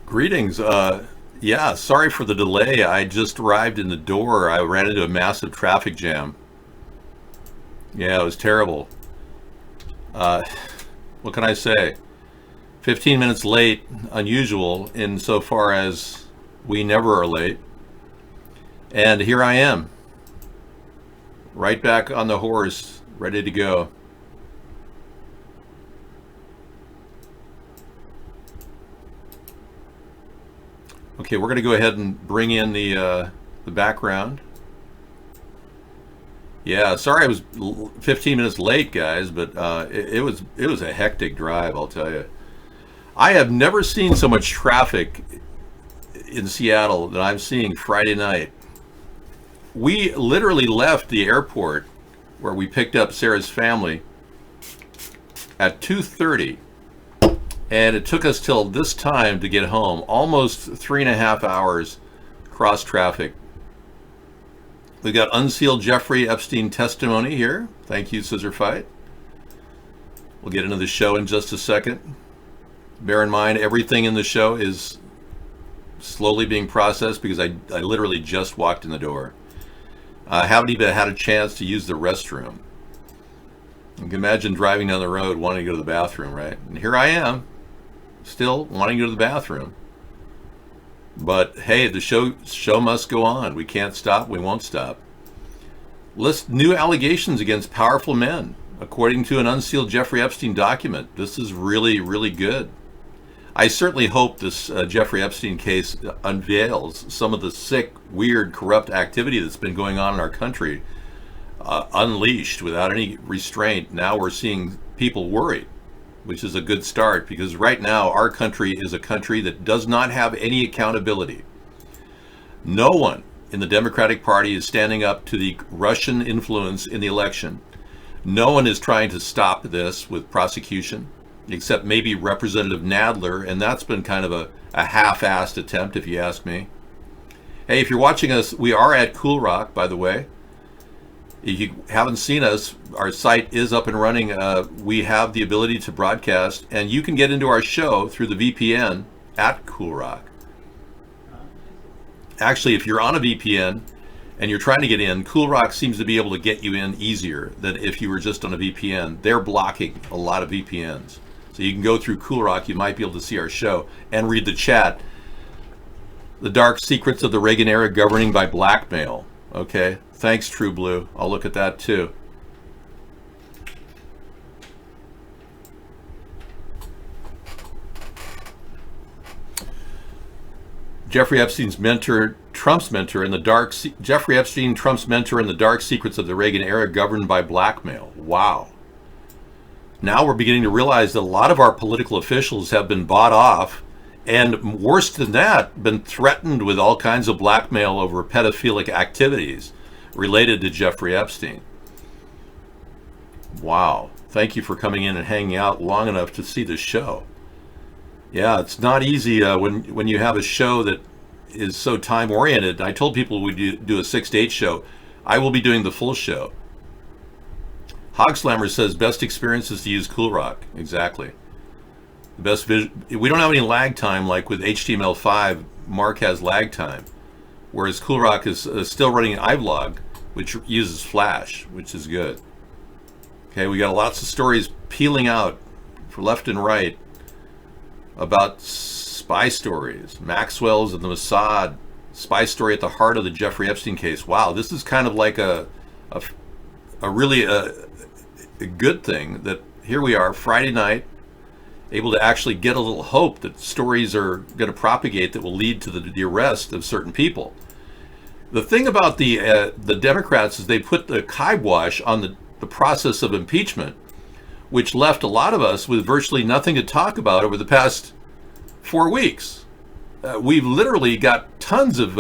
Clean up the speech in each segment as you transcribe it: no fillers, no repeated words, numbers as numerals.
Greetings. Yeah, sorry for the delay. I just arrived in the door. I ran into a massive traffic jam. Yeah, it was terrible. Uh, what can I say? 15 minutes late, unusual insofar as we never are late. And here I am, right back on the horse, ready to go. Okay, we're going to go ahead and bring in the background. Yeah, sorry I was 15 minutes late, guys, but it was a hectic drive, I'll tell you. I have never seen so much traffic in Seattle that I'm seeing Friday night. We literally left the airport where we picked up Sarah's family at 2:30, and it took us till this time to get home, almost 3.5 hours cross traffic. We got unsealed Jeffrey Epstein testimony here. Thank you, Scissor Fight. We'll get into the show in just a second. Bear in mind, everything in the show is slowly being processed because I literally just walked in the door. I haven't even had a chance to use the restroom. You can imagine driving down the road wanting to go to the bathroom, right? And here I am, still wanting to go to the bathroom. But hey, the show must go on. We can't stop. We won't stop. List new allegations against powerful men, according to an unsealed Jeffrey Epstein document. This is really, really good. I certainly hope this Jeffrey Epstein case unveils some of the sick, weird, corrupt activity that's been going on in our country, unleashed without any restraint. Now we're seeing people worried, which is a good start, because right now our country is a country that does not have any accountability. No one in the Democratic Party is standing up to the Russian influence in the election. No one is trying to stop this with prosecution, except maybe Representative Nadler, and that's been kind of a half-assed attempt, if you ask me. Hey, if you're watching us, we are at Cool Rock, by the way. If you haven't seen us, our site is up and running. We have the ability to broadcast, and you can get into our show through the VPN at Cool Rock. Actually, if you're on a VPN and you're trying to get in, Cool Rock seems to be able to get you in easier than if you were just on a VPN. They're blocking a lot of VPNs. So you can go through Cool Rock, you might be able to see our show and read the chat. The dark secrets of the Reagan era governing by blackmail. Okay, thanks, True Blue. I'll look at that too. Jeffrey Epstein's mentor, Trump's mentor in the dark. Jeffrey Epstein, Trump's mentor in the dark secrets of the Reagan era governed by blackmail. Wow. Now we're beginning to realize that a lot of our political officials have been bought off, and worse than that, been threatened with all kinds of blackmail over pedophilic activities related to Jeffrey Epstein. Wow. Thank you for coming in and hanging out long enough to see this show. Yeah, it's not easy when you have a show that is so time oriented. I told people we'd do a 6 to 8 show. I will be doing the full show. Hogslammer says best experience is to use CoolRock. Exactly. The best we don't have any lag time like with HTML5. Mark has lag time, whereas CoolRock is still running iVlog, which uses Flash, which is good. Okay, we got lots of stories peeling out for left and right about spy stories. Maxwell's and the Mossad spy story at the heart of the Jeffrey Epstein case. Wow, this is kind of like a really good thing that here we are Friday night, able to actually get a little hope that stories are going to propagate that will lead to the arrest of certain people. The thing about the Democrats is they put the kibosh on the process of impeachment, which left a lot of us with virtually nothing to talk about over the past 4 weeks. We've literally got tons of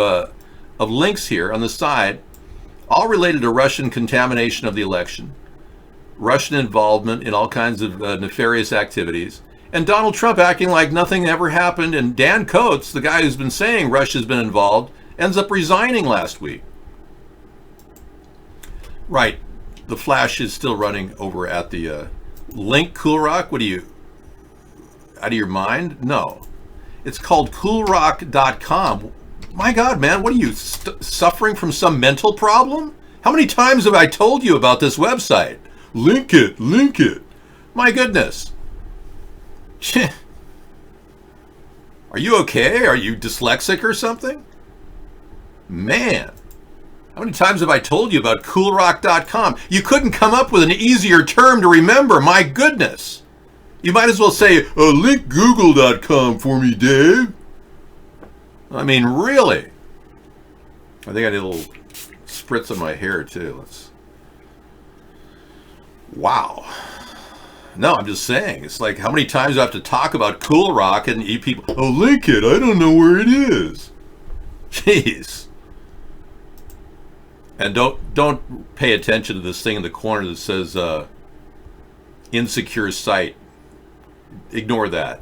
links here on the side, all related to Russian contamination of the election, Russian involvement in all kinds of nefarious activities, and Donald Trump acting like nothing ever happened. And Dan Coates, the guy who's been saying Russia's been involved, ends up resigning last week. Right. The Flash is still running over at the link CoolRock. What are you, out of your mind? No. It's called CoolRock.com. My God, man, what are you, suffering from some mental problem? How many times have I told you about this website? Link it, link it. My goodness. Are you okay? Are you dyslexic or something? Man, how many times have I told you about CoolRock.com? You couldn't come up with an easier term to remember. My goodness. You might as well say, link Google.com for me, Dave. I mean, really. I think I need a little spritz on my hair, too. Wow. No, I'm just saying. It's like, how many times do I have to talk about CoolRock and you people, link it. I don't know where it is. Jeez. And don't pay attention to this thing in the corner that says insecure site. Ignore that.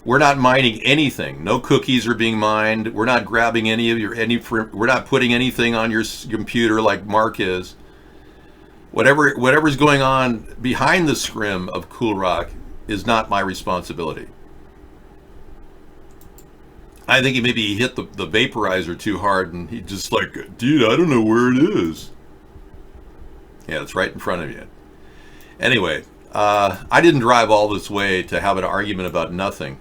We're not mining anything. No cookies are being mined. We're not grabbing we're not putting anything on your computer like Mark is. Whatever's going on behind the scrim of CoolRock is not my responsibility. I think maybe he hit the vaporizer too hard and he just like, dude, I don't know where it is. Yeah, it's right in front of you. Anyway, I didn't drive all this way to have an argument about nothing.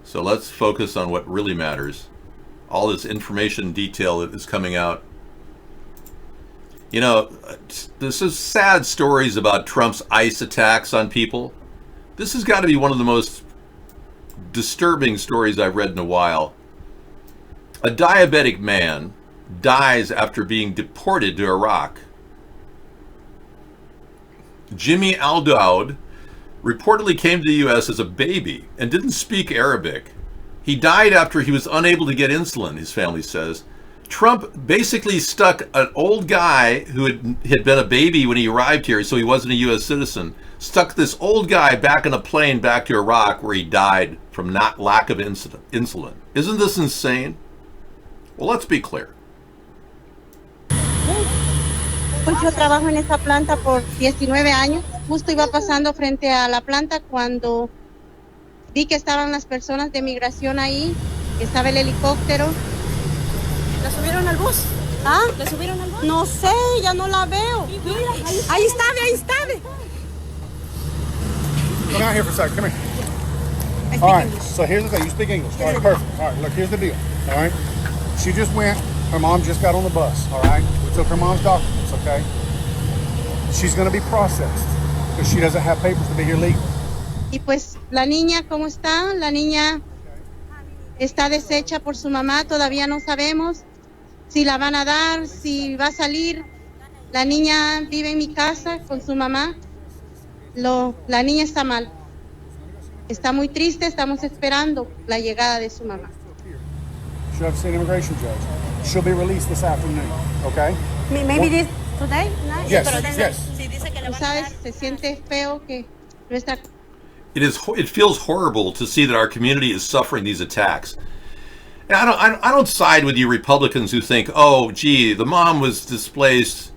So let's focus on what really matters. All this information detail that is coming out. You know, this is sad stories about Trump's ICE attacks on people. This has got to be one of the most disturbing stories I've read in a while. A diabetic man dies after being deported to Iraq. Jimmy Aldaud reportedly came to the U.S. as a baby and didn't speak Arabic. He died after he was unable to get insulin, his family says. Trump basically stuck an old guy who had been a baby when he arrived here, so he wasn't a U.S. citizen, stuck this old guy back in a plane back to Iraq where he died from lack of insulin. Isn't this insane? Well, let's be clear. Pues yo trabajo en esa planta por 19 años. Justo iba pasando frente a la planta cuando vi que estaban las personas de migración ahí, que estaba el helicóptero. ¿La subieron al bus? ¿Ah? ¿La subieron al bus? No sé, ya no la veo. Ahí está, ahí está. Come out here for a second. Come here. All right. So here's the thing. You speak English. All right. Perfect. All right. Look, here's the deal. All right. She just went. Her mom just got on the bus. All right. We took her mom's documents. Okay. She's going to be processed because she doesn't have papers to be here legally. Y pues la niña, ¿cómo está? La niña está deshecha por su mamá. Todavía no sabemos si la van a dar, si va a salir. La niña vive en mi casa con su mamá. La niña está mal. Está muy triste. Estamos esperando la llegada de su mamá. She'll have to see an immigration judge. She'll be released this afternoon. Okay. Maybe this today? Night? Yes. Pero Yes. si dice que le Tú van a dar. sabes, se siente feo que nuestra... It feels horrible to see that our community is suffering these attacks. And I don't side with you Republicans who think, oh, gee, the mom was displaced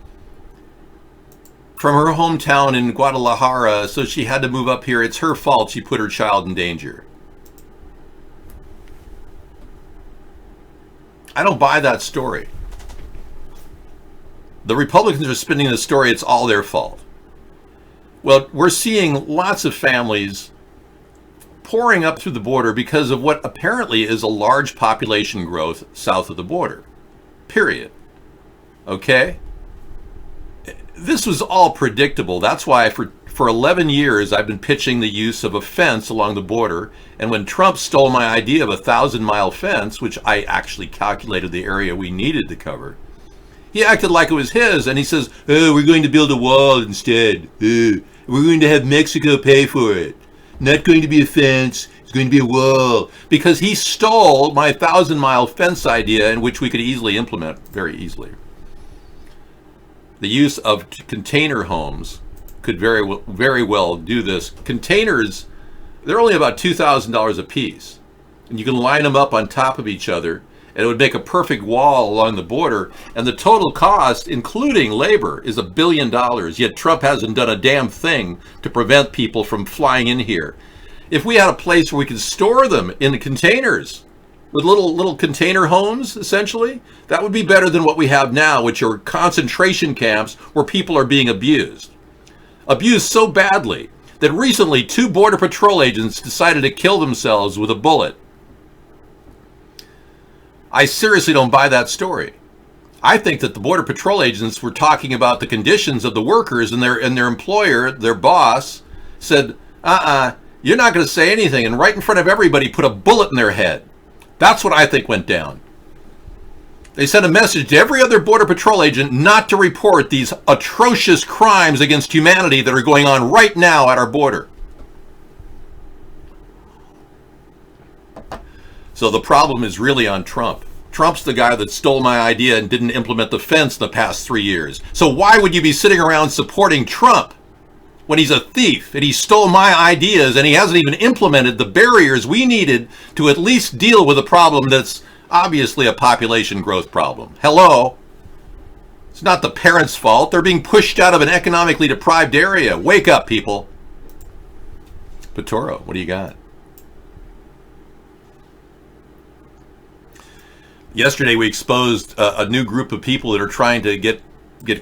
from her hometown in Guadalajara, so she had to move up here. It's her fault she put her child in danger. I don't buy that story. The Republicans are spinning the story, it's all their fault. Well, we're seeing lots of families pouring up through the border because of what apparently is a large population growth south of the border. Period. Okay? This was all predictable. That's why for 11 years I've been pitching the use of a fence along the border. And when Trump stole my idea of a 1,000-mile fence, which I actually calculated the area we needed to cover, he acted like it was his, and he says, oh, we're going to build a wall instead. We're going to have Mexico pay for it. Not going to be a fence, it's going to be a wall. Because he stole my 1,000-mile fence idea, in which we could easily implement very easily. The use of container homes could very well do this. Containers, they're only about $2,000 a piece. And you can line them up on top of each other, and it would make a perfect wall along the border. And the total cost, including labor, is $1 billion. Yet Trump hasn't done a damn thing to prevent people from flying in here. If we had a place where we could store them in containers, with little container homes, essentially, that would be better than what we have now, which are concentration camps where people are being abused. Abused so badly that recently 2 Border Patrol agents decided to kill themselves with a bullet. I seriously don't buy that story. I think that the Border Patrol agents were talking about the conditions of the workers, and their employer, their boss, said, you're not going to say anything, and right in front of everybody put a bullet in their head. That's what I think went down. They sent a message to every other Border Patrol agent not to report these atrocious crimes against humanity that are going on right now at our border. So the problem is really on Trump. Trump's the guy that stole my idea and didn't implement the fence in the past 3 years. So why would you be sitting around supporting Trump when he's a thief and he stole my ideas and he hasn't even implemented the barriers we needed to at least deal with a problem that's obviously a population growth problem? Hello? It's not the parents' fault. They're being pushed out of an economically deprived area. Wake up, people. Patoro, what do you got? Yesterday we exposed a new group of people that are trying to get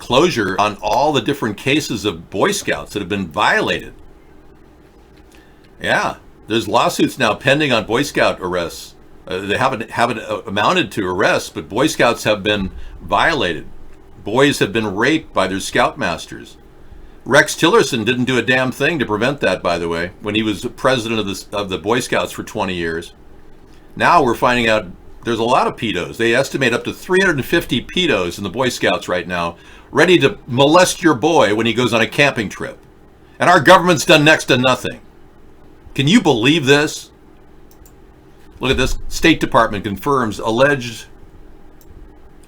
closure on all the different cases of Boy Scouts that have been violated. Yeah, there's lawsuits now pending on Boy Scout arrests. They haven't amounted to arrests, but Boy Scouts have been violated. Boys have been raped by their scoutmasters. Rex Tillerson didn't do a damn thing to prevent that, by the way, when he was president of the Boy Scouts for 20 years. Now we're finding out there's a lot of pedos. They estimate up to 350 pedos in the Boy Scouts right now, ready to molest your boy when he goes on a camping trip. And our government's done next to nothing. Can you believe this? Look at this. State Department confirms alleged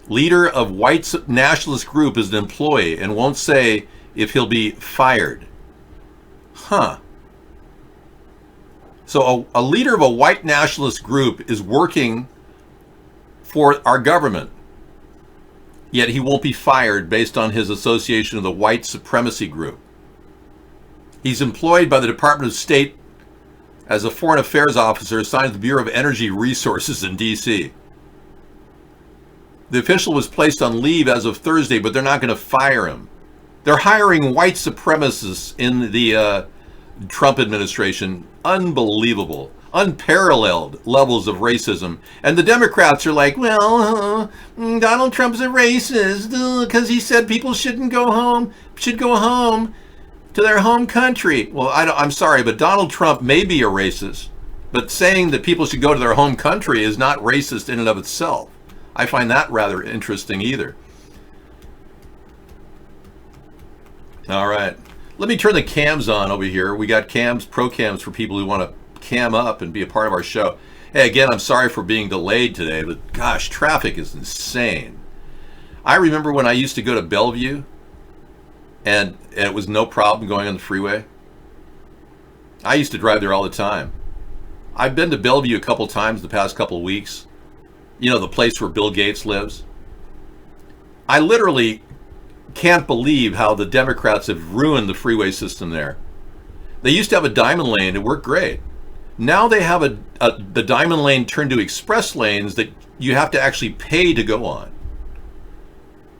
leader of white nationalist group is an employee and won't say if he'll be fired. Huh. So a leader of a white nationalist group is working for our government, yet he won't be fired based on his association of the white supremacy group. He's employed by the Department of State as a foreign affairs officer assigned to the Bureau of Energy Resources in D.C. The official was placed on leave as of Thursday, but they're not going to fire him. They're hiring white supremacists in the Trump administration. Unbelievable. Unparalleled levels of racism. And the Democrats are like, well, Donald Trump's a racist because he said people should go home to their home country. Well, I'm sorry, but Donald Trump may be a racist, but saying that people should go to their home country is not racist in and of itself. I find that rather interesting either. All right. Let me turn the cams on over here. We got cams, pro cams for people who want to cam up and be a part of our show. Hey, again, I'm sorry for being delayed today, but gosh, traffic is insane. I remember when I used to go to Bellevue and it was no problem going on the freeway. I used to drive there all the time. I've been to Bellevue a couple times the past couple of weeks. You know, the place where Bill Gates lives. I literally can't believe how the Democrats have ruined the freeway system there. They used to have a diamond lane. It worked great. Now they have the diamond lane turned to express lanes that you have to actually pay to go on.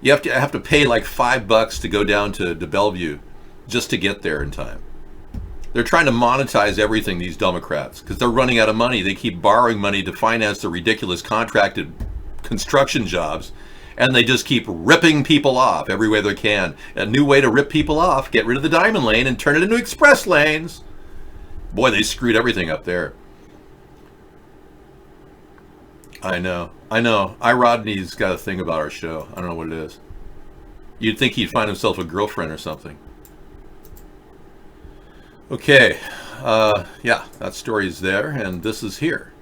You have to pay like $5 to go down to Bellevue just to get there in time. They're trying to monetize everything, these Democrats, because they're running out of money. They keep borrowing money to finance the ridiculous contracted construction jobs, and they just keep ripping people off every way they can. A new way to rip people off, get rid of the diamond lane and turn it into express lanes. Boy, they screwed everything up there. I know. Rodney's got a thing about our show. I don't know what it is. You'd think he'd find himself a girlfriend or something. Okay. Yeah, that story's there, and this is here.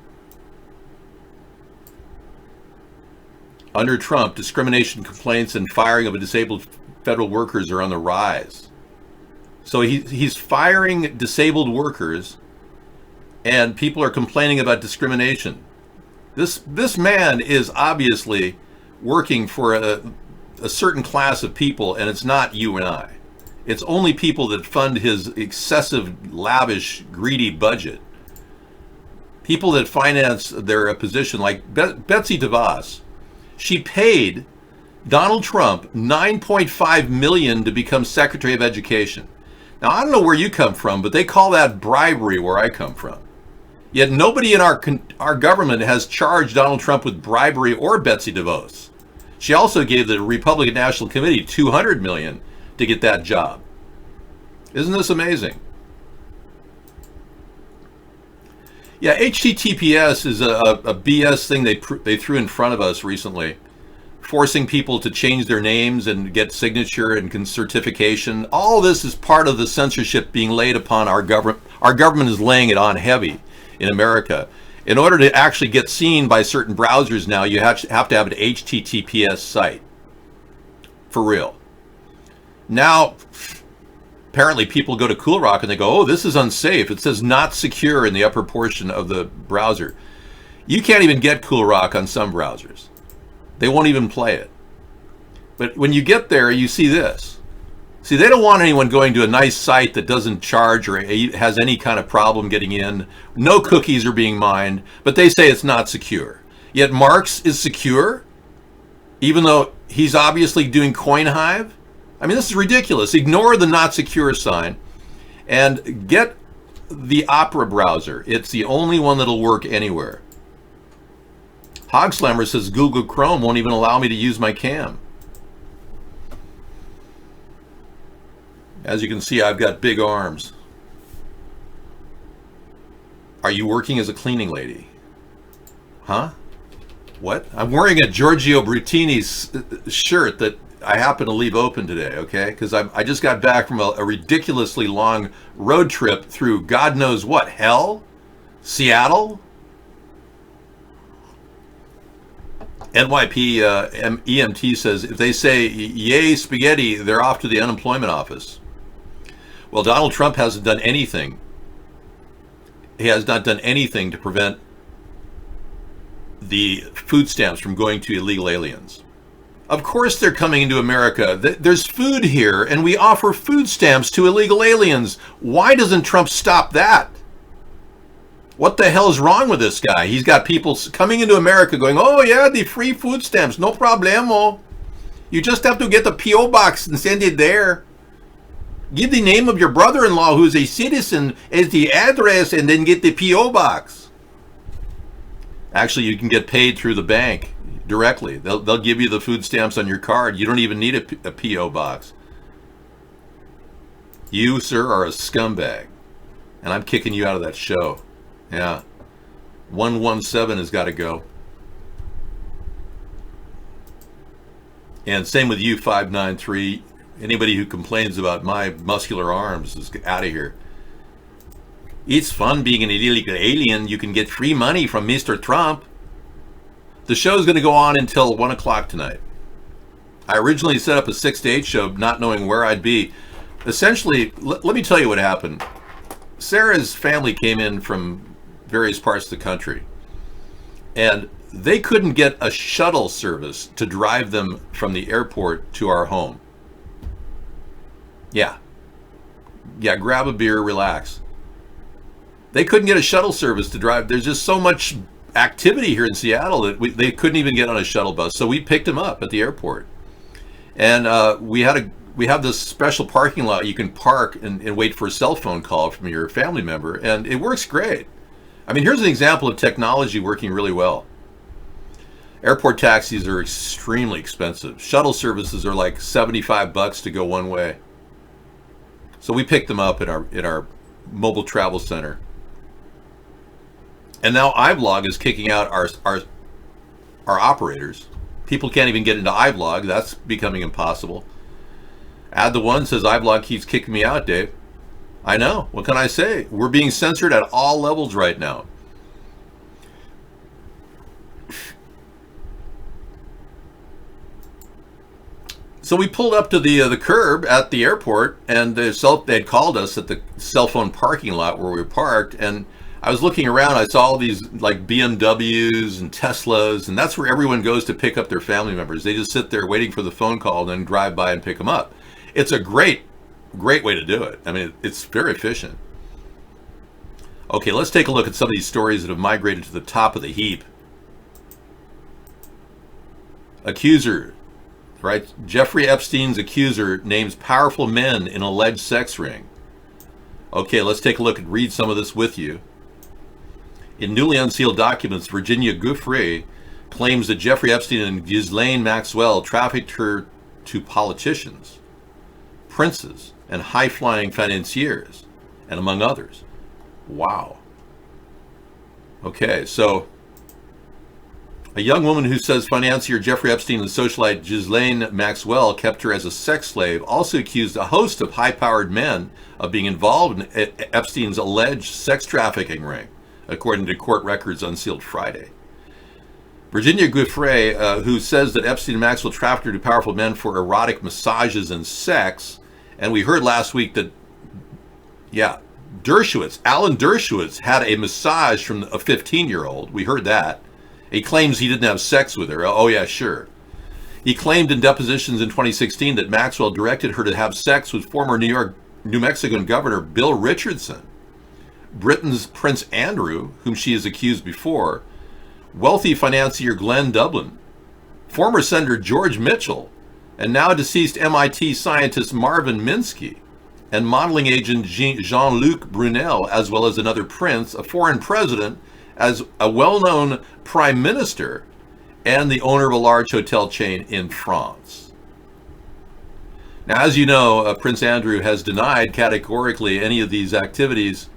Under Trump, discrimination complaints and firing of disabled federal workers are on the rise. So he's firing disabled workers, and people are complaining about discrimination. This man is obviously working for a certain class of people, and it's not you and I. It's only people that fund his excessive, lavish, greedy budget. People that finance their position, like Betsy DeVos. She paid Donald Trump $9.5 million to become Secretary of Education. Now, I don't know where you come from, but they call that bribery where I come from. Yet nobody in our government has charged Donald Trump with bribery or Betsy DeVos. She also gave the Republican National Committee $200 million to get that job. Isn't this amazing? Yeah, HTTPS is a BS thing they threw in front of us recently, forcing people to change their names and get signature and certification. All this is part of the censorship being laid upon our government. Our government is laying it on heavy in America. In order to actually get seen by certain browsers now, you have to have an HTTPS site. For real. Now, apparently people go to Cool Rock and they go, oh, this is unsafe. It says not secure in the upper portion of the browser. You can't even get Cool Rock on some browsers. They won't even play it. But when you get there, you see this. See, they don't want anyone going to a nice site that doesn't charge or has any kind of problem getting in. No cookies are being mined, but they say it's not secure. Yet Marx is secure, even though he's obviously doing CoinHive. I mean, this is ridiculous. Ignore the not secure sign and get the Opera browser. It's the only one that'll work anywhere. Hogslammer says Google Chrome won't even allow me to use my cam. As you can see, I've got big arms. Are you working as a cleaning lady? Huh? What? I'm wearing a Giorgio Brutini's shirt that I happen to leave open today, okay? Because I just got back from a ridiculously long road trip through God knows what, hell? Seattle? NYP EMT says, if they say, yay, spaghetti, they're off to the unemployment office. Well, Donald Trump hasn't done anything. He has not done anything to prevent the food stamps from going to illegal aliens. Of course they're coming into America. There's food here, and we offer food stamps to illegal aliens. Why doesn't Trump stop that? What the hell is wrong with this guy? He's got people coming into America going, oh yeah, the free food stamps, no problemo. You just have to get the P.O. box and send it there. Give the name of your brother-in-law who's a citizen as the address and then get the P.O. box. Actually, you can get paid through the bank directly. They'll give you the food stamps on your card. You don't even need a P.O. box. You, sir, are a scumbag. And I'm kicking you out of that show. Yeah. 117 has got to go. And same with you, 593. Anybody who complains about my muscular arms is out of here. It's fun being an illegal alien. You can get free money from Mr. Trump. The show's going to go on until 1 o'clock tonight. I originally set up a 6 to 8 show, not knowing where I'd be. Essentially, let me tell you what happened. Sarah's family came in from various parts of the country, and they couldn't get a shuttle service to drive them from the airport to our home. Yeah. Yeah, grab a beer, relax. They couldn't get a shuttle service to drive. There's just so much activity here in Seattle that they couldn't even get on a shuttle bus. So we picked them up at the airport. And we have this special parking lot you can park and wait for a cell phone call from your family member. And it works great. I mean, here's an example of technology working really well. Airport taxis are extremely expensive. Shuttle services are like $75 to go one way. So we picked them up in our mobile travel center. And now iVlog is kicking out our operators. People can't even get into iVlog. That's becoming impossible. Add the One says iVlog keeps kicking me out, Dave. I know. What can I say? We're being censored at all levels right now. So we pulled up to the curb at the airport, and they had called us at the cell phone parking lot where we were parked. And I was looking around. I saw all these like BMWs and Teslas, and that's where everyone goes to pick up their family members. They just sit there waiting for the phone call, and then drive by and pick them up. It's a great way to do it. I mean, it's very efficient. Okay, let's take a look at some of these stories that have migrated to the top of the heap. Accuser. Right? Jeffrey Epstein's accuser names powerful men in alleged sex ring. Okay, let's take a look and read some of this with you. In newly unsealed documents, Virginia Giuffre claims that Jeffrey Epstein and Ghislaine Maxwell trafficked her to politicians, princes, and high-flying financiers, and among others. Wow. Okay, so a young woman who says financier Jeffrey Epstein and socialite Ghislaine Maxwell kept her as a sex slave also accused a host of high-powered men of being involved in Epstein's alleged sex trafficking ring, according to court records unsealed Friday. Virginia Giuffre, who says that Epstein and Maxwell trafficked her to powerful men for erotic massages and sex, and we heard last week that, Alan Dershowitz had a massage from a 15-year-old. We heard that. He claims he didn't have sex with her. Oh, yeah, sure. He claimed in depositions in 2016 that Maxwell directed her to have sex with former New Mexican Governor Bill Richardson, Britain's Prince Andrew, whom she has accused before, wealthy financier Glenn Dublin, former Senator George Mitchell, and now deceased MIT scientist Marvin Minsky, and modeling agent Jean-Luc Brunel, as well as another prince, a foreign president, as a well-known prime minister, and the owner of a large hotel chain in France. Now, as you know, Prince Andrew has denied categorically any of these activities,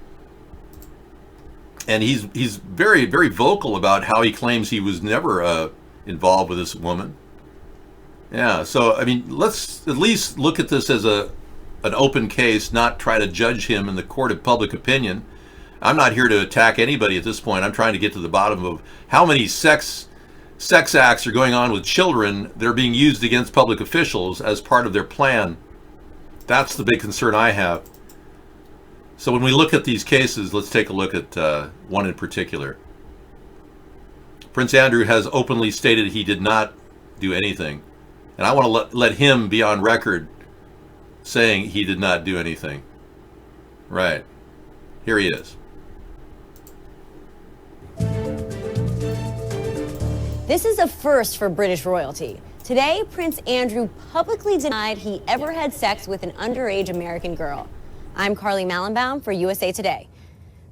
and he's very, very vocal about how he claims he was never involved with this woman. Yeah, so, I mean, let's at least look at this as an open case, not try to judge him in the court of public opinion. I'm not here to attack anybody at this point. I'm trying to get to the bottom of how many sex acts are going on with children that are being used against public officials as part of their plan. That's the big concern I have. So when we look at these cases, let's take a look at one in particular. Prince Andrew has openly stated he did not do anything. And I want to let him be on record saying he did not do anything. Right. Here he is. This is a first for British royalty. Today, Prince Andrew publicly denied he ever had sex with an underage American girl. I'm Carly Mallenbaum for USA Today.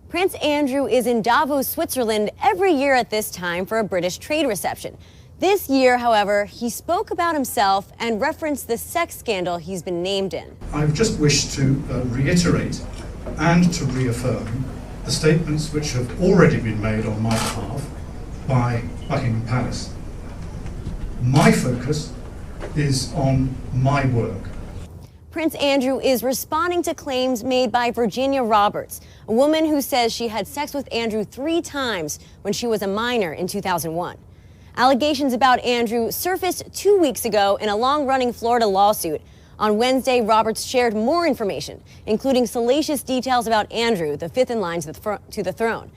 Prince Andrew is in Davos, Switzerland every year at this time for a British trade reception. This year, however, he spoke about himself and referenced the sex scandal he's been named in. I've just wished to reiterate and to reaffirm the statements which have already been made on my behalf by Buckingham Palace. My focus is on my work. Prince Andrew is responding to claims made by Virginia Roberts, a woman who says she had sex with Andrew 3 times when she was a minor in 2001. Allegations about Andrew surfaced 2 weeks ago in a long-running Florida lawsuit. On Wednesday, Roberts shared more information, including salacious details about Andrew, the 5th in line to the throne.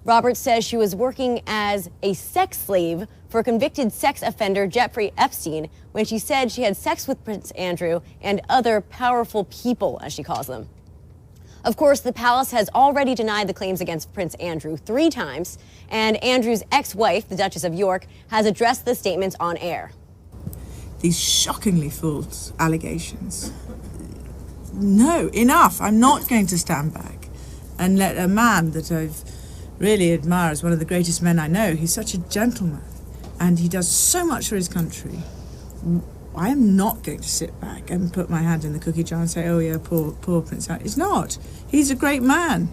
Roberts says she was working as a sex slave for convicted sex offender Jeffrey Epstein when she said she had sex with Prince Andrew and other powerful people, as she calls them. Of course, the palace has already denied the claims against Prince Andrew 3 times, and Andrew's ex-wife, the Duchess of York, has addressed the statements on air. These shockingly false allegations. No, enough. I'm not going to stand back and let a man that I've really admire as one of the greatest men I know, he's such a gentleman, and he does so much for his country. I am not going to sit back and put my hand in the cookie jar and say, oh yeah, poor Prince Andrew. It's not. He's a great man.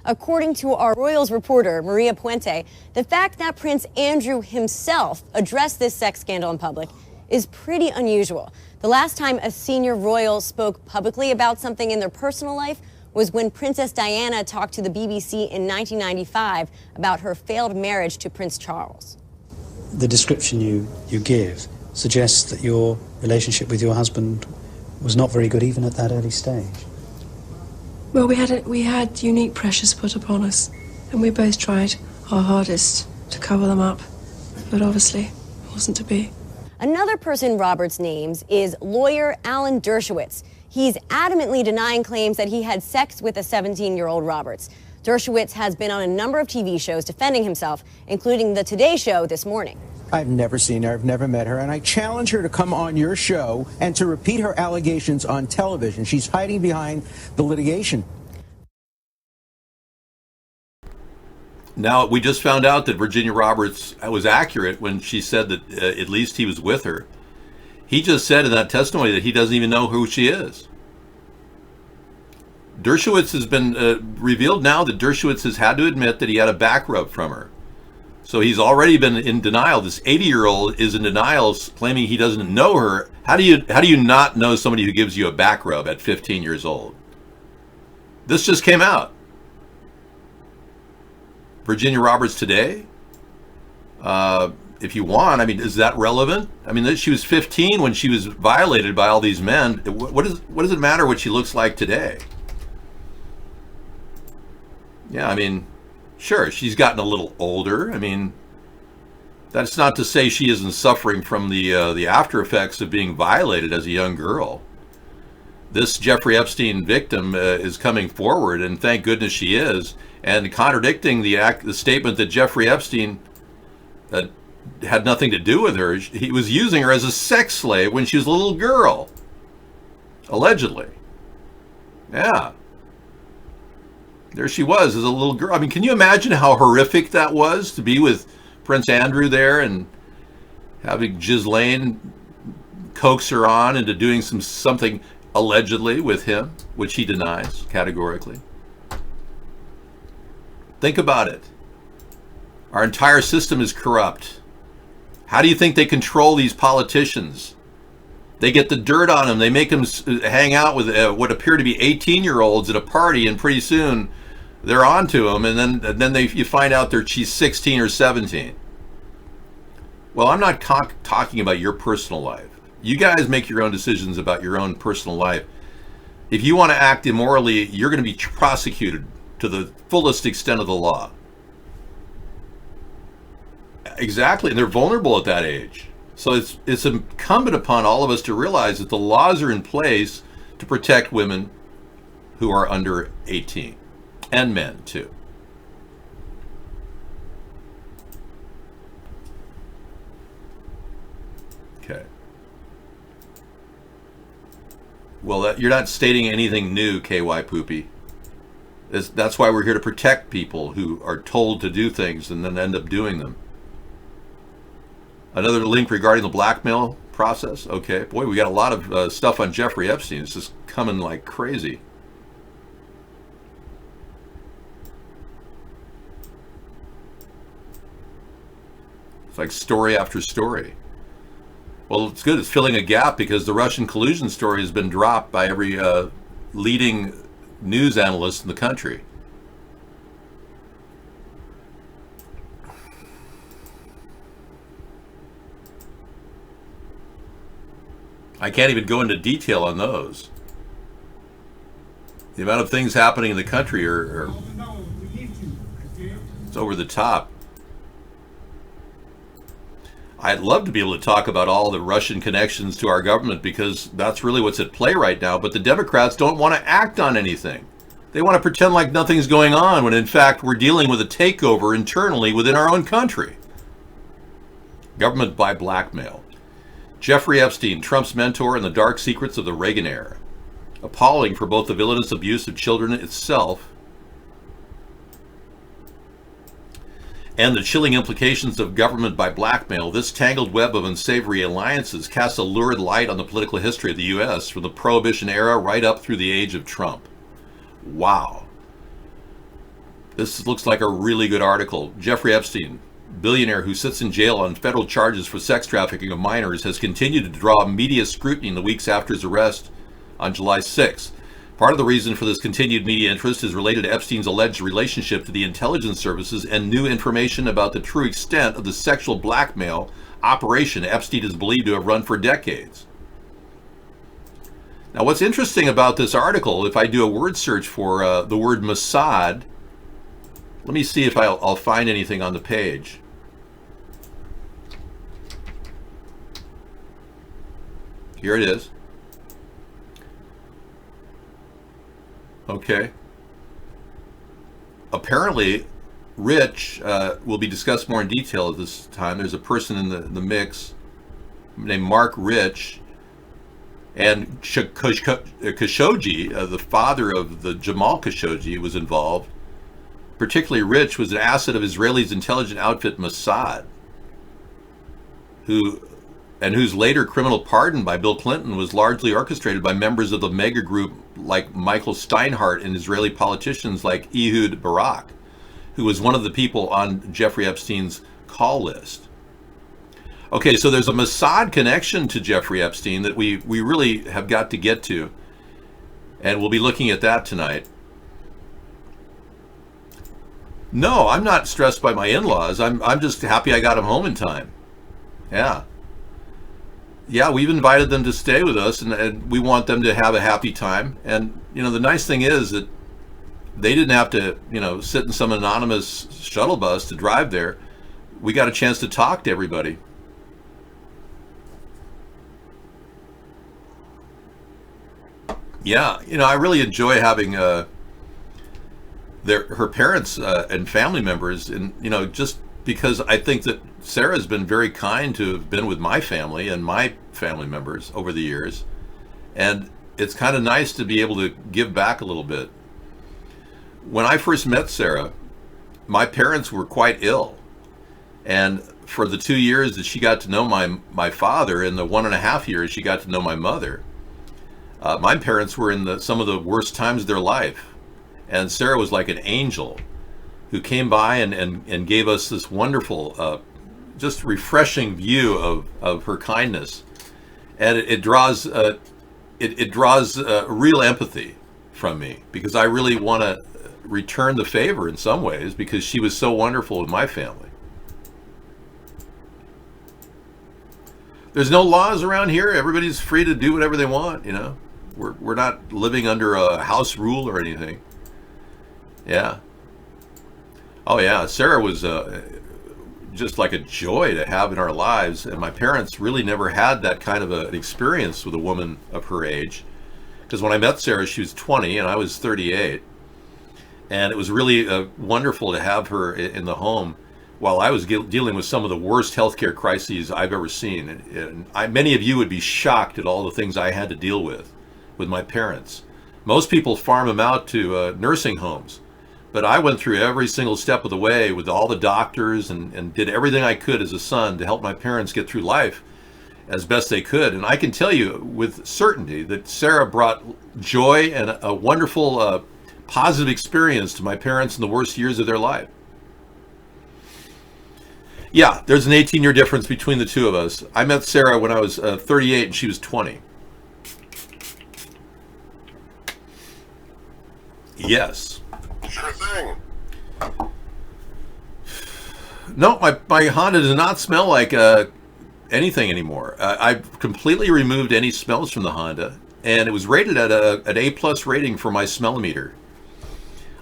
According to our Royals reporter, Maria Puente, the fact that Prince Andrew himself addressed this sex scandal in public is pretty unusual. The last time a senior royal spoke publicly about something in their personal life was when Princess Diana talked to the BBC in 1995 about her failed marriage to Prince Charles. The description you give suggests that your relationship with your husband was not very good even at that early stage. Well, we had unique pressures put upon us, and we both tried our hardest to cover them up, but obviously it wasn't to be. Another person Roberts names is lawyer Alan Dershowitz. He's adamantly denying claims that he had sex with a 17-year-old Roberts. Dershowitz has been on a number of TV shows defending himself, including The Today Show this morning. I've never seen her, I've never met her, and I challenge her to come on your show and to repeat her allegations on television. She's hiding behind the litigation. Now, we just found out that Virginia Roberts was accurate when she said that at least he was with her. He just said in that testimony that he doesn't even know who she is. Dershowitz has been revealed now that Dershowitz has had to admit that he had a back rub from her. So he's already been in denial. This 80-year-old is in denial, claiming he doesn't know her. How do you not know somebody who gives you a back rub at 15 years old? This just came out. Virginia Roberts today. If you want, I mean, is that relevant? I mean, she was 15 when she was violated by all these men. What does it matter what she looks like today? Yeah, I mean, sure, she's gotten a little older. I mean, that's not to say she isn't suffering from the after effects of being violated as a young girl. This Jeffrey Epstein victim is coming forward, and thank goodness she is, and contradicting the statement that Jeffrey Epstein had nothing to do with her. He was using her as a sex slave when she was a little girl, allegedly. Yeah. There she was as a little girl. I mean, can you imagine how horrific that was to be with Prince Andrew there and having Ghislaine coax her on into doing something allegedly with him, which he denies categorically? Think about it. Our entire system is corrupt. How do you think they control these politicians? They get the dirt on them. They make them hang out with what appear to be 18-year-olds at a party, and pretty soon they're on to them, and then you find out she's 16 or 17. Well, I'm not talking about your personal life. You guys make your own decisions about your own personal life. If you want to act immorally, you're going to be prosecuted to the fullest extent of the law. Exactly, and they're vulnerable at that age. So it's incumbent upon all of us to realize that the laws are in place to protect women who are under 18, and men too. Okay. Well, you're not stating anything new, KY Poopy. That's why we're here to protect people who are told to do things and then end up doing them. Another link regarding the blackmail process. Okay, boy, we got a lot of stuff on Jeffrey Epstein. It's just coming like crazy. It's like story after story. Well, it's good. It's filling a gap because the Russian collusion story has been dropped by every leading news analyst in the country. I can't even go into detail on those. The amount of things happening in the country it's over the top. I'd love to be able to talk about all the Russian connections to our government, because that's really what's at play right now. But the Democrats don't want to act on anything. They want to pretend like nothing's going on, when in fact we're dealing with a takeover internally within our own country. Government by blackmail. Jeffrey Epstein, Trump's mentor, and the dark secrets of the Reagan era. Appalling for both the villainous abuse of children itself and the chilling implications of government by blackmail, this tangled web of unsavory alliances casts a lurid light on the political history of the U.S. from the Prohibition era right up through the age of Trump. Wow. This looks like a really good article. Jeffrey Epstein, billionaire who sits in jail on federal charges for sex trafficking of minors, has continued to draw media scrutiny in the weeks after his arrest on July 6th. Part of the reason for this continued media interest is related to Epstein's alleged relationship to the intelligence services and new information about the true extent of the sexual blackmail operation Epstein is believed to have run for decades. Now, what's interesting about this article, if I do a word search for the word Mossad, let me see if I'll find anything on the page. Here it is. Okay. Apparently, Rich will be discussed more in detail at this time. There's a person in the mix named Mark Rich, and Khashoggi, the father of the Jamal Khashoggi, was involved. Particularly Rich was an asset of Israel's intelligence outfit Mossad, whose later criminal pardon by Bill Clinton was largely orchestrated by members of the mega group like Michael Steinhardt and Israeli politicians like Ehud Barak, who was one of the people on Jeffrey Epstein's call list. Okay, so there's a Mossad connection to Jeffrey Epstein that we really have got to get to, and we'll be looking at that tonight. No, I'm not stressed by my in-laws. I'm just happy I got them home in time. Yeah. Yeah, we've invited them to stay with us, and we want them to have a happy time. And, the nice thing is that they didn't have to, sit in some anonymous shuttle bus to drive there. We got a chance to talk to everybody. Yeah, I really enjoy having her parents and family members, and, just because I think that Sarah's been very kind to have been with my family and my family members over the years. And it's kind of nice to be able to give back a little bit. When I first met Sarah, my parents were quite ill. And for the 2 years that she got to know my father, and the 1.5 years she got to know my mother, my parents were in some of the worst times of their life. And Sarah was like an angel who came by and gave us this wonderful, just refreshing view of her kindness. And it draws real empathy from me, because I really want to return the favor in some ways, because she was so wonderful with my family. There's no laws around here. Everybody's free to do whatever they want, We're not living under a house rule or anything. Yeah. Oh yeah, Sarah was just like a joy to have in our lives, and my parents really never had that kind of an experience with a woman of her age, because when I met Sarah, she was 20 and I was 38, and it was really wonderful to have her in the home while I was dealing with some of the worst healthcare crises I've ever seen. And many of you would be shocked at all the things I had to deal with my parents. Most people farm them out to nursing homes. But I went through every single step of the way with all the doctors and did everything I could as a son to help my parents get through life as best they could. And I can tell you with certainty that Sarah brought joy and a wonderful, positive experience to my parents in the worst years of their life. Yeah, there's an 18-year difference between the two of us. I met Sarah when I was 38 and she was 20. Yes. Sure thing. No, my Honda does not smell like anything anymore. I've completely removed any smells from the Honda, and it was rated at an A+ rating for my smellometer.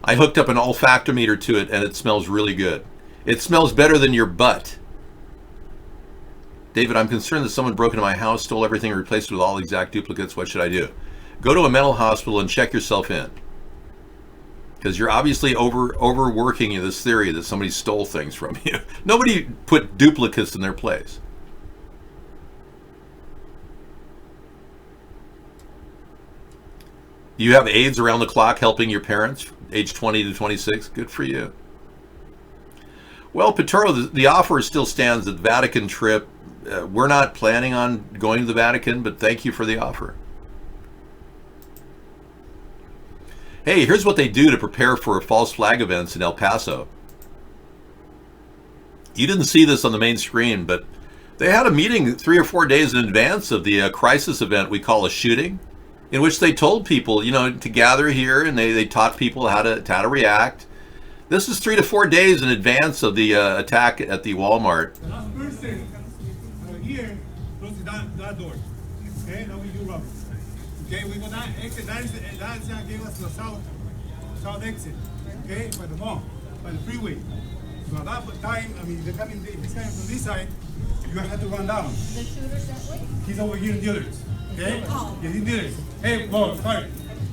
I hooked up an olfactometer to it, and it smells really good. It smells better than your butt. David, I'm concerned that someone broke into my house, stole everything, and replaced it with all exact duplicates. What should I do? Go to a mental hospital and check yourself in. Because you're obviously overworking this theory that somebody stole things from you. Nobody put duplicates in their place. You have aides around the clock helping your parents, age 20 to 26. Good for you. Well, Petro, the offer still stands at the Vatican trip. We're not planning on going to the Vatican, but thank you for the offer. Hey, here's what they do to prepare for false flag events in El Paso. You didn't see this on the main screen, but they had a meeting 3 or 4 days in advance of the crisis event we call a shooting, in which they told people, you know, to gather here, and they taught people how to react. This is 3 to 4 days in advance of the attack at the Walmart. The last person here closes that door. Okay, now we do rubber. Okay, we go down exit. That's gave us the south exit. Okay, by the mall, by the freeway. So at that time, I mean, he's coming from this side. You have to run down. The shooter's that way. He's over here in the others. Okay, he's in the others. Hey, well, sorry,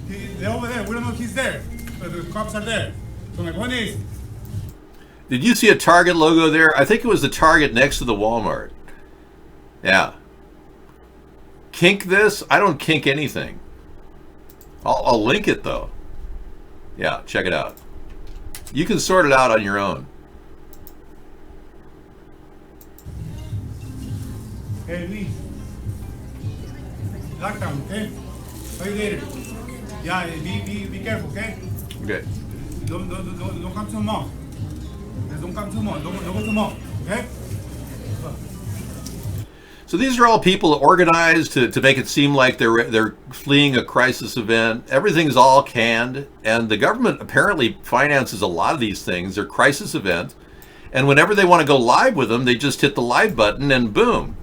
they're over there. We don't know if he's there, but the cops are there. So my point is. Did you see a Target logo there? I think it was the Target next to the Walmart. Yeah. Kink this? I don't kink anything. I'll link it though. Yeah, check it out. You can sort it out on your own. Hey, Lee. Lockdown, okay? See you later. Yeah, be careful, okay? Okay. Don't come to the mall. Don't come to the mall. Don't go to the mall, okay? So these are all people organized to make it seem like they're fleeing a crisis event. Everything's all canned, and the government apparently finances a lot of these things. They're crisis events, and whenever they want to go live with them, they just hit the live button, and boom,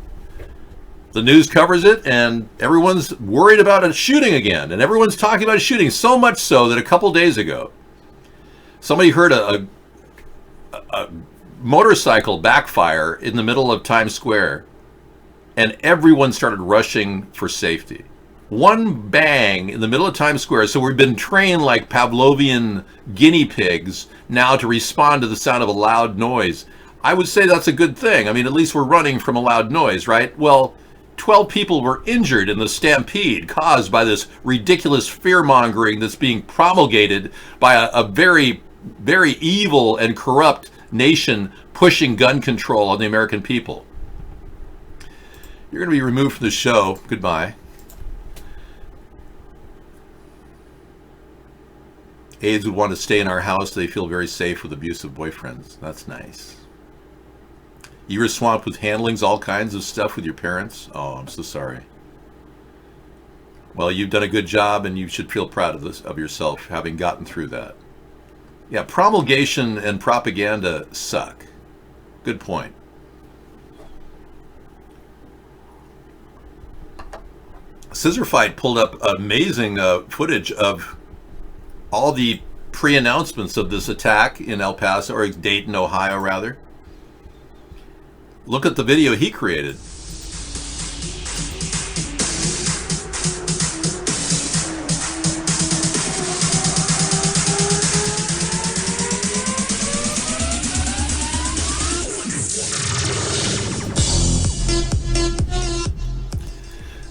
the news covers it, and everyone's worried about a shooting again, and everyone's talking about a shooting. So much so that a couple days ago, somebody heard a motorcycle backfire in the middle of Times Square. And everyone started rushing for safety. One bang in the middle of Times Square. So we've been trained like Pavlovian guinea pigs now to respond to the sound of a loud noise. I would say that's a good thing. I mean, at least we're running from a loud noise, right? Well, 12 people were injured in the stampede caused by this ridiculous fear-mongering that's being promulgated by a very, very evil and corrupt nation pushing gun control on the American people. You're going to be removed from the show. Goodbye. Aides would want to stay in our house. They feel very safe with abusive boyfriends. That's nice. You were swamped with handlings, all kinds of stuff with your parents. Oh, I'm so sorry. Well, you've done a good job, and you should feel proud of yourself, having gotten through that. Yeah, promulgation and propaganda suck. Good point. Scissor Fight pulled up amazing footage of all the pre-announcements of this attack in El Paso, or Dayton, Ohio, rather. Look at the video he created.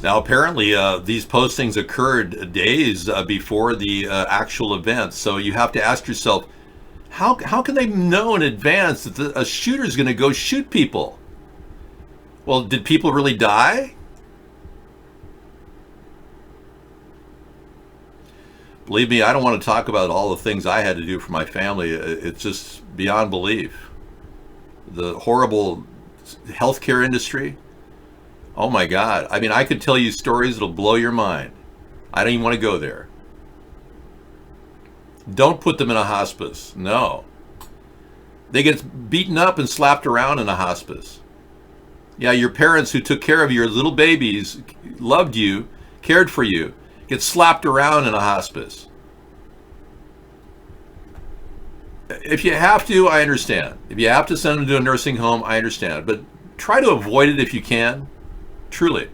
Now, apparently, these postings occurred days before the actual event. So you have to ask yourself, how can they know in advance that a shooter's going to go shoot people? Well, did people really die? Believe me, I don't want to talk about all the things I had to do for my family. It's just beyond belief. The horrible healthcare industry. Oh my God. I mean, I could tell you stories that'll blow your mind. I don't even want to go there. Don't put them in a hospice. No. They get beaten up and slapped around in a hospice. Yeah, your parents who took care of your little babies, loved you, cared for you, get slapped around in a hospice. If you have to, I understand. If you have to send them to a nursing home, I understand. But try to avoid it if you can. Truly.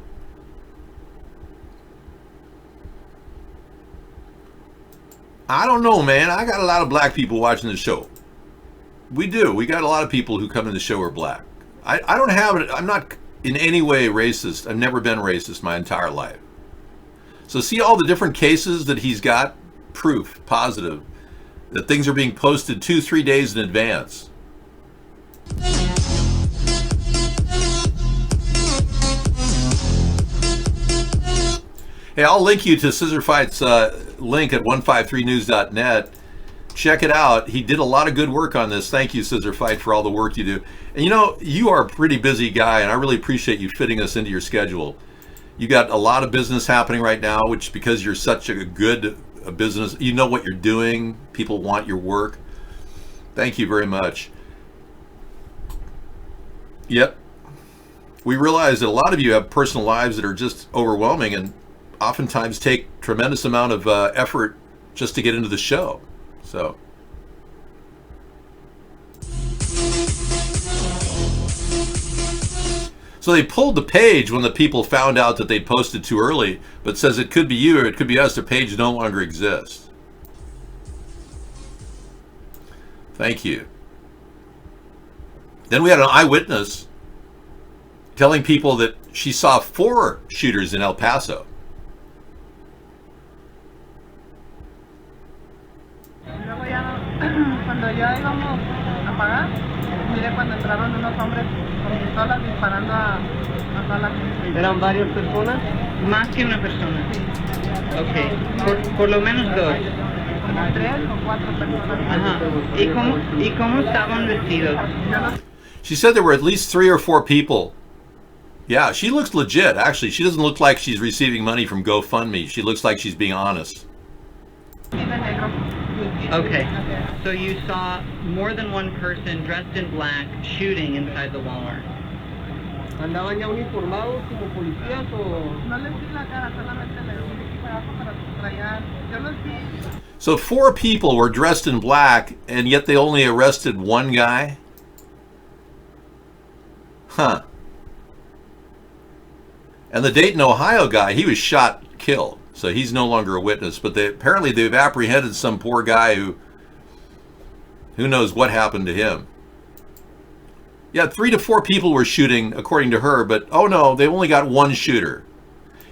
I don't know, man. I got a lot of black people watching the show. We do. We got a lot of people who come in the show are black. I don't have it. I'm not in any way racist. I've never been racist my entire life. So see all the different cases that he's got? Proof, positive, that things are being posted 2-3 days in advance. Hey, I'll link you to Scissor Fight's link at 153news.net. Check it out. He did a lot of good work on this. Thank you, Scissor Fight, for all the work you do. And you know, you are a pretty busy guy, and I really appreciate you fitting us into your schedule. You got a lot of business happening right now, which because you're such a good business, you know what you're doing. People want your work. Thank you very much. Yep. We realize that a lot of you have personal lives that are just overwhelming and oftentimes take tremendous amount of effort just to get into the show. So they pulled the page when the people found out that they'd posted too early, but says it could be you or it could be us. The page no longer exists. Thank you. Then we had an eyewitness telling people that she saw 4 shooters in El Paso. Cuando ya íbamos a pagar, mire cuando entraron unos hombres con pistolas disparando a toda la gente. ¿Eran varias personas? Más que una persona. Ok, por lo menos 2. Como 3 o 4 personas. Ajá. ¿Y cómo estaban vestidos? She said there were at least 3 or 4 people. Yeah, she looks legit, actually. She doesn't look like she's receiving money from GoFundMe. She looks like she's being honest. Okay, so you saw more than one person dressed in black shooting inside the Walmart. ¿Andaban ya uniformados como policías o...? No les vi la cara, solamente les vi abajo para traer. Yo los vi. So 4 people were dressed in black, and yet they only arrested 1 guy? Huh. And the Dayton, Ohio guy, he was shot, killed. So he's no longer a witness, but apparently they've apprehended some poor guy who knows what happened to him. Yeah, 3 to 4 people were shooting, according to her, but oh no, they only got 1 shooter.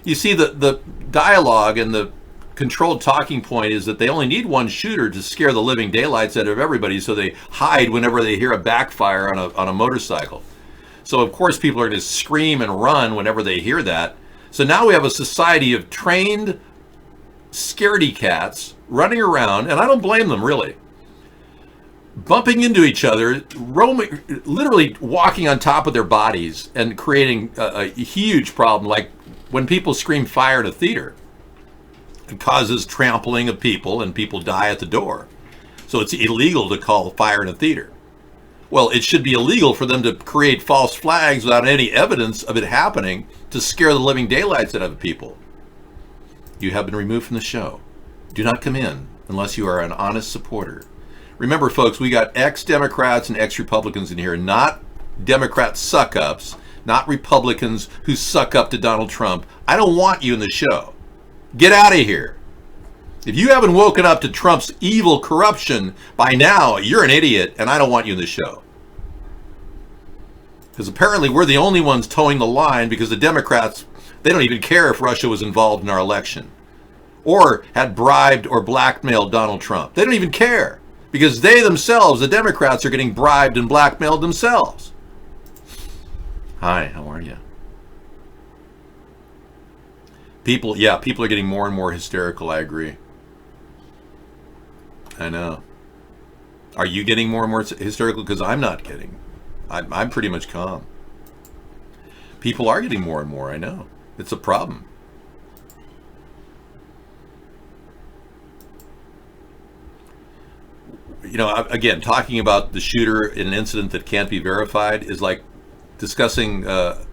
You see, the dialogue and the controlled talking point is that they only need 1 shooter to scare the living daylights out of everybody, so they hide whenever they hear a backfire on a motorcycle. So of course people are going to scream and run whenever they hear that. So now we have a society of trained scaredy cats running around, and I don't blame them really, bumping into each other, roaming, literally walking on top of their bodies and creating a huge problem, like when people scream fire in a theater. It causes trampling of people and people die at the door. So it's illegal to call fire in a theater. Well, it should be illegal for them to create false flags without any evidence of it happening to scare the living daylights out of people. You have been removed from the show. Do not come in unless you are an honest supporter. Remember, folks, we got ex-Democrats and ex-Republicans in here, not Democrat suck-ups, not Republicans who suck up to Donald Trump. I don't want you in the show. Get out of here. If you haven't woken up to Trump's evil corruption by now, you're an idiot, and I don't want you in the show. Because apparently we're the only ones towing the line, because the Democrats, they don't even care if Russia was involved in our election or had bribed or blackmailed Donald Trump. They don't even care, because they themselves, the Democrats, are getting bribed and blackmailed themselves. Hi, how are you? People are getting more and more hysterical, I agree. I know. Are you getting more and more hysterical? Because I'm not getting. I'm pretty much calm. People are getting more and more, I know. It's a problem. You know, again, talking about the shooter in an incident that can't be verified is like discussing the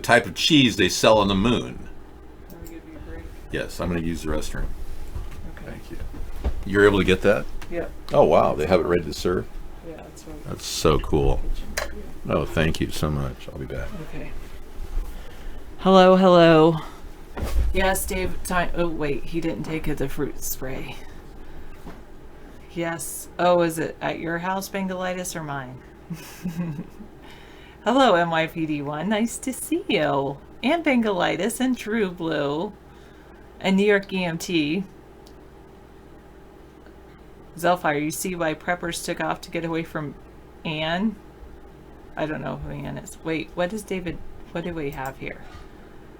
type of cheese they sell on the moon. Yes, I'm going to use the restroom. Okay. Thank you. You're able to get that? Yeah. Oh, wow. They have it ready to serve? Yeah, that's right. That's so cool. Oh, thank you so much. I'll be back. Okay. Hello, hello. Yes, Dave. Oh, wait. He didn't take the fruit spray. Yes. Oh, is it at your house, Bengalitis, or mine? Hello, NYPD1. Nice to see you. And Bengalitis and True Blue. And New York EMT. Zelfire, you see why preppers took off to get away from Anne? I don't know who Anne is. Wait, what is David? What do we have here?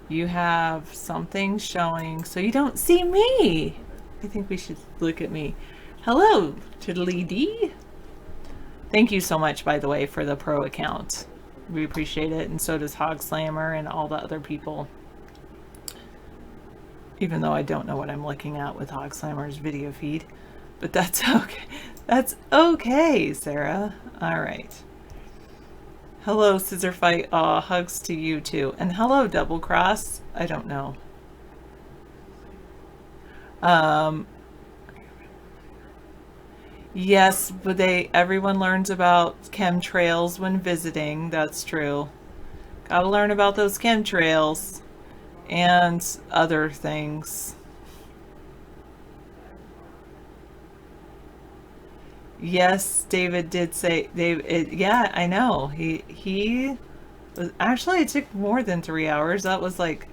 You have something showing, so you don't see me. I think we should look at me. Hello, Tiddly D. Thank you so much, by the way, for the pro account. We appreciate it, and so does Hog Slammer and all the other people. Even though I don't know what I'm looking at with Hog Slammer's video feed. But that's okay. That's okay, Sarah. All right. Hello, Scissor Fight. Aw, hugs to you too. And hello, Double Cross. I don't know. Yes, but everyone learns about chemtrails when visiting. That's true. Gotta learn about those chemtrails and other things. Yes, David did say yeah, I know. He was actually, it took more than 3 hours. That was like,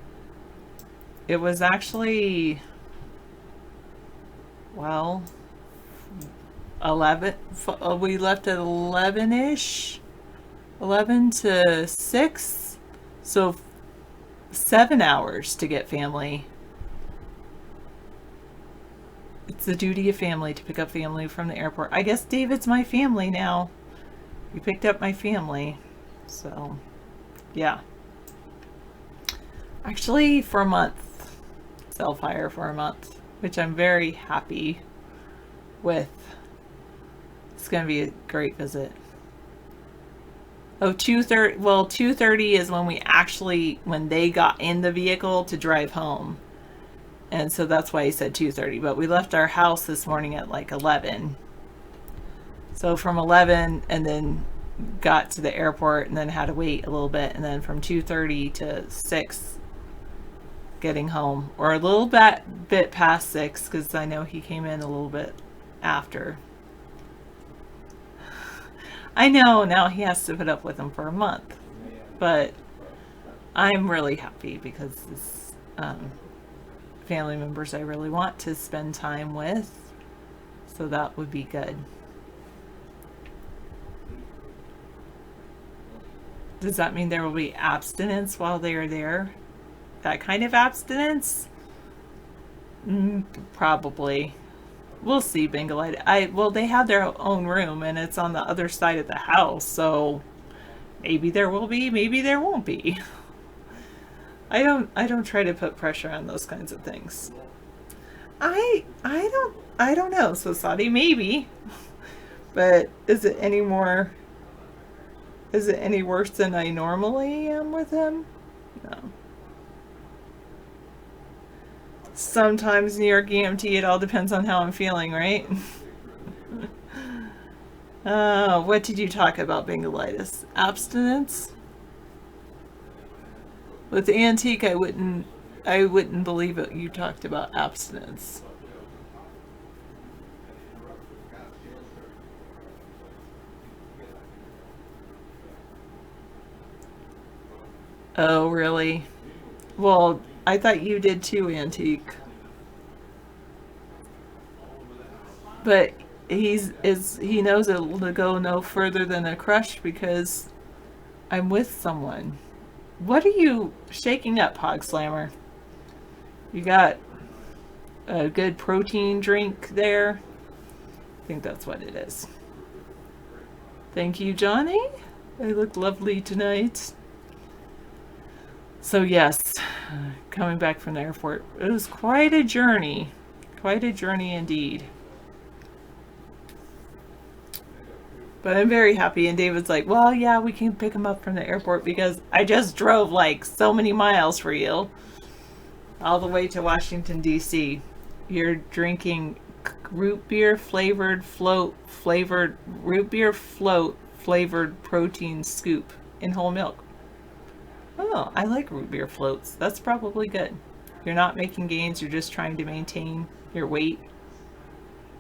it was actually, well, 11. We left at 11-ish, 11 to 6, so 7 hours to get family. It's the duty of family to pick up family from the airport. I guess David's my family now. You picked up my family. So, yeah. Actually, for a month. Self-hire for a month. Which I'm very happy with. It's going to be a great visit. Oh, 2:30. Well, 2:30 is when they got in the vehicle to drive home. And so that's why he said 2:30. But we left our house this morning at like 11. So from 11 and then got to the airport and then had to wait a little bit. And then from 2:30 to 6 getting home. Or a little bit past 6 because I know he came in a little bit after. I know now he has to put up with him for a month. But I'm really happy because this... family members I really want to spend time with, so that would be good. Does that mean there will be abstinence while they are there? That kind of abstinence? Probably. We'll see, Bengalite. Well, they have their own room and it's on the other side of the house, so maybe there will be, maybe there won't be. I don't try to put pressure on those kinds of things. I don't know, Sosadi, maybe. But is it any worse than I normally am with him? No. Sometimes New York EMT, it all depends on how I'm feeling, right? What did you talk about, Bengalitis? Abstinence? With the antique, I wouldn't believe it. You talked about abstinence. Oh, really? Well, I thought you did too, Antique. But he knows it'll go no further than a crush because I'm with someone. What are you shaking up, Hog Slammer? You got a good protein drink there? I think that's what it is. Thank you, Johnny. I look lovely tonight. So yes, coming back from the airport, it was quite a journey. Quite a journey indeed. But I'm very happy, and David's like, well, yeah, we can pick him up from the airport because I just drove like so many miles for you. All the way to Washington, D.C. You're drinking root beer flavored protein scoop in whole milk. Oh, I like root beer floats. That's probably good. You're not making gains, you're just trying to maintain your weight.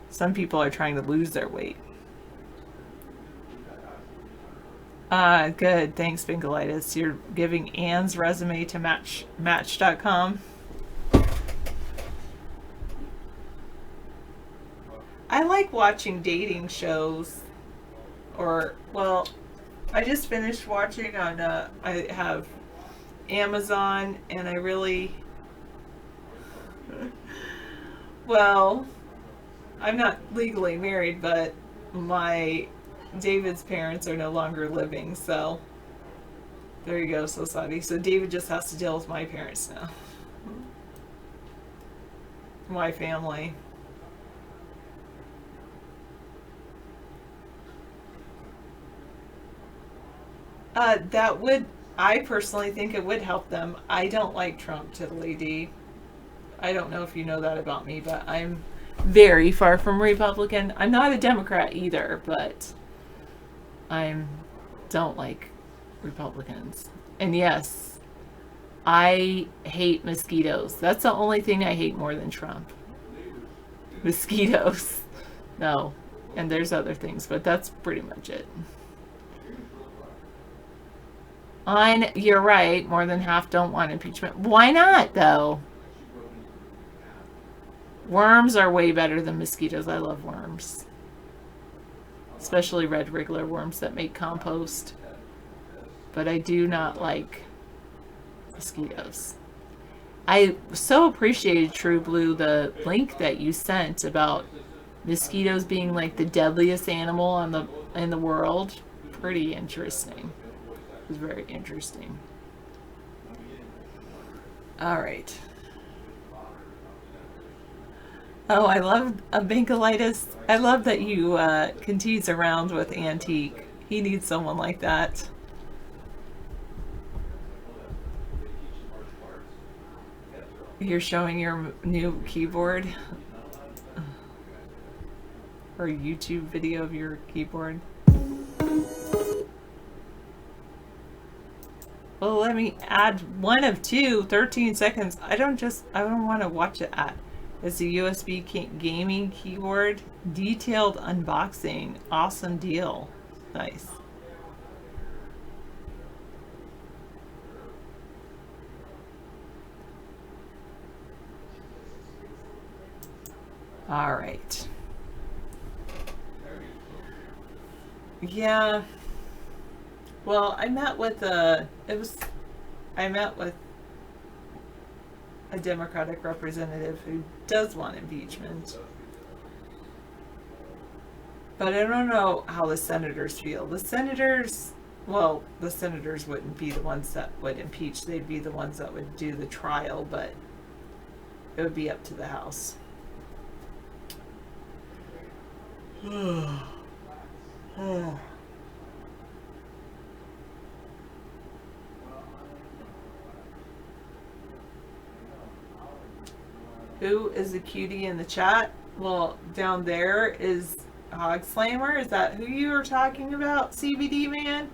Some people are trying to lose their weight. Good. Thanks, Bingalitis. You're giving Anne's resume to Match.com. I like watching dating shows. Or, well, I just finished watching on, I have Amazon, and I really, well, I'm not legally married, but David's parents are no longer living, so there you go, Sosadi. So David just has to deal with my parents now. My family. I personally think it would help them. I don't like Trump to the lady. I don't know if you know that about me, but I'm very far from Republican. I'm not a Democrat either, but I don't like Republicans. And yes, I hate mosquitoes. That's the only thing I hate more than Trump. Mosquitoes. No. And there's other things, but that's pretty much it. You're right, more than half don't want impeachment. Why not, though? Worms are way better than mosquitoes. I love worms. Especially red wriggler worms that make compost. But I do not like mosquitoes. I so appreciated, True Blue, the link that you sent about mosquitoes being like the deadliest animal in the world. Pretty interesting. It was very interesting. All right. Oh, I love Bingalitis. I love that you can tease around with Antique. He needs someone like that. You're showing your new keyboard? Or a YouTube video of your keyboard? Well, let me add one of two, 13 seconds. I don't want to watch it at. It's a USB gaming keyboard. Detailed unboxing. Awesome deal. Nice. All right. Yeah. Well, I met with a Democratic representative who does want impeachment. But I don't know how the senators feel. The senators wouldn't be the ones that would impeach. They'd be the ones that would do the trial, but it would be up to the House. Who is the cutie in the chat? Well, down there is Hog Slammer. Is that who you were talking about, CBD man?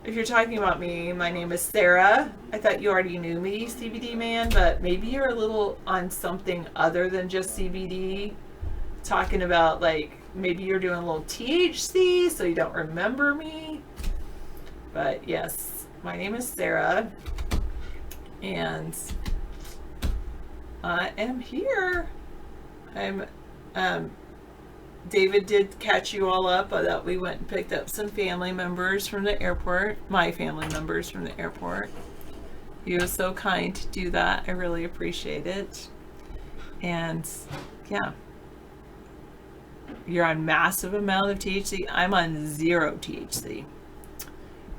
If you're talking about me, my name is Sarah. I thought you already knew me, CBD man, but maybe you're a little on something other than just CBD. Talking about, like, maybe you're doing a little THC, so you don't remember me. But yes, my name is Sarah, and I am here. David did catch you all up that we went and picked up some family members from the airport, my family members from the airport. He was so kind to do that. I really appreciate it. And yeah, you're on massive amount of THC. I'm on 0 THC.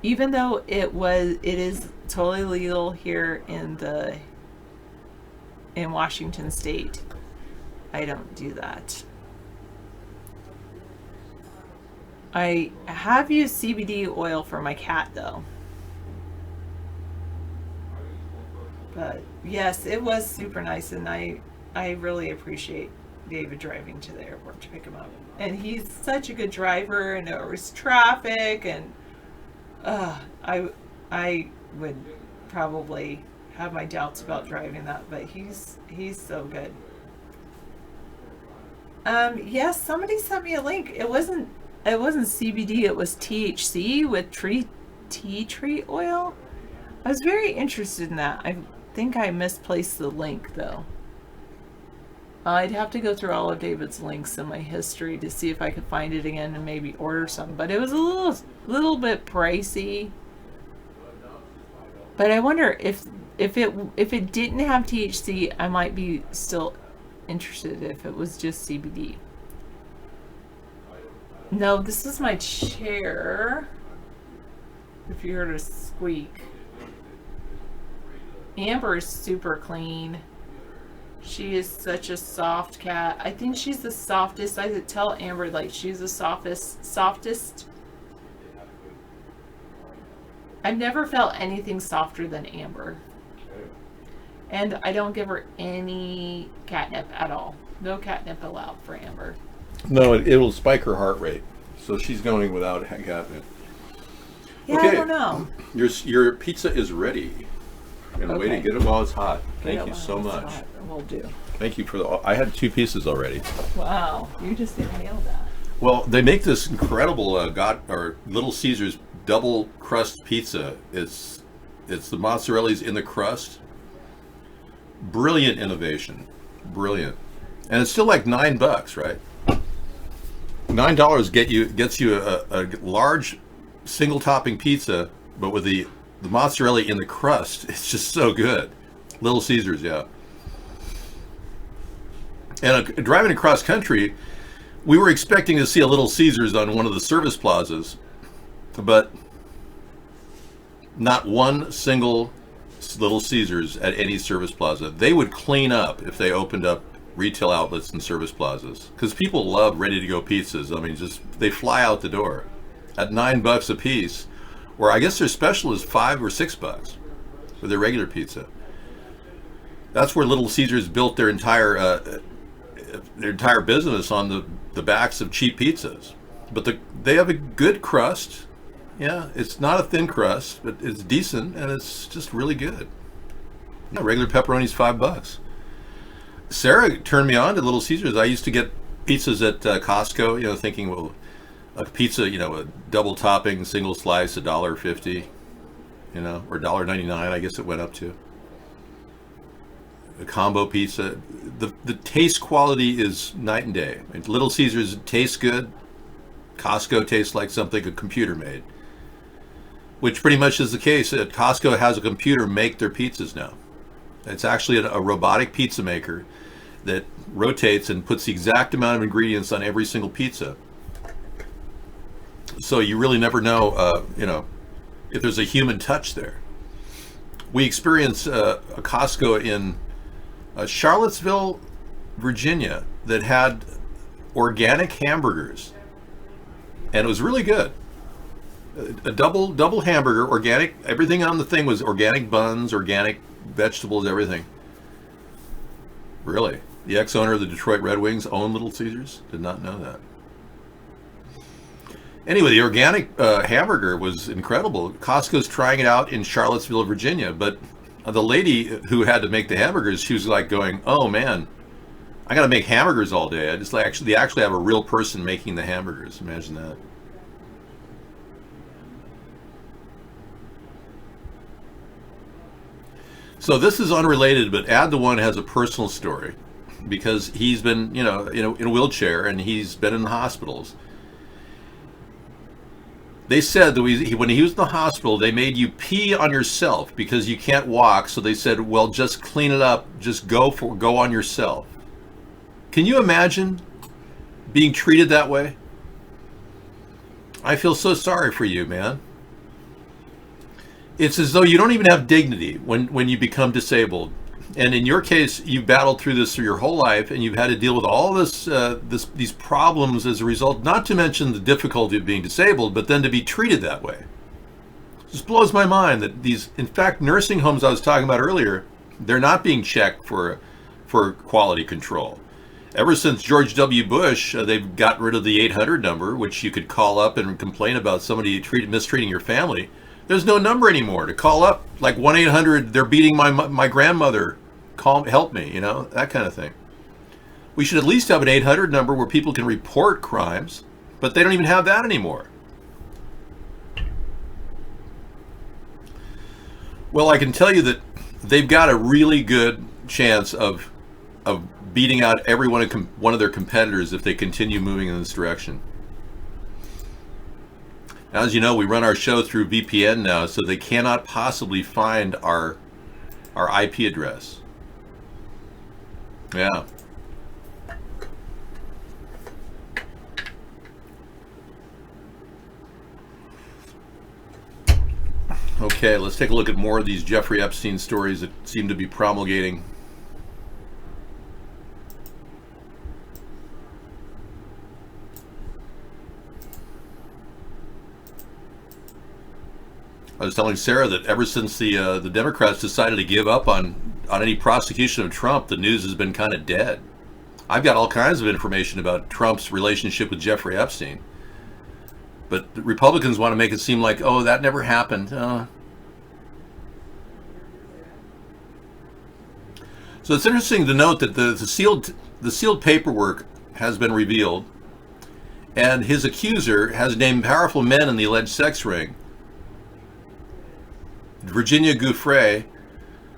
Even though it is totally legal here in Washington State. I don't do that. I have used CBD oil for my cat though. But yes, it was super nice, and I I really appreciate David driving to the airport to pick him up. And he's such a good driver, and there was traffic, and I would probably have my doubts about driving that, but he's so good. Yes, somebody sent me a link. It wasn't CBD, it was THC with tea tree oil. I was very interested in that. I think I misplaced the link though. I'd have to go through all of David's links in my history to see if I could find it again and maybe order some. But it was a little bit pricey. But I wonder if it didn't have THC, I might be still interested if it was just CBD. No, this is my chair. If you heard a squeak. Amber is super clean. She is such a soft cat. I think she's the softest. I could tell Amber like she's the softest. I've never felt anything softer than Amber. And I don't give her any catnip at all. No catnip allowed for Amber. No, it will spike her heart rate. So she's going without catnip. Yeah, okay. I don't know. Your pizza is ready. And okay. Way to get it while it's hot. Thank you so much. Will do. Thank you for I had 2 pieces already. Wow, you just nailed that. Well, they make this incredible Little Caesars double crust pizza. It's the mozzarella's in the crust. Brilliant innovation. Brilliant. And it's still like $9, right? $9 gets you a large single topping pizza, but with the mozzarella in the crust. It's just so good. Little Caesars, yeah. And driving across country, we were expecting to see a Little Caesars on one of the service plazas, but not one single Little Caesars at any service plaza. They would clean up if they opened up retail outlets and service plazas, because people love ready-to-go pizzas. I mean, just they fly out the door at $9 a piece, or I guess their special is $5 or $6 for their regular pizza. That's where Little Caesars built their entire business on the backs of cheap pizzas. But they have a good crust. Yeah, it's not a thin crust, but it's decent and it's just really good. Yeah, regular pepperoni's $5. Sarah turned me on to Little Caesars. I used to get pizzas at Costco, thinking, well, a pizza, a double topping, single slice, $1.50, or $1.99, I guess it went up to. A combo pizza. The taste quality is night and day. Little Caesars tastes good. Costco tastes like something a computer made. Which pretty much is the case. Costco has a computer make their pizzas now. It's actually a robotic pizza maker that rotates and puts the exact amount of ingredients on every single pizza. So you really never know, if there's a human touch there. We experienced a Costco in Charlottesville, Virginia, that had organic hamburgers, and it was really good. A double hamburger, organic. Everything on the thing was organic buns, organic vegetables, everything. Really, the ex-owner of the Detroit Red Wings owned Little Caesars. Did not know that. Anyway, the organic hamburger was incredible. Costco's trying it out in Charlottesville, Virginia, but the lady who had to make the hamburgers, she was like going, "Oh man, I got to make hamburgers all day." They actually have a real person making the hamburgers. Imagine that. So this is unrelated, but Add the One has a personal story because he's been, in a wheelchair and he's been in the hospitals. They said that when he was in the hospital, they made you pee on yourself because you can't walk. So they said, well, just clean it up. Just go on yourself. Can you imagine being treated that way? I feel so sorry for you, man. It's as though you don't even have dignity when you become disabled. And in your case, you've battled through this for your whole life, and you've had to deal with all these problems as a result, not to mention the difficulty of being disabled, but then to be treated that way. It just blows my mind that in fact, nursing homes I was talking about earlier, they're not being checked for for quality control. Ever since George W. Bush, they've gotten rid of the 800 number, which you could call up and complain about somebody mistreating your family. There's no number anymore to call up, like 1-800, they're beating my grandmother, help me, you know, that kind of thing. We should at least have an 800 number where people can report crimes, but they don't even have that anymore. Well, I can tell you that they've got a really good chance of beating out every one of their competitors if they continue moving in this direction. Now, as you know, we run our show through VPN now, so they cannot possibly find our IP address. Yeah. Okay, let's take a look at more of these Jeffrey Epstein stories that seem to be promulgating. I was telling Sarah that ever since the Democrats decided to give up on any prosecution of Trump, the news has been kind of dead. I've got all kinds of information about Trump's relationship with Jeffrey Epstein. But the Republicans want to make it seem like, oh, that never happened. So it's interesting to note that the sealed paperwork has been revealed, and his accuser has named powerful men in the alleged sex ring. Virginia Giuffre,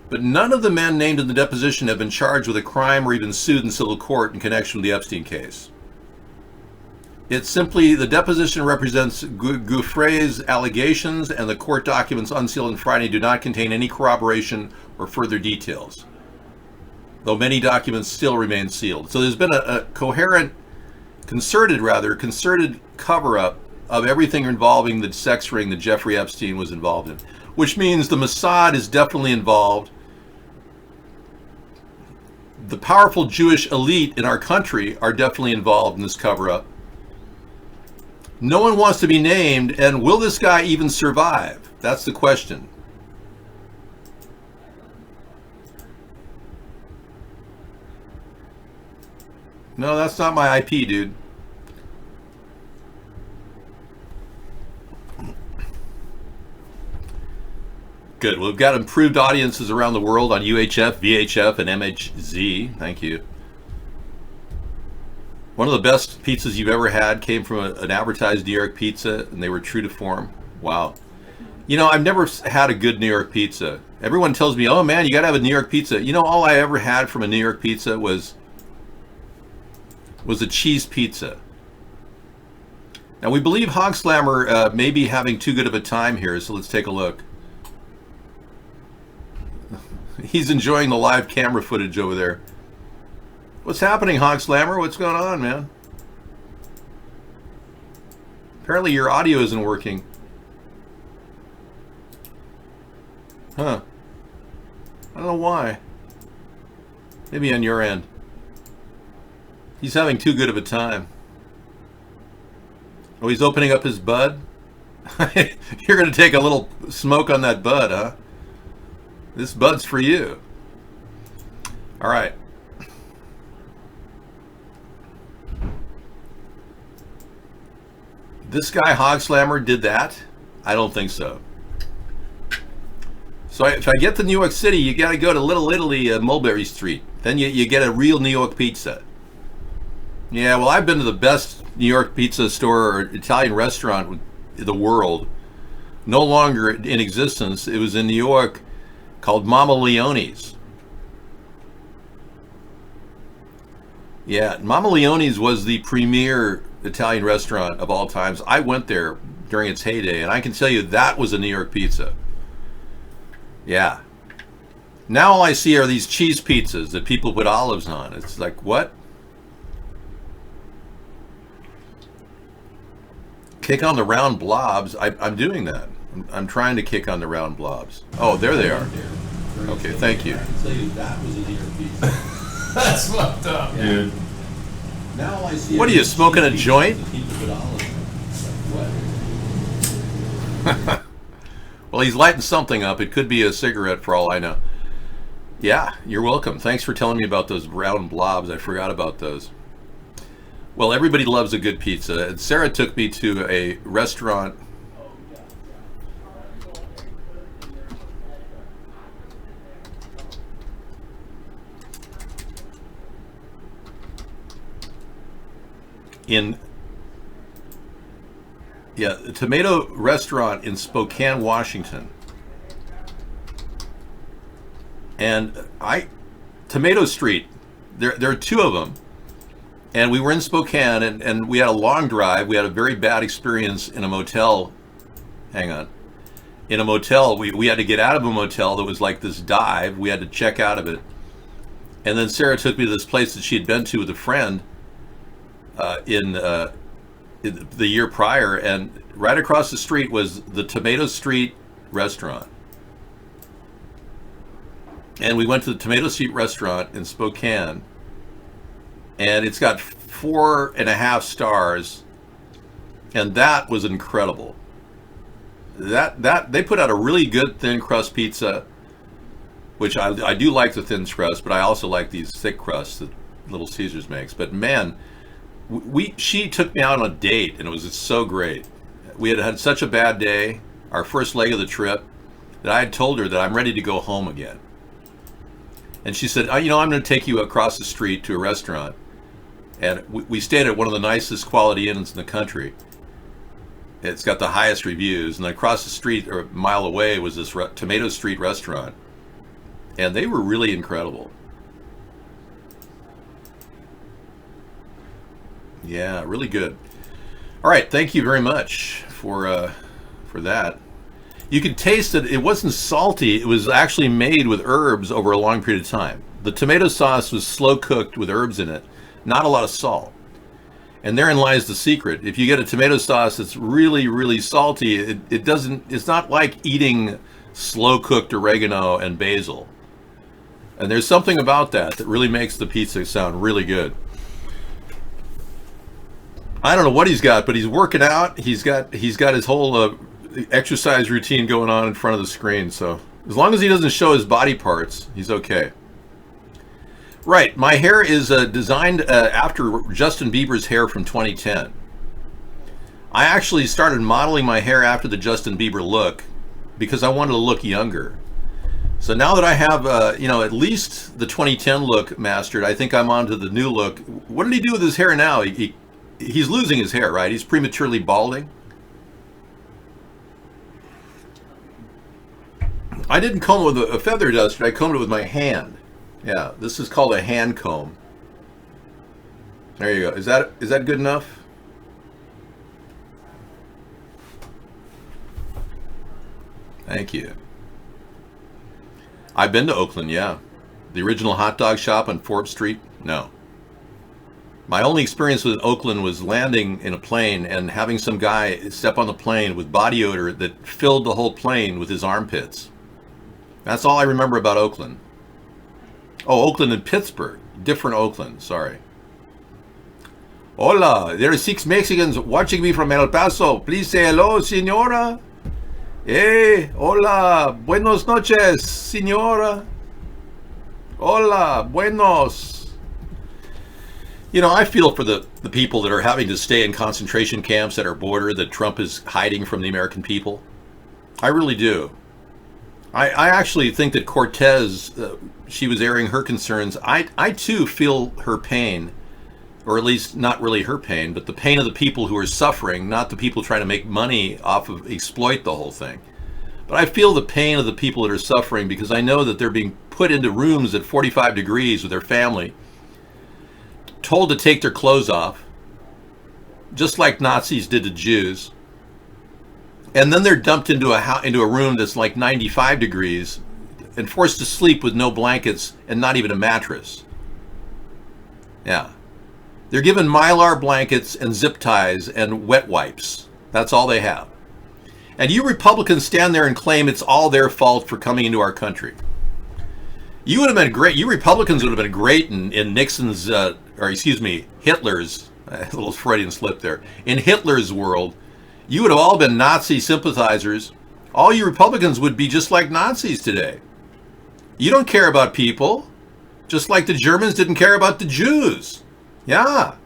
but none of the men named in the deposition have been charged with a crime or even sued in civil court in connection with the Epstein case. It's simply the deposition represents Giuffre's allegations, and the court documents unsealed on Friday do not contain any corroboration or further details, though many documents still remain sealed. So there's been a concerted cover-up of everything involving the sex ring that Jeffrey Epstein was involved in, which means the Mossad is definitely involved. The powerful Jewish elite in our country are definitely involved in this cover-up. No one wants to be named, and will this guy even survive? That's the question. No, that's not my IP, dude. Good. We've got improved audiences around the world on UHF, VHF, and MHZ. Thank you. One of the best pizzas you've ever had came from an advertised New York pizza, and they were true to form. Wow. You know, I've never had a good New York pizza. Everyone tells me, oh man, you got to have a New York pizza. You know, all I ever had from a New York pizza was a cheese pizza. Now, we believe Hog Slammer may be having too good of a time here, so let's take a look. He's enjoying the live camera footage over there. What's happening, Hog Slammer? What's going on, man? Apparently your audio isn't working. Huh. I don't know why. Maybe on your end. He's having too good of a time. Oh, he's opening up his bud? You're going to take a little smoke on that bud, huh? This bud's for you. All right. This guy, Hog Slammer, did that? I don't think so. So if I get to New York City, you got to go to Little Italy, Mulberry Street. Then you get a real New York pizza. Yeah, well, I've been to the best New York pizza store or Italian restaurant in the world. No longer in existence. It was in New York, called Mama Leone's. Yeah, Mama Leone's was the premier Italian restaurant of all times. I went there during its heyday, and I can tell you that was a New York pizza. Yeah. Now all I see are these cheese pizzas that people put olives on. It's like, what? Kick on the round blobs. I'm doing that. I'm trying to kick on the round blobs. Oh, there they are. Okay, thank you. That's fucked up, dude. What are you, smoking a joint? Well, he's lighting something up. It could be a cigarette for all I know. Yeah, you're welcome. Thanks for telling me about those brown blobs. I forgot about those. Well, everybody loves a good pizza. And Sarah took me to a restaurant. A tomato restaurant in Spokane, Washington. And Tomato Street, there are two of them. And we were in Spokane, and we had a long drive. We had a very bad experience in a motel. Hang on. In a motel, we had to get out of a motel that was like this dive. We had to check out of it. And then Sarah took me to this place that she had been to with a friend in the year prior, and right across the street was the Tomato Street restaurant. And we went to the Tomato Street restaurant in Spokane, and it's got 4.5 stars, and that was incredible. That they put out a really good thin crust pizza, which I do like the thin crust, but I also like these thick crusts that Little Caesars makes. But man, she took me out on a date, and it was just so great. We had such a bad day, our first leg of the trip, that I had told her that I'm ready to go home again. And she said, I'm going to take you across the street to a restaurant. And we stayed at one of the nicest quality inns in the country. It's got the highest reviews. And across the street, or a mile away, was this Tomato Street restaurant. And they were really incredible. Yeah, really good. All right, thank you very much for that. You could taste that it wasn't salty. It was actually made with herbs over a long period of time. The tomato sauce was slow cooked with herbs in it, not a lot of salt. And therein lies the secret. If you get a tomato sauce that's really, really salty, it's not like eating slow cooked oregano and basil. And there's something about that really makes the pizza sound really good. I don't know what he's got, but he's working out. He's got his whole exercise routine going on in front of the screen. So as long as he doesn't show his body parts, he's okay. Right, my hair is designed after Justin Bieber's hair from 2010. I actually started modeling my hair after the Justin Bieber look because I wanted to look younger. So now that I have, at least the 2010 look mastered, I think I'm on to the new look. What did he do with his hair now? He's losing his hair, right? He's prematurely balding. I didn't comb it with a feather duster. I combed it with my hand. Yeah, this is called a hand comb. There you go. Is that good enough? Thank you. I've been to Oakland, yeah. The original hot dog shop on Forbes Street? No. My only experience with Oakland was landing in a plane and having some guy step on the plane with body odor that filled the whole plane with his armpits. That's all I remember about Oakland. Oh, Oakland and Pittsburgh. Different Oakland, sorry. Hola, there are 6 Mexicans watching me from El Paso. Please say hello, señora. Hey, hola, buenos noches, señora. Hola, buenos. I feel for the people that are having to stay in concentration camps at our border that Trump is hiding from the American people. I really do. I actually think that Cortez, she was airing her concerns. I too feel her pain, or at least not really her pain, but the pain of the people who are suffering, not the people trying to make money off of exploit the whole thing. But I feel the pain of the people that are suffering because I know that they're being put into rooms at 45 degrees with their family, told to take their clothes off, just like Nazis did to Jews. And then they're dumped into a room that's like 95 degrees and forced to sleep with no blankets and not even a mattress. Yeah. They're given Mylar blankets and zip ties and wet wipes. That's all they have. And you Republicans stand there and claim it's all their fault for coming into our country. You would have been great. You Republicans would have been great in Nixon's, Hitler's, a little Freudian slip there. In Hitler's world, you would have all been Nazi sympathizers. All you Republicans would be just like Nazis today. You don't care about people, just like the Germans didn't care about the Jews. Yeah.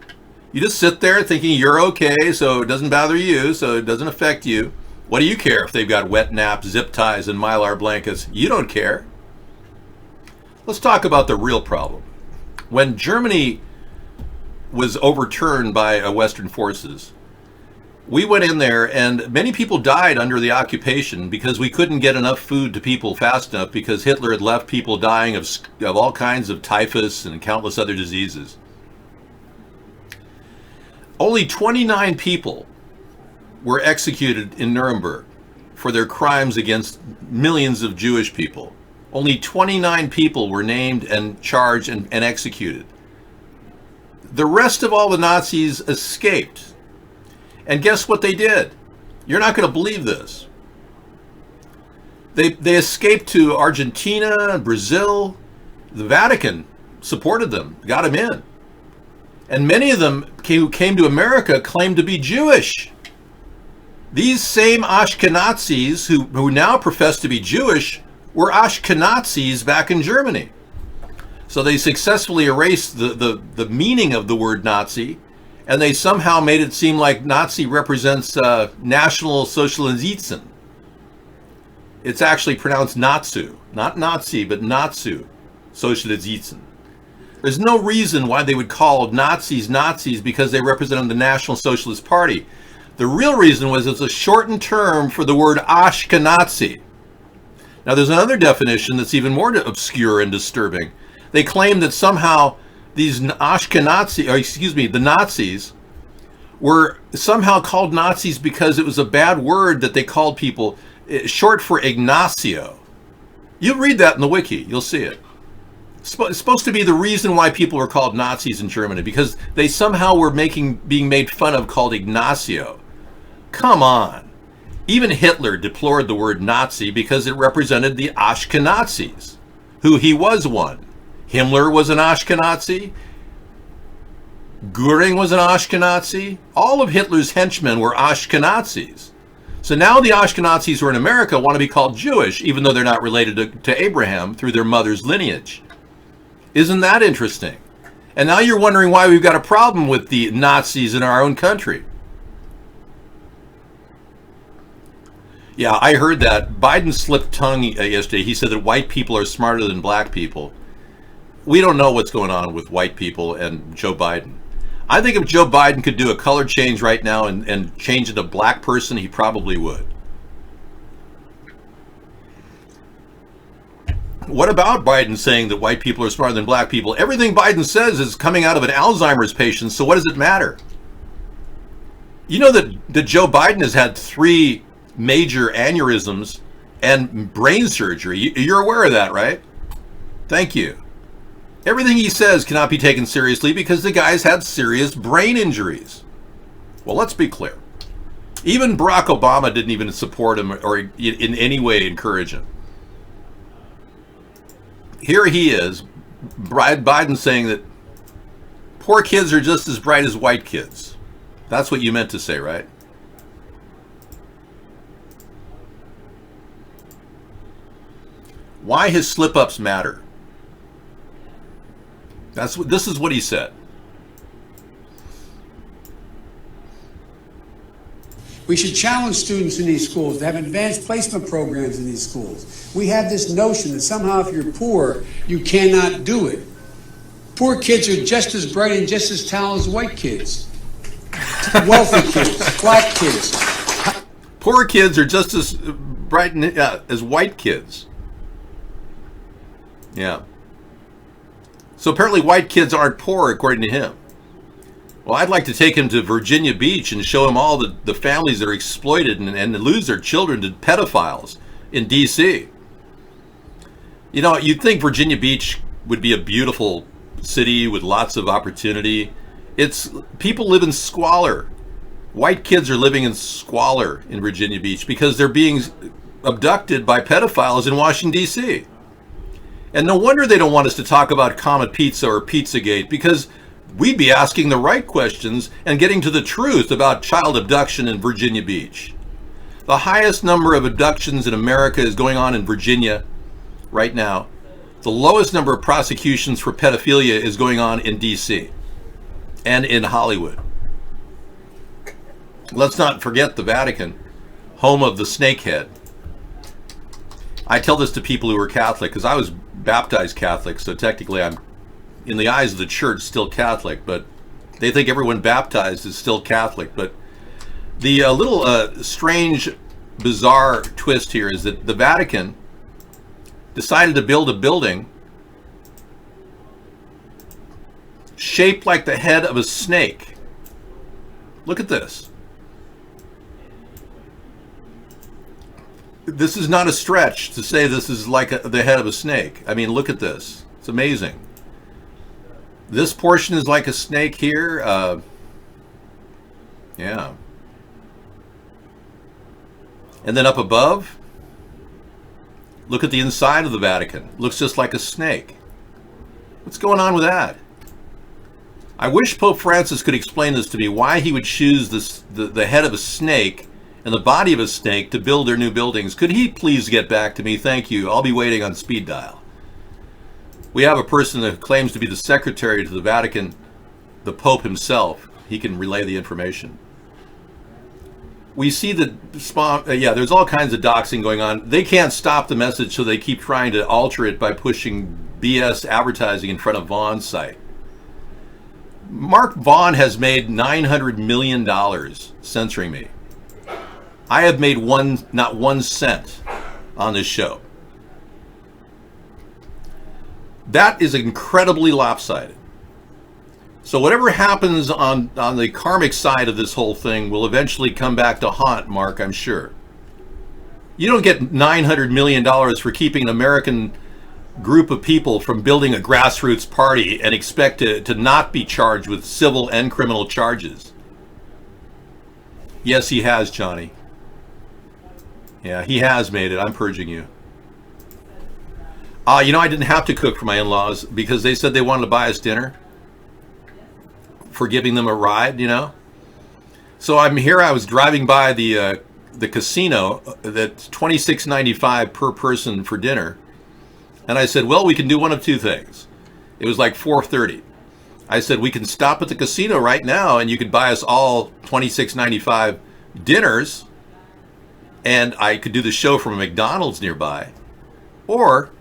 You just sit there thinking you're okay, so it doesn't bother you, so it doesn't affect you. What do you care if they've got wet naps, zip ties, and Mylar blankets? You don't care. Let's talk about the real problem. When Germany was overturned by Western forces, we went in there and many people died under the occupation because we couldn't get enough food to people fast enough because Hitler had left people dying of all kinds of typhus and countless other diseases. Only 29 people were executed in Nuremberg for their crimes against millions of Jewish people. Only 29 people were named and charged and executed. The rest of all the Nazis escaped. And guess what they did? You're not going to believe this. They escaped to Argentina, Brazil. The Vatican supported them, got them in. And many of them who came to America claimed to be Jewish. These same Ashkenazis who now profess to be Jewish were Ashkenazis back in Germany. So they successfully erased the meaning of the word Nazi, and they somehow made it seem like Nazi represents National Sozialism. It's actually pronounced Natsu. Not Nazi, but Natsu Sozialism. There's no reason why they would call Nazis Nazis because they represented the National Socialist Party. The real reason was it's a shortened term for the word Ashkenazi. Now there's another definition that's even more obscure and disturbing. They claim that somehow these the Nazis were somehow called Nazis because it was a bad word that they called people, short for Ignacio. You'll read that in the wiki, you'll see it. It's supposed to be the reason why people were called Nazis in Germany, because they somehow were being made fun of, called Ignacio. Come on. Even Hitler deplored the word Nazi because it represented the Ashkenazis, who he was one. Himmler was an Ashkenazi. Goering was an Ashkenazi. All of Hitler's henchmen were Ashkenazis. So now the Ashkenazis who are in America want to be called Jewish, even though they're not related to Abraham through their mother's lineage. Isn't that interesting? And now you're wondering why we've got a problem with the Nazis in our own country. Yeah, I heard that. Biden slipped tongue yesterday. He said that white people are smarter than black people. We don't know what's going on with white people and Joe Biden. I think if Joe Biden could do a color change right now and change it to a black person, he probably would. What about Biden saying that white people are smarter than black people? Everything Biden says is coming out of an Alzheimer's patient, so what does it matter? You know that Joe Biden has had 3 major aneurysms and brain surgery. You're aware of that, right? Thank you. Everything he says cannot be taken seriously because the guy's had serious brain injuries. Well, let's be clear. Even Barack Obama didn't even support him or in any way encourage him. Here he is, Biden saying that poor kids are just as bright as white kids. That's what you meant to say, right? Why his slip-ups matter. This is what he said. We should challenge students in these schools to have advanced placement programs in these schools. We have this notion that somehow if you're poor, you cannot do it. Poor kids are just as bright and just as talented as white kids. Wealthy kids, black kids. Poor kids are just as bright as white kids. Yeah. So apparently white kids aren't poor, according to him. Well, I'd like to take him to Virginia Beach and show him all the families that are exploited and lose their children to pedophiles in D.C. You know, you'd think Virginia Beach would be a beautiful city with lots of opportunity. People live in squalor. White kids are living in squalor in Virginia Beach because they're being abducted by pedophiles in Washington, D.C. And no wonder they don't want us to talk about Comet Pizza or Pizzagate, because we'd be asking the right questions and getting to the truth about child abduction in Virginia Beach. The highest number of abductions in America is going on in Virginia right now. The lowest number of prosecutions for pedophilia is going on in D.C. and in Hollywood. Let's not forget the Vatican, home of the snakehead. I tell this to people who are Catholic because I was baptized Catholic, so technically I'm, in the eyes of the church, still Catholic, but they think everyone baptized is still Catholic. But the little strange, bizarre twist here is that the Vatican decided to build a building shaped like the head of a snake. Look at this. This is not a stretch to say this is like the head of a snake. I mean, look at this. It's amazing. This portion is like a snake here. Yeah. And then up above, look at the inside of the Vatican. Looks just like a snake. What's going on with that? I wish Pope Francis could explain this to me, why he would choose the head of a snake and the body of a snake to build their new buildings. Could he please get back to me? Thank you. I'll be waiting on speed dial. We have a person that claims to be the secretary to the Vatican, the Pope himself. He can relay the information. We see that, there's all kinds of doxing going on. They can't stop the message, so they keep trying to alter it by pushing BS advertising in front of Vaughn's site. Mark Vaughn has made $900 million censoring me. I have made not 1 cent on this show. That is incredibly lopsided. So whatever happens on the karmic side of this whole thing will eventually come back to haunt Mark, I'm sure. You don't get $900 million for keeping an American group of people from building a grassroots party and expect to not be charged with civil and criminal charges. Yes, he has, Johnny. Yeah, he has made it. I'm purging you. I didn't have to cook for my in-laws because they said they wanted to buy us dinner for giving them a ride, So I'm here. I was driving by the casino that's $26.95 per person for dinner. And I said, well, we can do one of two things. It was like 4:30. I said, we can stop at the casino right now and you could buy us all $26.95 dinners. And I could do the show from a McDonald's nearby. Or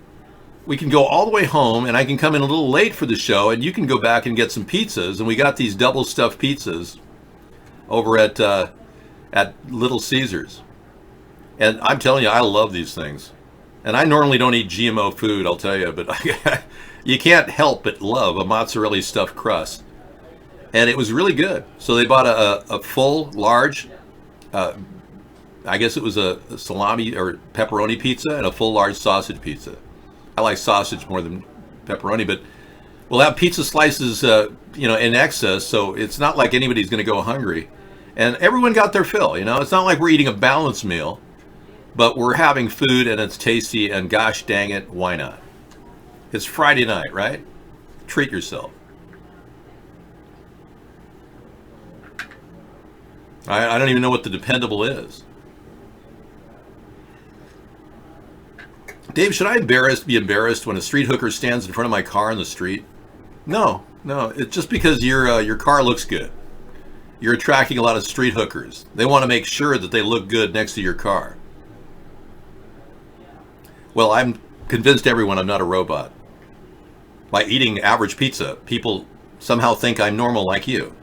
we can go all the way home and I can come in a little late for the show and you can go back and get some pizzas. And we got these double stuffed pizzas over at Little Caesars. And I'm telling you, I love these things. And I normally don't eat GMO food, I'll tell you, but you can't help but love a mozzarella stuffed crust. And it was really good. So they bought a full, large, I guess it was a salami or pepperoni pizza and a full, large sausage pizza. I like sausage more than pepperoni, but we'll have pizza slices, in excess, so it's not like anybody's going to go hungry. And everyone got their fill, It's not like we're eating a balanced meal, but we're having food and it's tasty, and gosh dang it, why not? It's Friday night, right? Treat yourself. I don't even know what the dependable is. Dave, should I be embarrassed when a street hooker stands in front of my car in the street? No. It's just because your car looks good. You're attracting a lot of street hookers. They want to make sure that they look good next to your car. Well, I'm convinced everyone I'm not a robot. By eating average pizza, people somehow think I'm normal like you.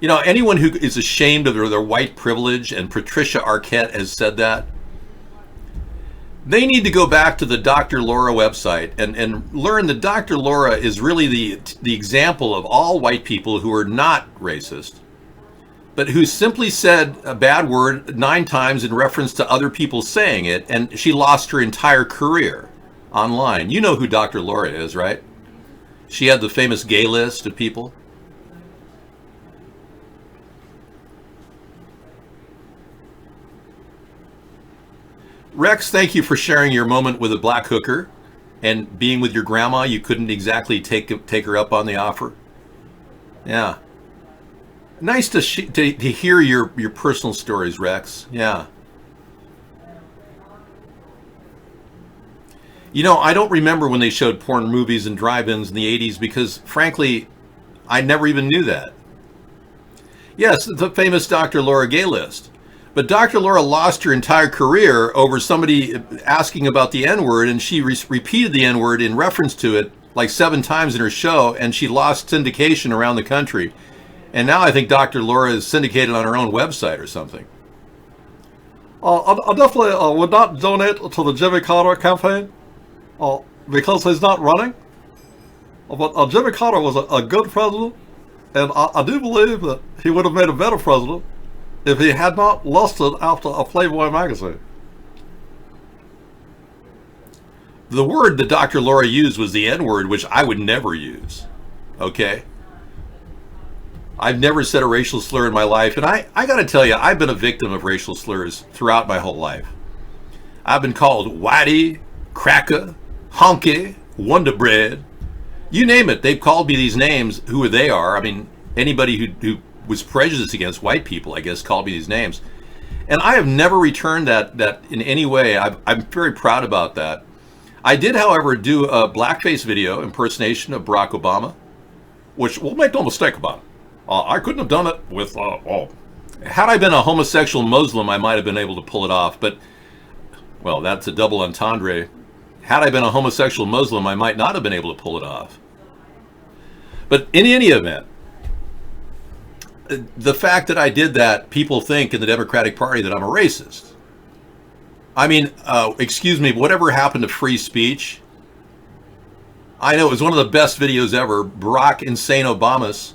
Anyone who is ashamed of their white privilege, and Patricia Arquette has said that, they need to go back to the Dr. Laura website and learn that Dr. Laura is really the example of all white people who are not racist, but who simply said a bad word 9 times in reference to other people saying it, and she lost her entire career online. You know who Dr. Laura is, right? She had the famous gay list of people. Rex, thank you for sharing your moment with a black hooker and being with your grandma. You couldn't exactly take her up on the offer. Yeah. Nice to hear your personal stories, Rex. Yeah. You know, I don't remember when they showed porn movies and drive-ins in the 80s because, frankly, I never even knew that. Yes, the famous Dr. Laura Gay List. But Dr. Laura lost her entire career over somebody asking about the N-word, and she repeated the N-word in reference to it like 7 times in her show, and she lost syndication around the country. And now I think Dr. Laura is syndicated on her own website or something. I definitely would not donate to the Jimmy Carter campaign because he's not running. But Jimmy Carter was a good president, and I do believe that he would have made a better president if he had not lusted after a Playboy magazine. The word that Dr. Laura used was the N-word, which I would never use. Okay? I've never said a racial slur in my life, and I got to tell you, I've been a victim of racial slurs throughout my whole life. I've been called whitey, cracker, honky, Wonder Bread. You name it, they've called me these names, who they are. I mean, anybody who was prejudiced against white people, I guess, called me these names. And I have never returned that in any way. I'm very proud about that. I did, however, do a blackface video impersonation of Barack Obama, which, we'll make no mistake about it. I couldn't have done it with, had I been a homosexual Muslim, I might have been able to pull it off, but, well, that's a double entendre. Had I been a homosexual Muslim, I might not have been able to pull it off. But in any event, the fact that I did that, people think in the Democratic Party that I'm a racist. I mean, excuse me, whatever happened to free speech? I know it was one of the best videos ever. Barack Insane Obamas.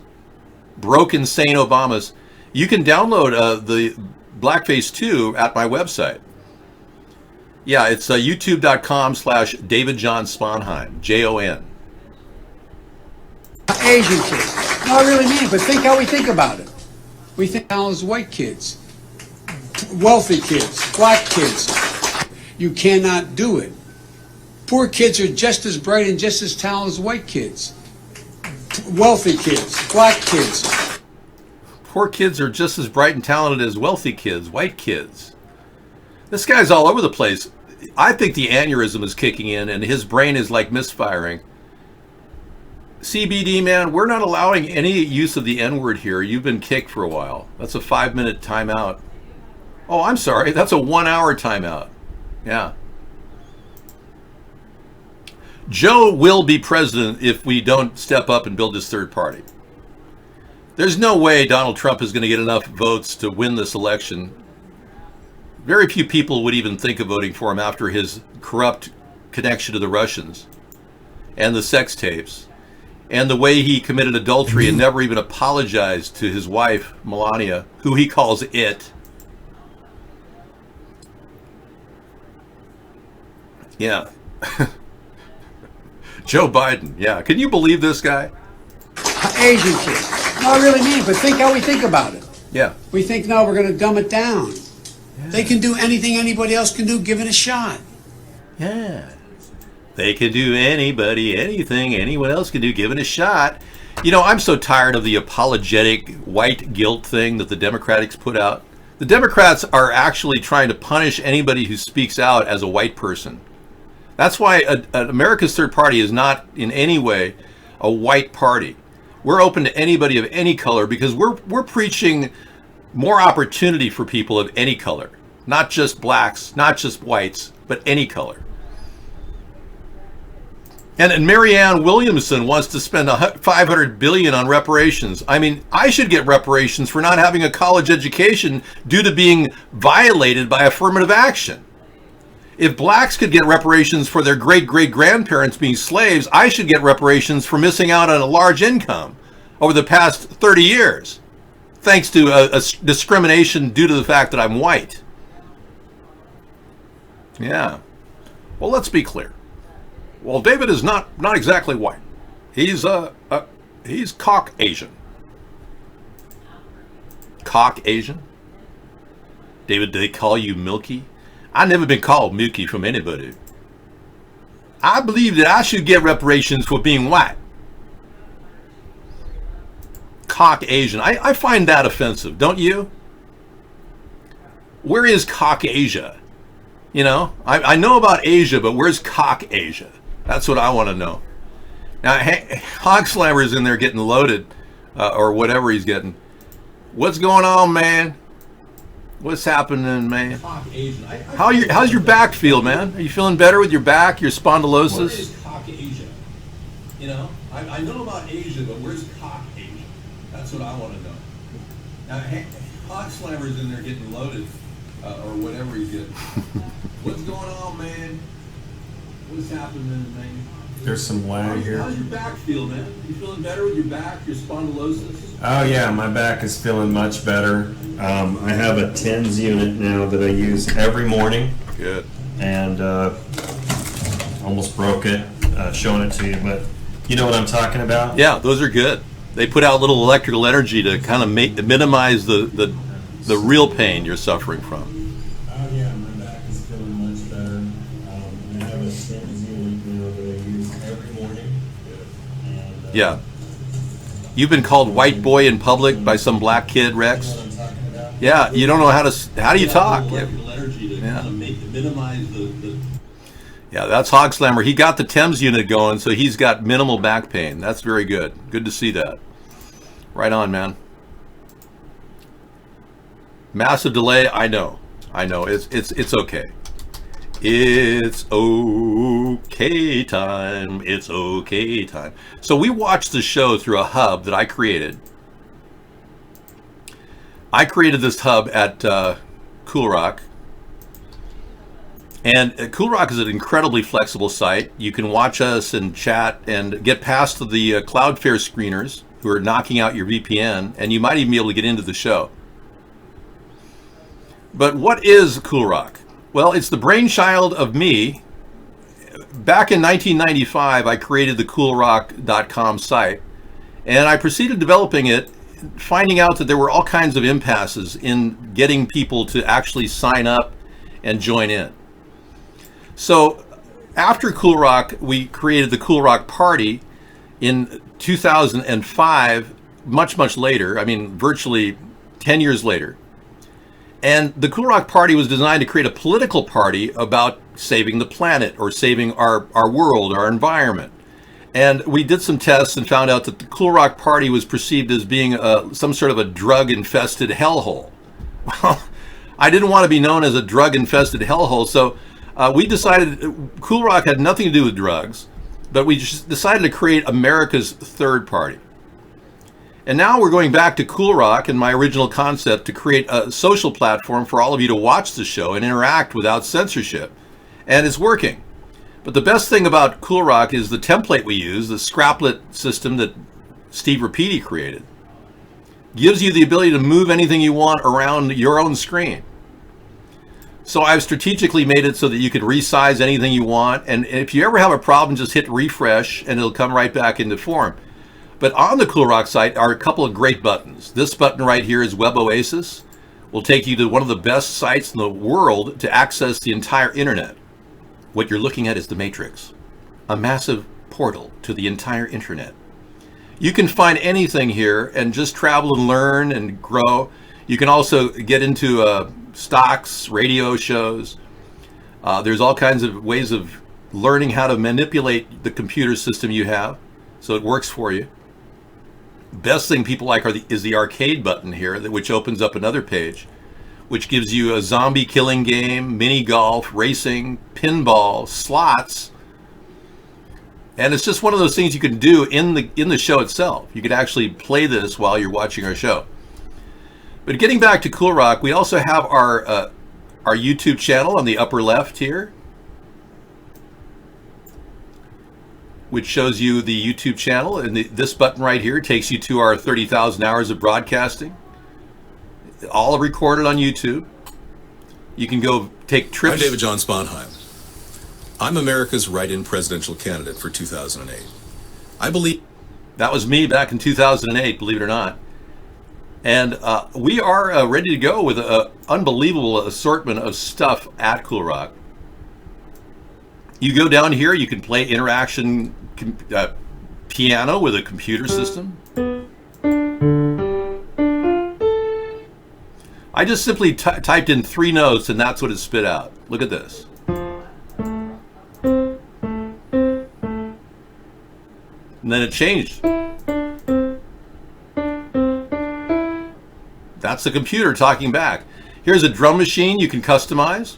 Broke Insane Obamas. You can download the Blackface 2 at my website. Yeah, it's youtube.com/David John Sponheim. Jon. Asian kids. No, I really mean it, but think how we think about it. We think now as white kids, wealthy kids, black kids. You cannot do it. Poor kids are just as bright and just as talented as white kids. Wealthy kids, black kids. Poor kids are just as bright and talented as wealthy kids, white kids. This guy's all over the place. I think the aneurysm is kicking in and his brain is like misfiring. CBD, man, we're not allowing any use of the N-word here. You've been kicked for a while. That's a 5-minute timeout. Oh, I'm sorry. That's a 1-hour timeout. Yeah. Joe will be president if we don't step up and build this third party. There's no way Donald Trump is going to get enough votes to win this election. Very few people would even think of voting for him after his corrupt connection to the Russians and the sex tapes and the way he committed adultery and never even apologized to his wife, Melania, who he calls it. Yeah. Joe Biden, yeah. Can you believe this guy? Asian kids. No, I really mean it, but think how we think about it. Yeah. We think, no, we're going to dumb it down. Yeah. They can do anything anybody else can do, give it a shot. Yeah. They can do anything anyone else can do, give it a shot. You know, I'm so tired of the apologetic white guilt thing that the Democrats put out. The Democrats are actually trying to punish anybody who speaks out as a white person. That's why America's Third Party is not in any way a white party. We're open to anybody of any color because we're preaching more opportunity for people of any color. Not just blacks, not just whites, but any color. And Marianne Williamson wants to spend $500 billion on reparations. I mean, I should get reparations for not having a college education due to being violated by affirmative action. If blacks could get reparations for their great-great-grandparents being slaves, I should get reparations for missing out on a large income over the past 30 years, thanks to a discrimination due to the fact that I'm white. Yeah. Well, let's be clear. Well, David is not exactly white. He's Caucasian. Caucasian? David, do they call you Milky? I've never been called Milky from anybody. I believe that I should get reparations for being white. Caucasian. I find that offensive, don't you? Where is Caucasia? You know, I know about Asia, but where's Cock Asia? That's what I want to know. Now, Hog Slammer's in there getting loaded, or whatever he's getting. What's going on, man? What's happening, man? How's your back feel, man? Are you feeling better with your back, your spondylosis? Where is Cock Asia? You know, I know about Asia, but where's Cock Asia? That's what I want to know. Now, Hog Slammer's in there getting loaded, or whatever he's getting. What's going on, man? What's happening, man? There's some lag here. How's your back feel, man? You feeling better with your back, your spondylosis? Oh yeah, my back is feeling much better. I have a TENS unit now that I use every morning. Good. And almost broke it, showing it to you, but you know what I'm talking about? Yeah, those are good. They put out little electrical energy to kind of minimize the real pain you're suffering from. Oh yeah, my back is feeling much better. I have a TENS unit now that I use every morning. And, Yeah. You've been called white boy in public by some black kid, Rex? Yeah, you don't know how do you talk? Yeah. Yeah, that's Hog Slammer. He got the TEMS unit going, so he's got minimal back pain. That's very good. Good to see that. Right on, man. Massive delay, I know. It's okay. It's okay time. It's okay time. So we watched the show through a hub that I created. I created this hub at Cool Rock. And Cool Rock is an incredibly flexible site. You can watch us and chat and get past the Cloudflare screeners who are knocking out your VPN, and you might even be able to get into the show. But what is Cool Rock? Well, it's the brainchild of me. Back in 1995, I created the coolrock.com site, and I proceeded developing it, finding out that there were all kinds of impasses in getting people to actually sign up and join in. So after Cool Rock, we created the Cool Rock Party in 2005, much later, I mean, virtually 10 years later. And the Cool Rock Party was designed to create a political party about saving the planet or saving our world, our environment. And we did some tests and found out that the Cool Rock Party was perceived as being some sort of a drug-infested hellhole. Well, I didn't want to be known as a drug-infested hellhole, so we decided Cool Rock had nothing to do with drugs, but we just decided to create America's third party. And now we're going back to Cool Rock and my original concept to create a social platform for all of you to watch the show and interact without censorship. And it's working. But the best thing about Cool Rock is the template we use, the Scraplet system that Steve Rapidi created. Gives you the ability to move anything you want around your own screen. So I've strategically made it so that you can resize anything you want. And if you ever have a problem, just hit refresh and it'll come right back into form. But on the Cool Rock site are a couple of great buttons. This button right here is Web Oasis. Will take you to one of the best sites in the world to access the entire internet. What you're looking at is the Matrix, a massive portal to the entire internet. You can find anything here and just travel and learn and grow. You can also get into stocks, radio shows. There's all kinds of ways of learning how to manipulate the computer system you have so it works for you. Best thing people like is the arcade button here, which opens up another page, which gives you a zombie killing game, mini golf, racing, pinball, slots. And it's just one of those things you can do in the show itself. You could actually play this while you're watching our show. But getting back to Cool Rock, we also have our YouTube channel on the upper left here, which shows you the YouTube channel, and this button right here takes you to our 30,000 hours of broadcasting, all recorded on YouTube. You can go take trips. I'm David John Sponheim. I'm America's write-in presidential candidate for 2008. I believe... That was me back in 2008, believe it or not. And we are ready to go with an unbelievable assortment of stuff at Cool Rock. You go down here, you can play interaction piano with a computer system. I just simply typed in 3 notes and that's what it spit out. Look at this. And then it changed. That's the computer talking back. Here's a drum machine you can customize.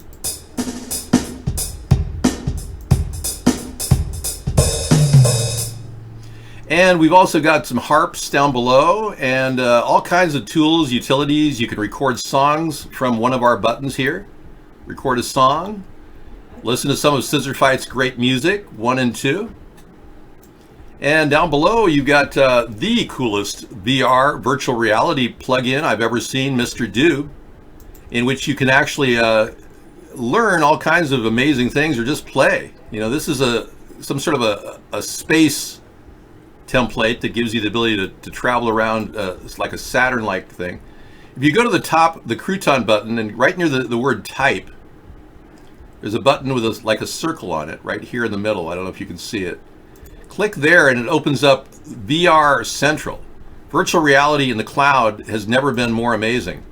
And we've also got some harps down below and all kinds of tools, utilities. You can record songs from one of our buttons here. Record a song. Listen to some of Scissor Fight's great music, 1 and 2. And down below, you've got the coolest VR virtual reality plugin I've ever seen, Mr. Doob, in which you can actually learn all kinds of amazing things or just play. You know, this is some sort of a space template that gives you the ability to travel around. It's like a Saturn-like thing. If you go to the top, the crouton button, and right near the word type, there's a button with like a circle on it right here in the middle. I don't know if you can see it. Click there and it opens up VR Central. Virtual reality in the cloud has never been more amazing.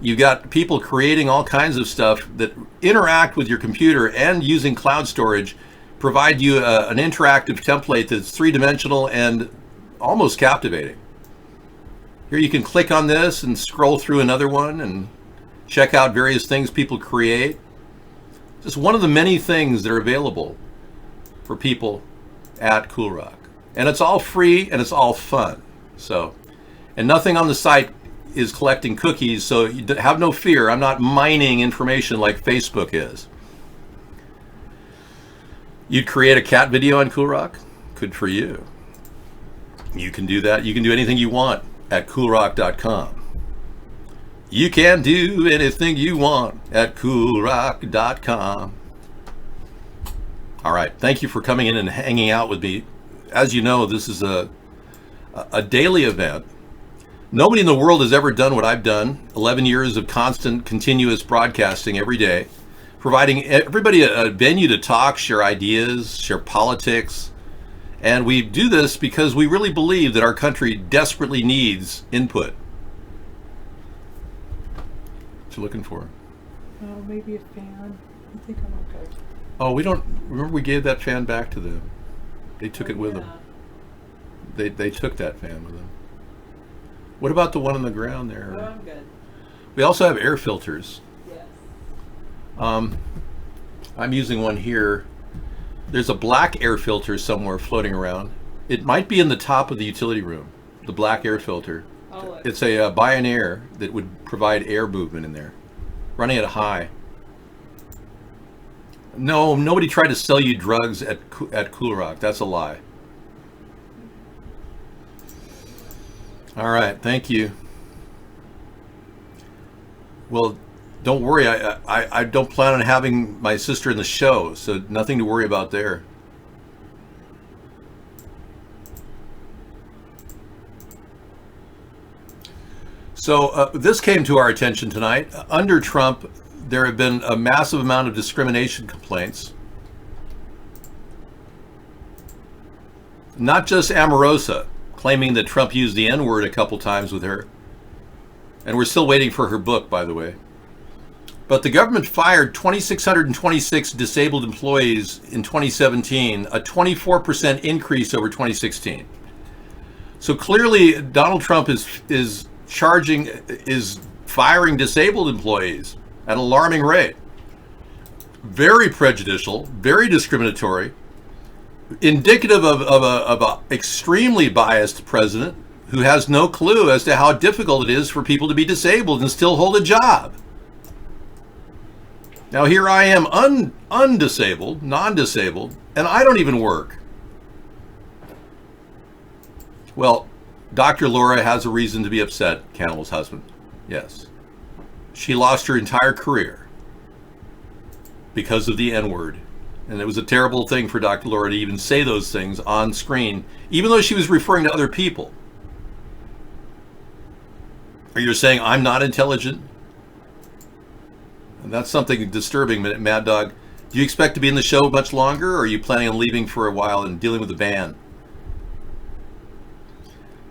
You've got people creating all kinds of stuff that interact with your computer and using cloud storage provide you an interactive template that's 3-dimensional and almost captivating. Here you can click on this and scroll through another one and check out various things people create. Just one of the many things that are available for people at Cool Rock. And it's all free and it's all fun. So, and nothing on the site is collecting cookies, so you have no fear. I'm not mining information like Facebook is. You'd create a cat video on Cool Rock? Good for you. You can do that. You can do anything you want at coolrock.com. You can do anything you want at coolrock.com. All right. Thank you for coming in and hanging out with me. As you know, this is a daily event. Nobody in the world has ever done what I've done. 11 years of constant, continuous broadcasting every day, providing everybody a venue to talk, share ideas, share politics. And we do this because we really believe that our country desperately needs input. What you looking for? Oh, maybe a fan. I think I'm okay. Oh, we don't remember we gave that fan back to them. They took it with them. They took that fan with them. What about the one on the ground there? Oh, I'm good. We also have air filters. Yes. I'm using one here. There's a black air filter somewhere floating around. It might be in the top of the utility room, the black air filter. Oh, it's a Bioneer that would provide air movement in there, running at a high. No, nobody tried to sell you drugs at Cool Rock. That's a lie. All right, thank you. Well, don't worry. I don't plan on having my sister in the show, so nothing to worry about there. So this came to our attention tonight. Under Trump, there have been a massive amount of discrimination complaints. Not just Omarosa, claiming that Trump used the N-word a couple times with her. And we're still waiting for her book, by the way. But the government fired 2,626 disabled employees in 2017, a 24% increase over 2016. So clearly, Donald Trump is firing disabled employees at an alarming rate. Very prejudicial, very discriminatory, indicative of an extremely biased president who has no clue as to how difficult it is for people to be disabled and still hold a job. Now here I am undisabled, non-disabled, and I don't even work. Well, Dr. Laura has a reason to be upset, Cannibal's husband. Yes. She lost her entire career because of the N-word. And it was a terrible thing for Dr. Laura to even say those things on screen, even though she was referring to other people. Are you saying I'm not intelligent? And that's something disturbing, Mad Dog. Do you expect to be in the show much longer, or are you planning on leaving for a while and dealing with the band?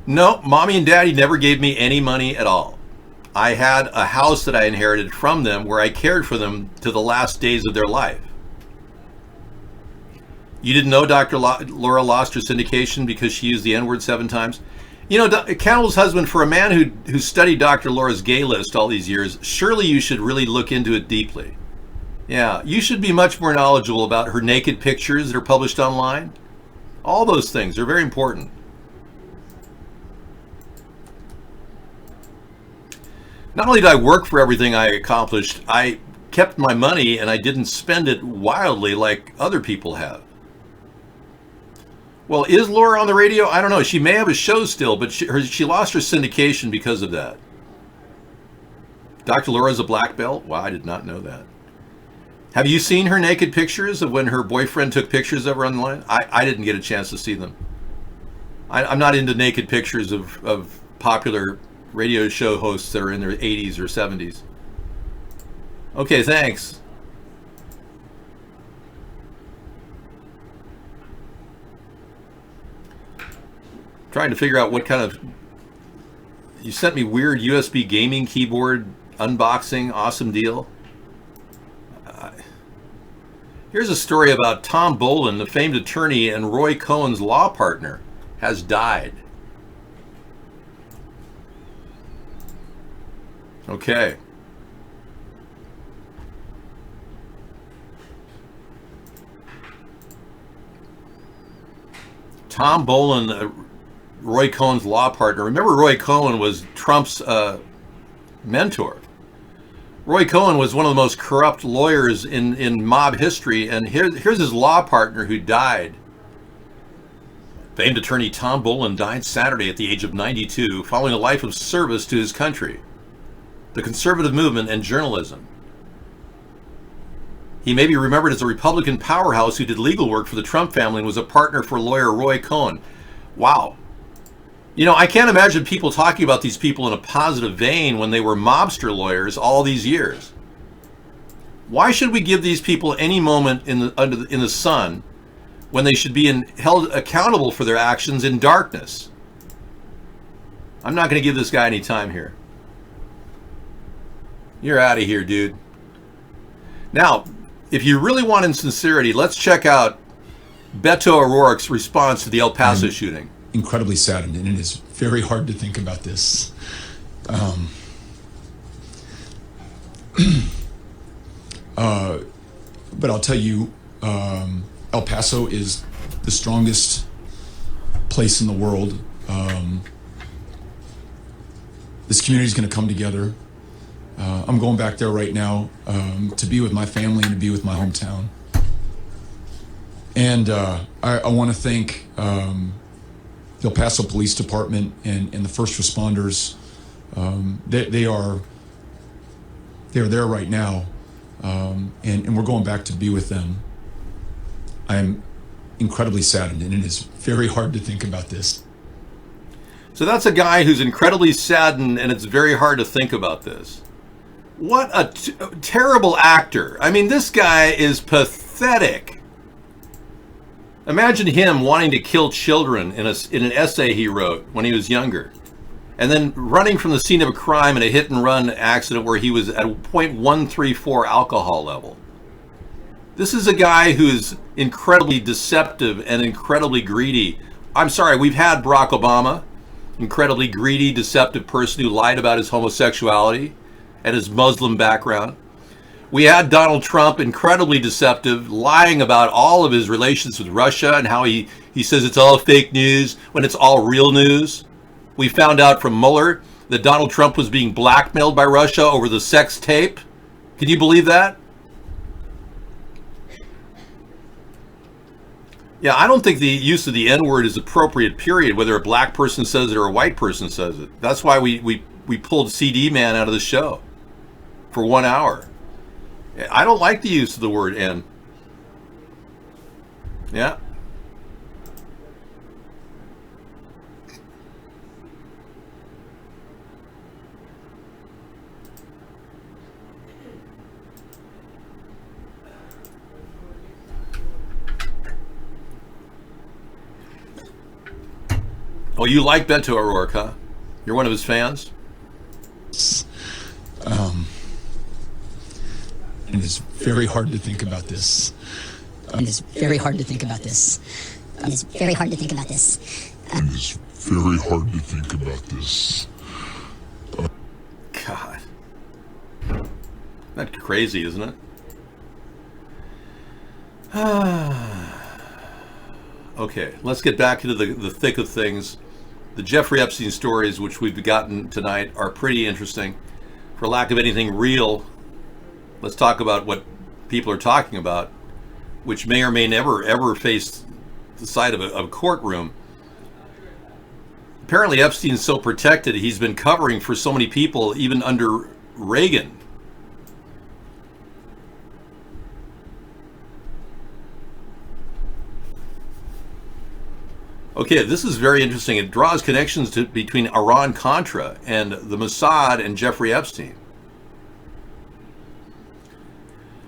No, Mommy and Daddy never gave me any money at all. I had a house that I inherited from them where I cared for them to the last days of their life. You didn't know Dr. Laura lost her syndication because she used the N-word 7 times? You know, Campbell's husband, for a man who studied Dr. Laura's gay list all these years, surely you should really look into it deeply. Yeah, you should be much more knowledgeable about her naked pictures that are published online. All those things are very important. Not only did I work for everything I accomplished, I kept my money and I didn't spend it wildly like other people have. Well, is Laura on the radio? I don't know. She may have a show still, but she lost her syndication because of that. Dr. Laura's a black belt? Wow, I did not know that. Have you seen her naked pictures of when her boyfriend took pictures of her online? I didn't get a chance to see them. I'm not into naked pictures of popular radio show hosts that are in their 80s or 70s. Okay, thanks. Trying to figure out what kind of... You sent me weird USB gaming keyboard unboxing. Awesome deal. Here's a story about Tom Bolin, the famed attorney and Roy Cohen's law partner, has died. Okay. Tom Bolin, Roy Cohen's law partner. Remember, Roy Cohen was Trump's mentor. Roy Cohen was one of the most corrupt lawyers in mob history, and here's his law partner who died. Famed attorney Tom Bolin died Saturday at the age of 92, following a life of service to his country, the conservative movement, and journalism. He may be remembered as a Republican powerhouse who did legal work for the Trump family and was a partner for lawyer Roy Cohen. Wow. You know, I can't imagine people talking about these people in a positive vein when they were mobster lawyers all these years. Why should we give these people any moment in the sun when they should be held accountable for their actions in darkness? I'm not going to give this guy any time here. You're out of here, dude. Now, if you really want insincerity, let's check out Beto O'Rourke's response to the El Paso shooting. Incredibly saddened, and it is very hard to think about this. But I'll tell you, El Paso is the strongest place in the world. This community is going to come together. I'm going back there right now to be with my family and to be with my hometown. And I want to thank the El Paso Police Department and the first responders. They're there right now, and we're going back to be with them. I am incredibly saddened, and it is very hard to think about this. So that's a guy who's incredibly saddened, and it's very hard to think about this. What a terrible actor. I mean, this guy is pathetic. Imagine him wanting to kill children in an essay he wrote when he was younger, and then running from the scene of a crime in a hit-and-run accident where he was at a .134 alcohol level. This is a guy who is incredibly deceptive and incredibly greedy. I'm sorry, we've had Barack Obama, incredibly greedy, deceptive person who lied about his homosexuality and his Muslim background. We had Donald Trump, incredibly deceptive, lying about all of his relations with Russia and how he says it's all fake news when it's all real news. We found out from Mueller that Donald Trump was being blackmailed by Russia over the sex tape. Can you believe that? Yeah, I don't think the use of the N-word is appropriate, period, whether a black person says it or a white person says it. That's why we pulled CD Man out of the show for 1 hour. I don't like the use of the word N. Yeah. Oh, you like Beto O'Rourke, huh? You're one of his fans? And it's very hard to think about this. And it's very hard to think about this. And it's very hard to think about this. And it's very hard to think about this. God. That's crazy, isn't it? Okay, let's get back into the thick of things. The Jeffrey Epstein stories, which we've gotten tonight, are pretty interesting. For lack of anything real, let's talk about what people are talking about, which may or may never ever face the side of a courtroom. Apparently Epstein's so protected, he's been covering for so many people, even under Reagan. Okay, this is very interesting. It draws connections between Iran-Contra and the Mossad and Jeffrey Epstein.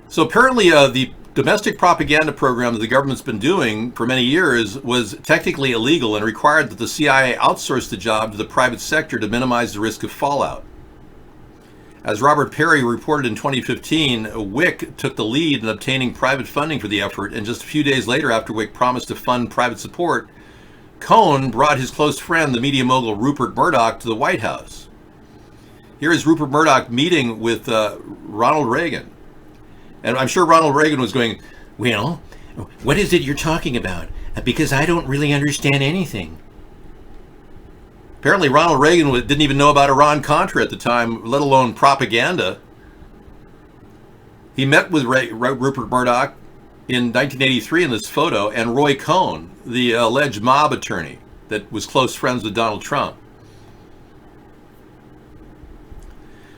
So apparently the domestic propaganda program that the government's been doing for many years was technically illegal and required that the CIA outsource the job to the private sector to minimize the risk of fallout. As Robert Perry reported in 2015, WIC took the lead in obtaining private funding for the effort, and just a few days later, after WIC promised to fund private support, Cohn brought his close friend, the media mogul Rupert Murdoch, to the White House. Here is Rupert Murdoch meeting with Ronald Reagan. And I'm sure Ronald Reagan was going, well, what is it you're talking about? Because I don't really understand anything. Apparently Ronald Reagan didn't even know about Iran-Contra at the time, let alone propaganda. He met with Rupert Murdoch in 1983 in this photo, and Roy Cohn, the alleged mob attorney that was close friends with Donald Trump.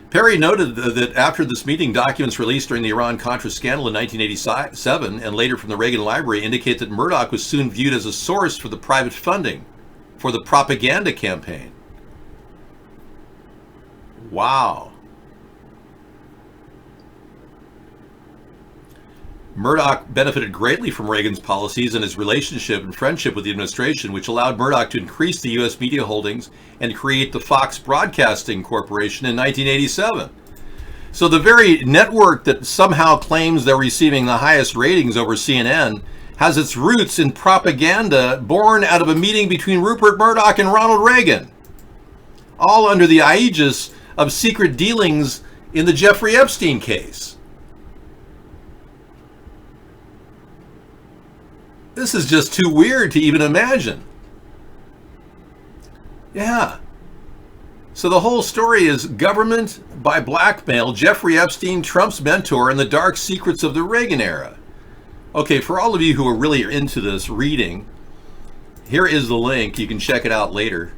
Perry noted that after this meeting, documents released during the Iran-Contra scandal in 1987 and later from the Reagan Library indicate that Murdoch was soon viewed as a source for the private funding for the propaganda campaign. Wow. Murdoch benefited greatly from Reagan's policies and his relationship and friendship with the administration, which allowed Murdoch to increase the U.S. media holdings and create the Fox Broadcasting Corporation in 1987. So the very network that somehow claims they're receiving the highest ratings over CNN has its roots in propaganda born out of a meeting between Rupert Murdoch and Ronald Reagan, all under the aegis of secret dealings in the Jeffrey Epstein case. This is just too weird to even imagine. Yeah. So the whole story is government by blackmail, Jeffrey Epstein, Trump's mentor, and the dark secrets of the Reagan era. Okay, for all of you who are really into this reading, here is the link. You can check it out later.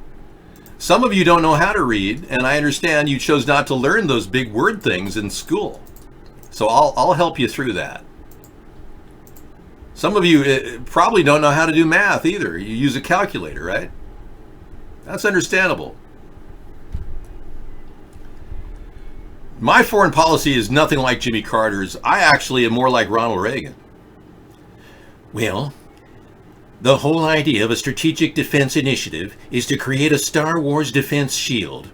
Some of you don't know how to read, and I understand you chose not to learn those big word things in school. So I'll help you through that. Some of you probably don't know how to do math either. You use a calculator, right? That's understandable. My foreign policy is nothing like Jimmy Carter's. I actually am more like Ronald Reagan. Well, the whole idea of a strategic defense initiative is to create a Star Wars defense shield,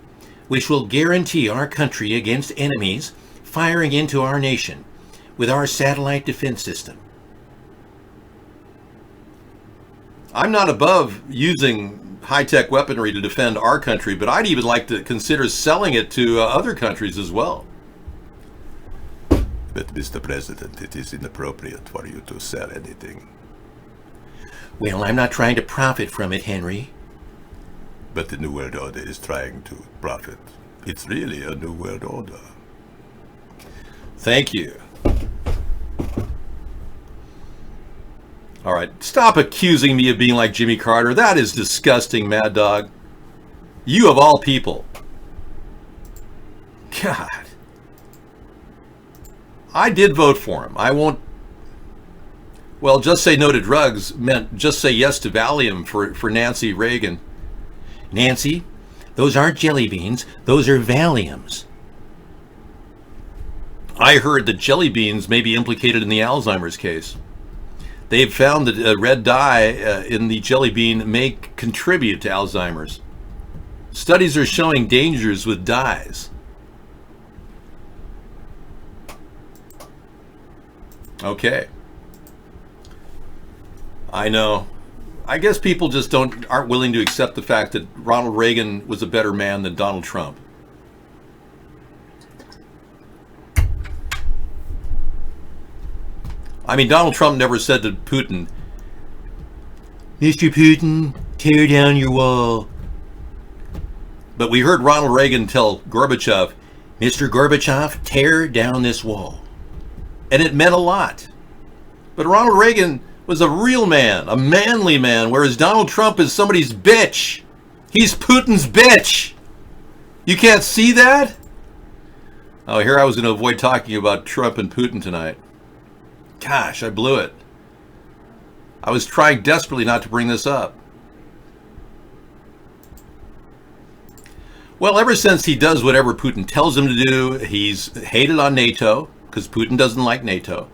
which will guarantee our country against enemies firing into our nation with our satellite defense system. I'm not above using high-tech weaponry to defend our country, but I'd even like to consider selling it to other countries as well. But, Mr. President, it is inappropriate for you to sell anything. Well, I'm not trying to profit from it, Henry. But the New World Order is trying to profit. It's really a New World Order. Thank you. All right, stop accusing me of being like Jimmy Carter. That is disgusting, Mad Dog. You of all people. God. I did vote for him. I won't... Well, just say no to drugs meant just say yes to Valium for Nancy Reagan. Nancy, those aren't jelly beans. Those are Valiums. I heard that jelly beans may be implicated in the Alzheimer's case. They've found that red dye in the jelly bean may contribute to Alzheimer's. Studies are showing dangers with dyes. Okay. I know. I guess people just aren't willing to accept the fact that Ronald Reagan was a better man than Donald Trump. I mean, Donald Trump never said to Putin, "Mr. Putin, tear down your wall." But we heard Ronald Reagan tell Gorbachev, "Mr. Gorbachev, tear down this wall." And it meant a lot. But Ronald Reagan was a real man, a manly man, whereas Donald Trump is somebody's bitch. He's Putin's bitch. You can't see that? Oh, here I was going to avoid talking about Trump and Putin tonight. Gosh, I blew it. I was trying desperately not to bring this up. Well, ever since he does whatever Putin tells him to do, he's hated on NATO, because Putin doesn't like NATO.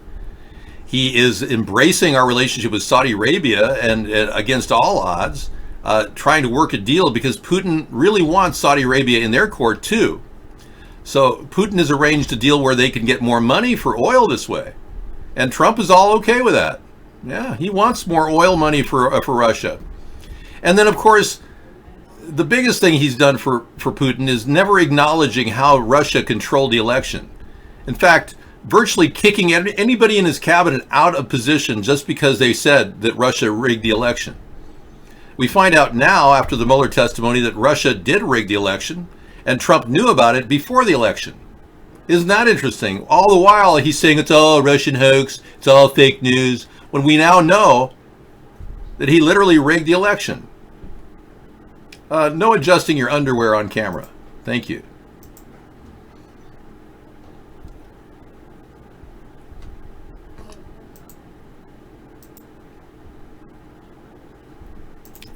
He is embracing our relationship with Saudi Arabia and against all odds, trying to work a deal because Putin really wants Saudi Arabia in their court too. So Putin has arranged a deal where they can get more money for oil this way. And Trump is all okay with that. Yeah, he wants more oil money for Russia. And then, of course, the biggest thing he's done for Putin is never acknowledging how Russia controlled the election. In fact, virtually kicking anybody in his cabinet out of position just because they said that Russia rigged the election. We find out now, after the Mueller testimony, that Russia did rig the election, and Trump knew about it before the election. Isn't that interesting? All the while, he's saying it's all a Russian hoax, it's all fake news, when we now know that he literally rigged the election. No adjusting your underwear on camera. Thank you.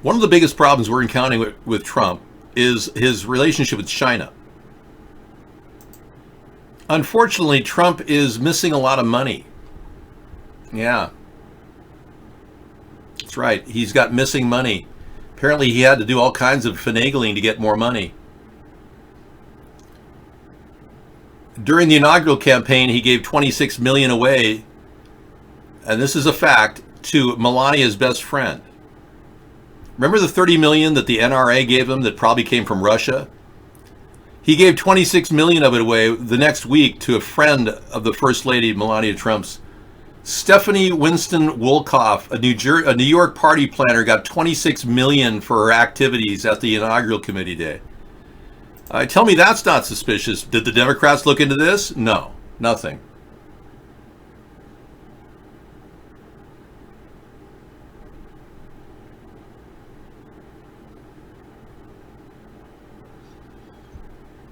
One of the biggest problems we're encountering with Trump is his relationship with China. Unfortunately, Trump is missing a lot of money. Yeah. That's right. He's got missing money. Apparently, he had to do all kinds of finagling to get more money. During the inaugural campaign, he gave $26 million away, and this is a fact, to Melania's best friend. Remember the $30 million that the NRA gave him that probably came from Russia? He gave $26 million of it away the next week to a friend of the First Lady, Melania Trump's. Stephanie Winston Wolkoff, a New York party planner, got $26 million for her activities at the inaugural committee day. Tell me that's not suspicious. Did the Democrats look into this? No, nothing.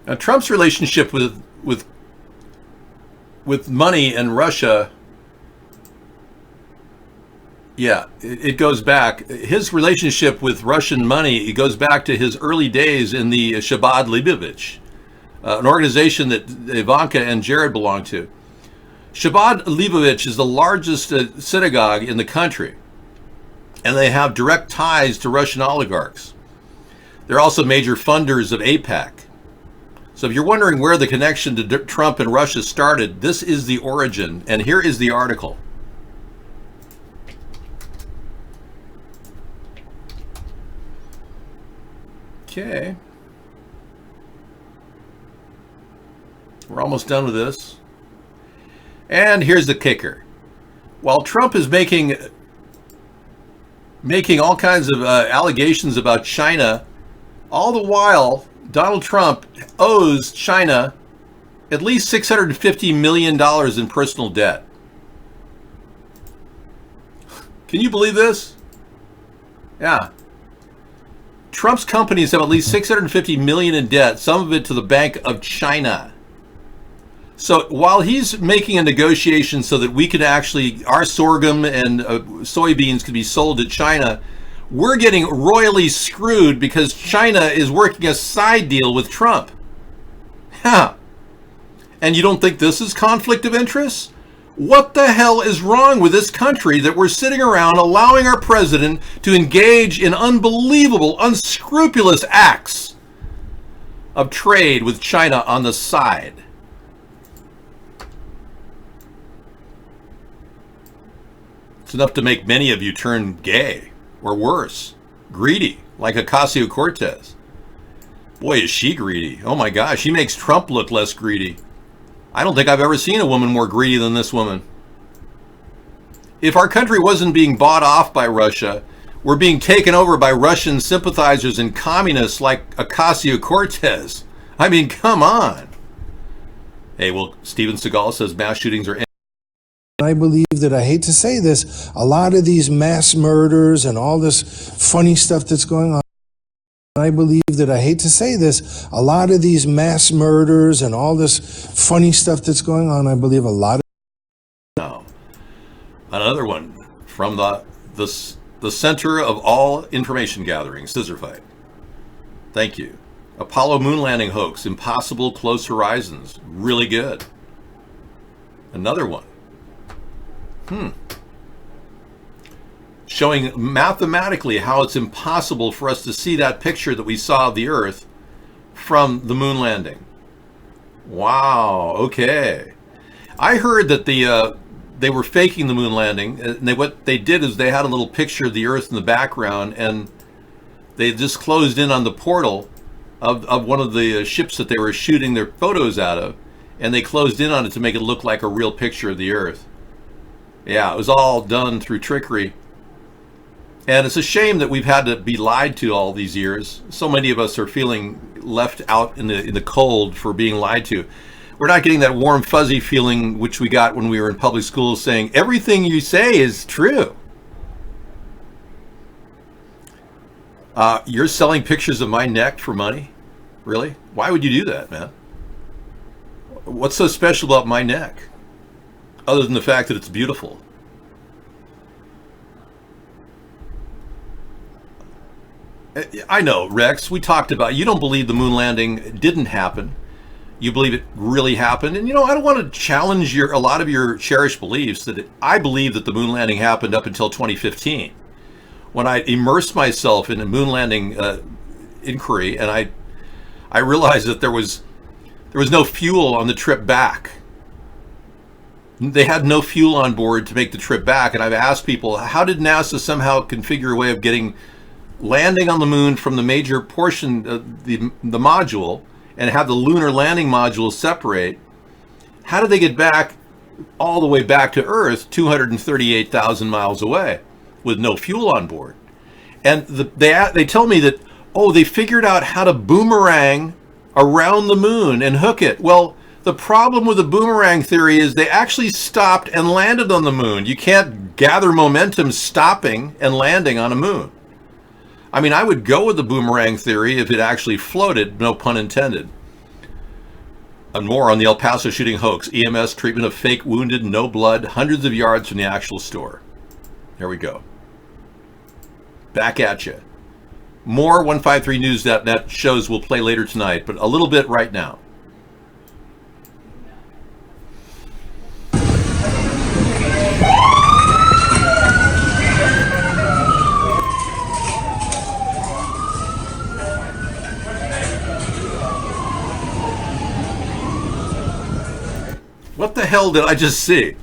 Now, Trump's relationship with money and Russia, yeah, it goes back. His relationship with Russian money, it goes back to his early days in the Chabad Leibovich, an organization that Ivanka and Jared belong to. Chabad Leibovich is the largest synagogue in the country, and they have direct ties to Russian oligarchs. They're also major funders of AIPAC. So if you're wondering where the connection to Trump and Russia started, this is the origin, and here is the article. Okay. We're almost done with this. And here's the kicker. While Trump is making all kinds of allegations about China, all the while, Donald Trump owes China at least $650 million in personal debt. Can you believe this? Yeah. Trump's companies have at least $650 million in debt, some of it to the Bank of China. So while he's making a negotiation so that we could actually, our sorghum and soybeans could be sold to China, we're getting royally screwed because China is working a side deal with Trump. Huh. And you don't think this is conflict of interest? What the hell is wrong with this country that we're sitting around allowing our president to engage in unbelievable, unscrupulous acts of trade with China on the side? It's enough to make many of you turn gay, or worse, greedy, like Ocasio-Cortez. Boy, is she greedy. Oh my gosh, she makes Trump look less greedy. I don't think I've ever seen a woman more greedy than this woman. If our country wasn't being bought off by Russia, we're being taken over by Russian sympathizers and communists like Ocasio-Cortez. I mean, come on. Hey, well, Steven Seagal says mass shootings are... I believe that, I hate to say this, a lot of these mass murders and all this funny stuff that's going on, I believe that, I hate to say this, a lot of these mass murders and all this funny stuff that's going on, I believe a lot of... No. Another one from the center of all information gathering, Scissor Fight. Thank you. Apollo moon landing hoax, impossible close horizons. Really good. Another one. Showing mathematically how it's impossible for us to see that picture that we saw of the Earth from the moon landing. Wow, okay. I heard that they were faking the moon landing, and what they did is they had a little picture of the Earth in the background, and they just closed in on the portal of one of the ships that they were shooting their photos out of, and they closed in on it to make it look like a real picture of the Earth. Yeah, it was all done through trickery. And it's a shame that we've had to be lied to all these years. So many of us are feeling left out in the cold for being lied to. We're not getting that warm, fuzzy feeling which we got when we were in public schools saying, everything you say is true. You're selling pictures of my neck for money? Really? Why would you do that, man? What's so special about my neck? Other than the fact that it's beautiful. I know, Rex, we talked about, you don't believe the moon landing didn't happen. You believe it really happened. And, you know, I don't want to challenge a lot of your cherished beliefs that I believe that the moon landing happened up until 2015. When I immersed myself in a moon landing inquiry, and I realized that there was no fuel on the trip back. They had no fuel on board to make the trip back. And I've asked people, how did NASA somehow configure a way of getting landing on the moon from the major portion of the module and have the lunar landing module separate? How did they get back all the way back to Earth 238,000 miles away with no fuel on board? And they tell me that, oh, they figured out how to boomerang around the moon and hook it. Well, the problem with the boomerang theory is they actually stopped and landed on the moon. You can't gather momentum stopping and landing on a moon. I mean, I would go with the boomerang theory if it actually floated, no pun intended. And more on the El Paso shooting hoax. EMS treatment of fake wounded, no blood, hundreds of yards from the actual store. There we go. Back at you. More 153news.net shows we'll play later tonight, but a little bit right now. What the hell did I just see?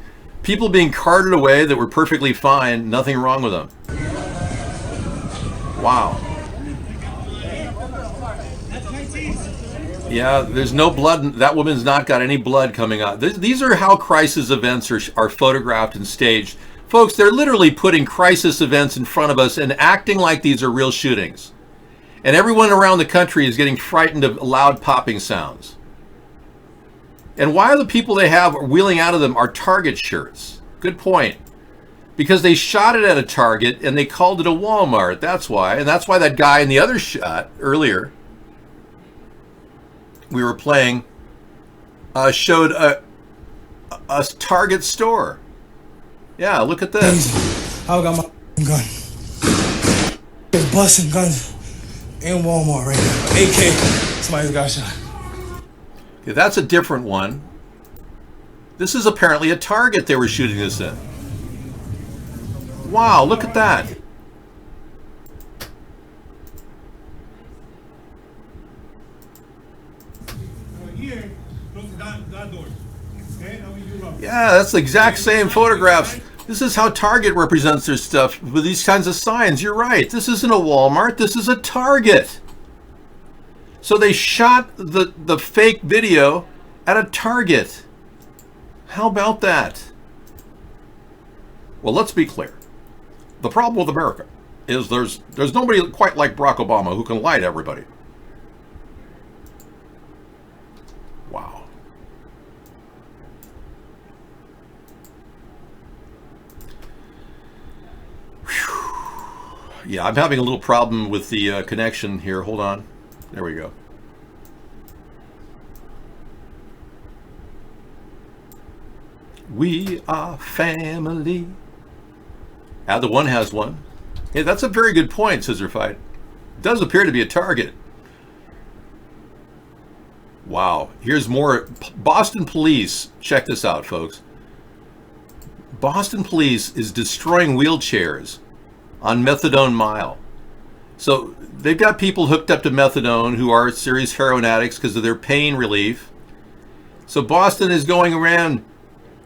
People being carted away that were perfectly fine, nothing wrong with them. Wow. Yeah, there's no blood. That woman's not got any blood coming out. These are how crisis events are photographed and staged. Folks, they're literally putting crisis events in front of us and acting like these are real shootings. And everyone around the country is getting frightened of loud popping sounds. And why are the people they have wheeling out of them are Target shirts? Good point. Because they shot it at a Target and they called it a Walmart. That's why. And that's why that guy in the other shot earlier we were playing showed a Target store. Yeah, look at this. I got my gun. There's busting guns in Walmart right now. AK. Somebody's got shot. Yeah, that's a different one. This is apparently a Target they were shooting this in. Wow, look at that. Yeah, that's the exact same photographs. This is how Target represents their stuff with these kinds of signs. You're right. This isn't a Walmart. This is a Target. So they shot the fake video at a Target. How about that? Well, let's be clear. The problem with America is there's nobody quite like Barack Obama who can lie to everybody. Wow. Yeah, I'm having a little problem with the connection here. Hold on. There we go. We are family. The one has one. Hey, that's a very good point, Scissor Fight. It does appear to be a Target. Wow. Here's more. Boston police. Check this out, folks. Boston police is destroying wheelchairs on methadone mile. So they've got people hooked up to methadone who are serious heroin addicts because of their pain relief. So Boston is going around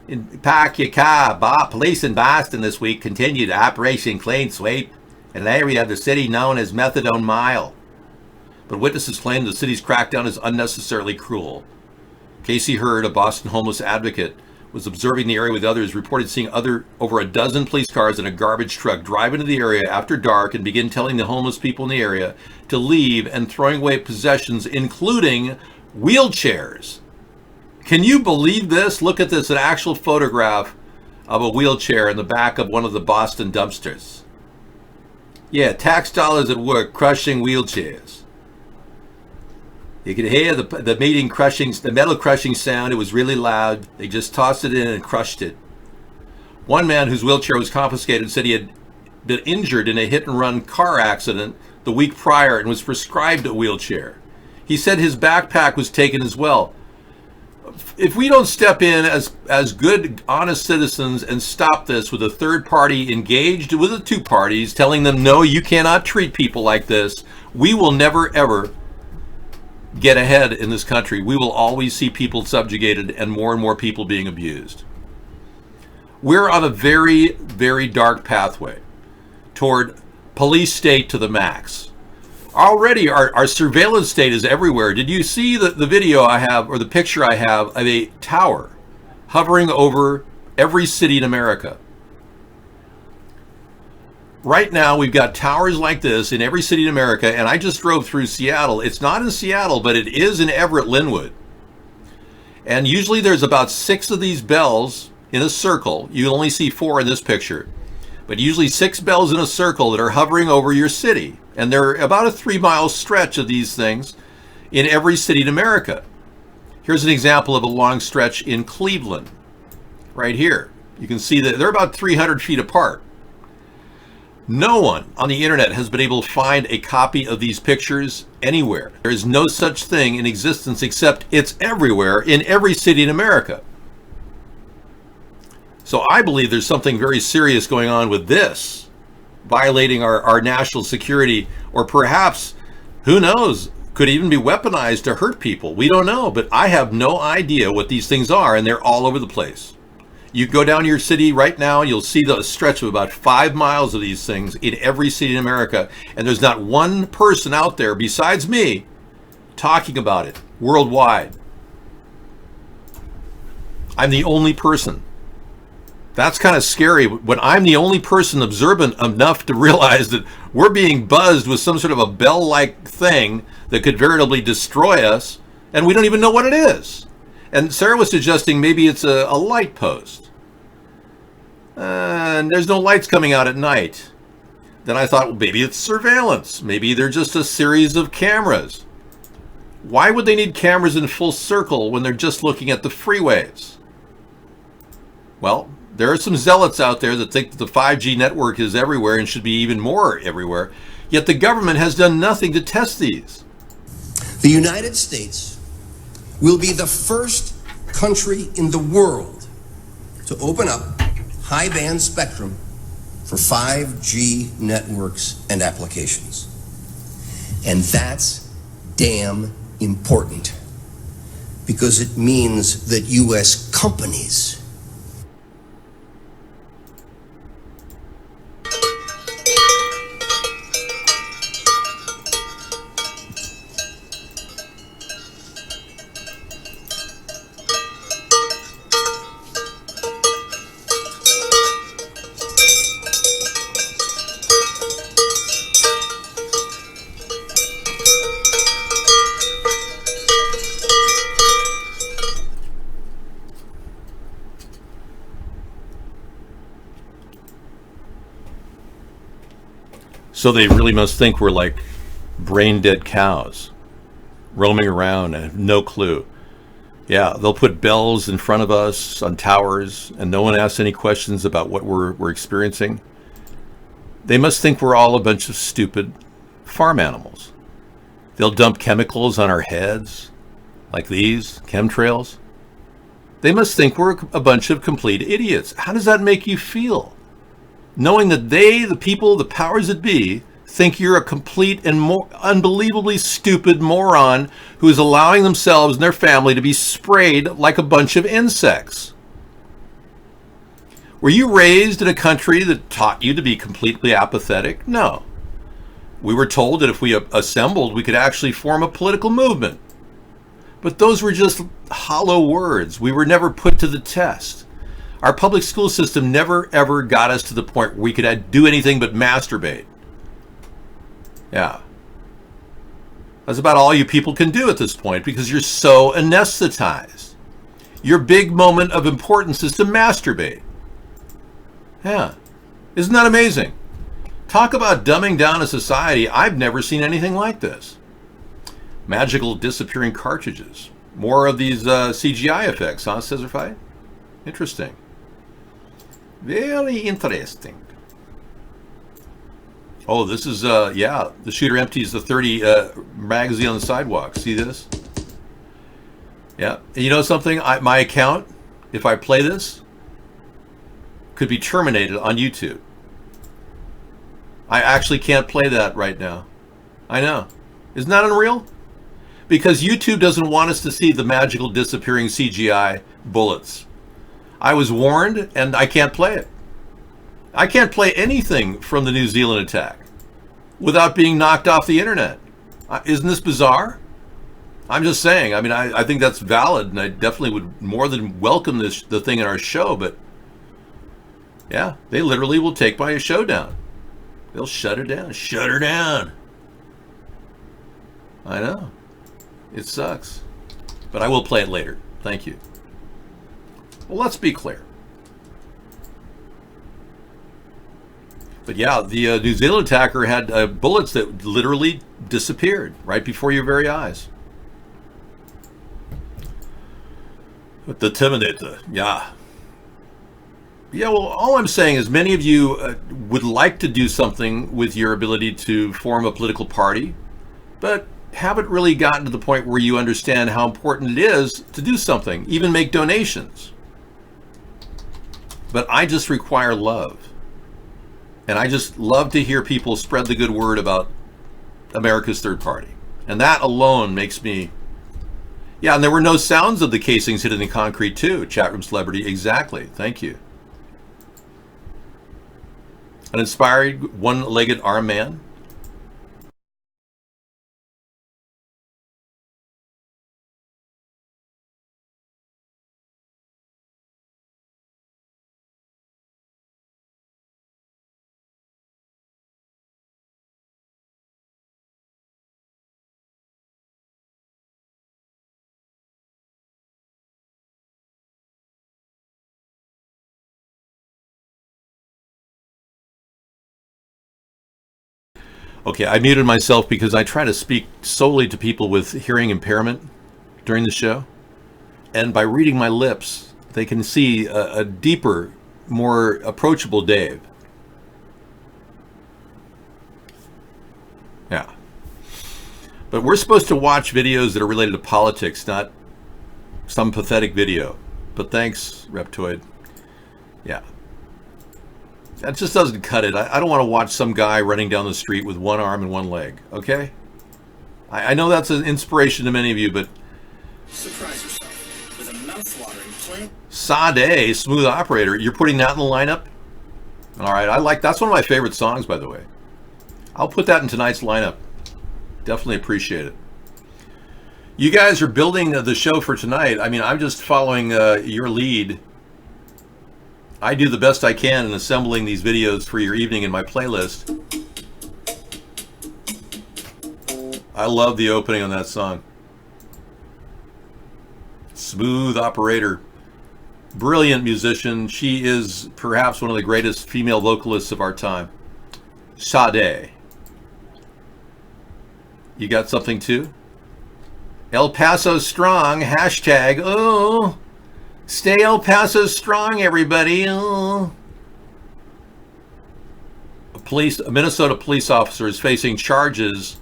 in park your car. Police in Boston this week continued Operation Clean Sweep in an area of the city known as Methadone Mile. But witnesses claim the city's crackdown is unnecessarily cruel. Casey Hurd, a Boston homeless advocate, was observing the area with others, reported seeing over a dozen police cars and a garbage truck drive into the area after dark and begin telling the homeless people in the area to leave and throwing away possessions, including wheelchairs. Can you believe this? Look at this, an actual photograph of a wheelchair in the back of one of the Boston dumpsters. Yeah, tax dollars at work crushing wheelchairs. You could hear the metal crushing sound. It was really loud. They just tossed it in and crushed it. One man whose wheelchair was confiscated said he had been injured in a hit-and-run car accident the week prior and was prescribed a wheelchair. He said his backpack was taken as well. If we don't step in as good, honest citizens and stop this with a third party engaged with the two parties, telling them, no, you cannot treat people like this, we will never, ever get ahead in this country. We will always see people subjugated and more people being abused. We're on a very, very dark pathway toward police state to the max. Already our surveillance state is everywhere. Did you see the video I have, or the picture I have, of a tower hovering over every city in America? Right now, we've got towers like this in every city in America, and I just drove through Seattle. It's not in Seattle, but it is in Everett-Linwood. And usually there's about 6 of these bells in a circle. You only see 4 in this picture. But usually 6 bells in a circle that are hovering over your city. And they're about a 3-mile stretch of these things in every city in America. Here's an example of a long stretch in Cleveland, right here. You can see that they're about 300 feet apart. No one on the internet has been able to find a copy of these pictures anywhere. There is no such thing in existence, except it's everywhere in every city in America. So I believe there's something very serious going on with this, violating our national security, or perhaps, who knows, could even be weaponized to hurt people. We don't know, but I have no idea what these things are, and they're all over the place. You go down to your city right now, you'll see the stretch of about 5 miles of these things in every city in America, and there's not one person out there besides me talking about it worldwide. I'm the only person. That's kind of scary when I'm the only person observant enough to realize that we're being buzzed with some sort of a bell-like thing that could veritably destroy us, and we don't even know what it is. And Sarah was suggesting maybe it's a light post. And there's no lights coming out at night. Then I thought, well, maybe it's surveillance. Maybe they're just a series of cameras. Why would they need cameras in full circle when they're just looking at the freeways? Well, there are some zealots out there that think that the 5G network is everywhere and should be even more everywhere. Yet the government has done nothing to test these. The United States will be the first country in the world to open up high-band spectrum for 5G networks and applications. And that's damn important, because it means that U.S. companies So they really must think we're like brain dead cows roaming around and have no clue. Yeah, they'll put bells in front of us on towers and no one asks any questions about what we're experiencing. They must think we're all a bunch of stupid farm animals. They'll dump chemicals on our heads, like these, chemtrails. They must think we're a bunch of complete idiots. How does that make you feel? Knowing that they, the people, the powers that be, think you're a complete and unbelievably stupid moron who is allowing themselves and their family to be sprayed like a bunch of insects. Were you raised in a country that taught you to be completely apathetic? No. We were told that if we assembled, we could actually form a political movement. But those were just hollow words. We were never put to the test. Our public school system never, ever got us to the point where we could do anything but masturbate. Yeah. That's about all you people can do at this point because you're so anesthetized. Your big moment of importance is to masturbate. Yeah. Isn't that amazing? Talk about dumbing down a society. I've never seen anything like this. Magical disappearing cartridges. More of these CGI effects, huh, Scissorfight? Interesting. Very interesting. Oh, this is, yeah, the shooter empties the 30 magazine on the sidewalk. See this? Yeah. And you know something? My account, if I play this, could be terminated on YouTube. I actually can't play that right now. I know. Isn't that unreal? Because YouTube doesn't want us to see the magical disappearing CGI bullets. I was warned and I can't play it. I can't play anything from the New Zealand attack without being knocked off the internet. Isn't this bizarre? I'm just saying. I mean, I think that's valid, and I definitely would more than welcome the thing in our show, but yeah, they literally will take my show down. They'll shut her down. Shut her down. I know. It sucks. But I will play it later. Thank you. Well, let's be clear. But yeah, the New Zealand attacker had bullets that literally disappeared right before your very eyes. But the Terminator, yeah. Yeah, well, all I'm saying is many of you would like to do something with your ability to form a political party, but haven't really gotten to the point where you understand how important it is to do something, even make donations. But I just require love. And I just love to hear people spread the good word about America's third party. And that alone makes me... Yeah, and there were no sounds of the casings hitting the concrete too. Chatroom celebrity, exactly. Thank you. An inspired one-legged arm man. Okay, I muted myself because I try to speak solely to people with hearing impairment during the show. And by reading my lips, they can see a deeper, more approachable Dave. Yeah. But we're supposed to watch videos that are related to politics, not some pathetic video. But thanks, Reptoid. Yeah. That just doesn't cut it. I don't want to watch some guy running down the street with one arm and one leg, okay? I know that's an inspiration to many of you, but... Surprise yourself with a mouth-watering plan. Sade, Smooth Operator, you're putting that in the lineup? All right, that's one of my favorite songs, by the way. I'll put that in tonight's lineup. Definitely appreciate it. You guys are building the show for tonight. I mean, I'm just following your lead. I do the best I can in assembling these videos for your evening in my playlist. I love the opening on that song. Smooth Operator. Brilliant musician. She is perhaps one of the greatest female vocalists of our time. Sade. You got something too? El Paso strong, hashtag, oh. Stay El Paso strong, everybody. Oh. A Minnesota police officer is facing charges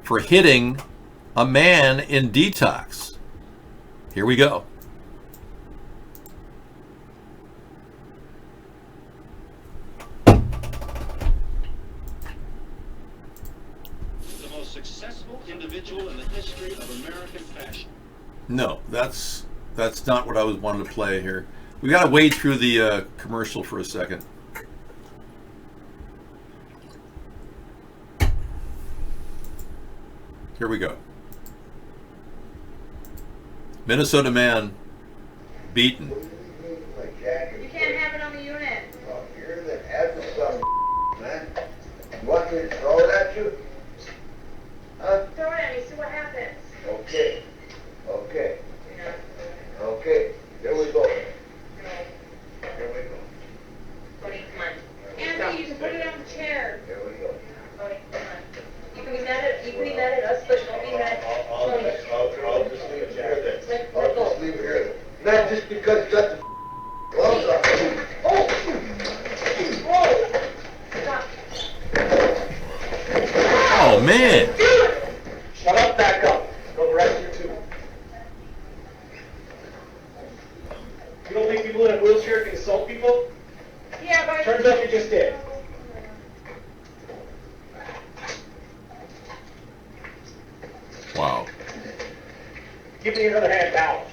for hitting a man in detox. Here we go. The most successful individual in the history of American fashion. No, that's not what I was wanting to play here. We got to wade through the commercial for a second. Here we go. Minnesota man beaten. You can't have it on the unit. Oh, you're the head of some man. You want me to throw it at you? Huh? Throw it at me, see what happens. Okay. Okay. Okay. Here we go. Here we go. Cody, come on. Anthony, you can put it on the chair. Here we go. Cody, come on. You can be mad at us, but don't be mad. I'll just leave it here then. I'll just leave it here then. Not just because you got the gloves on. Oh man! Shut up, back up. Go right here too. You don't think people in a wheelchair can assault people? Yeah, but Turns out you just did. Wow. Give me your other hand out.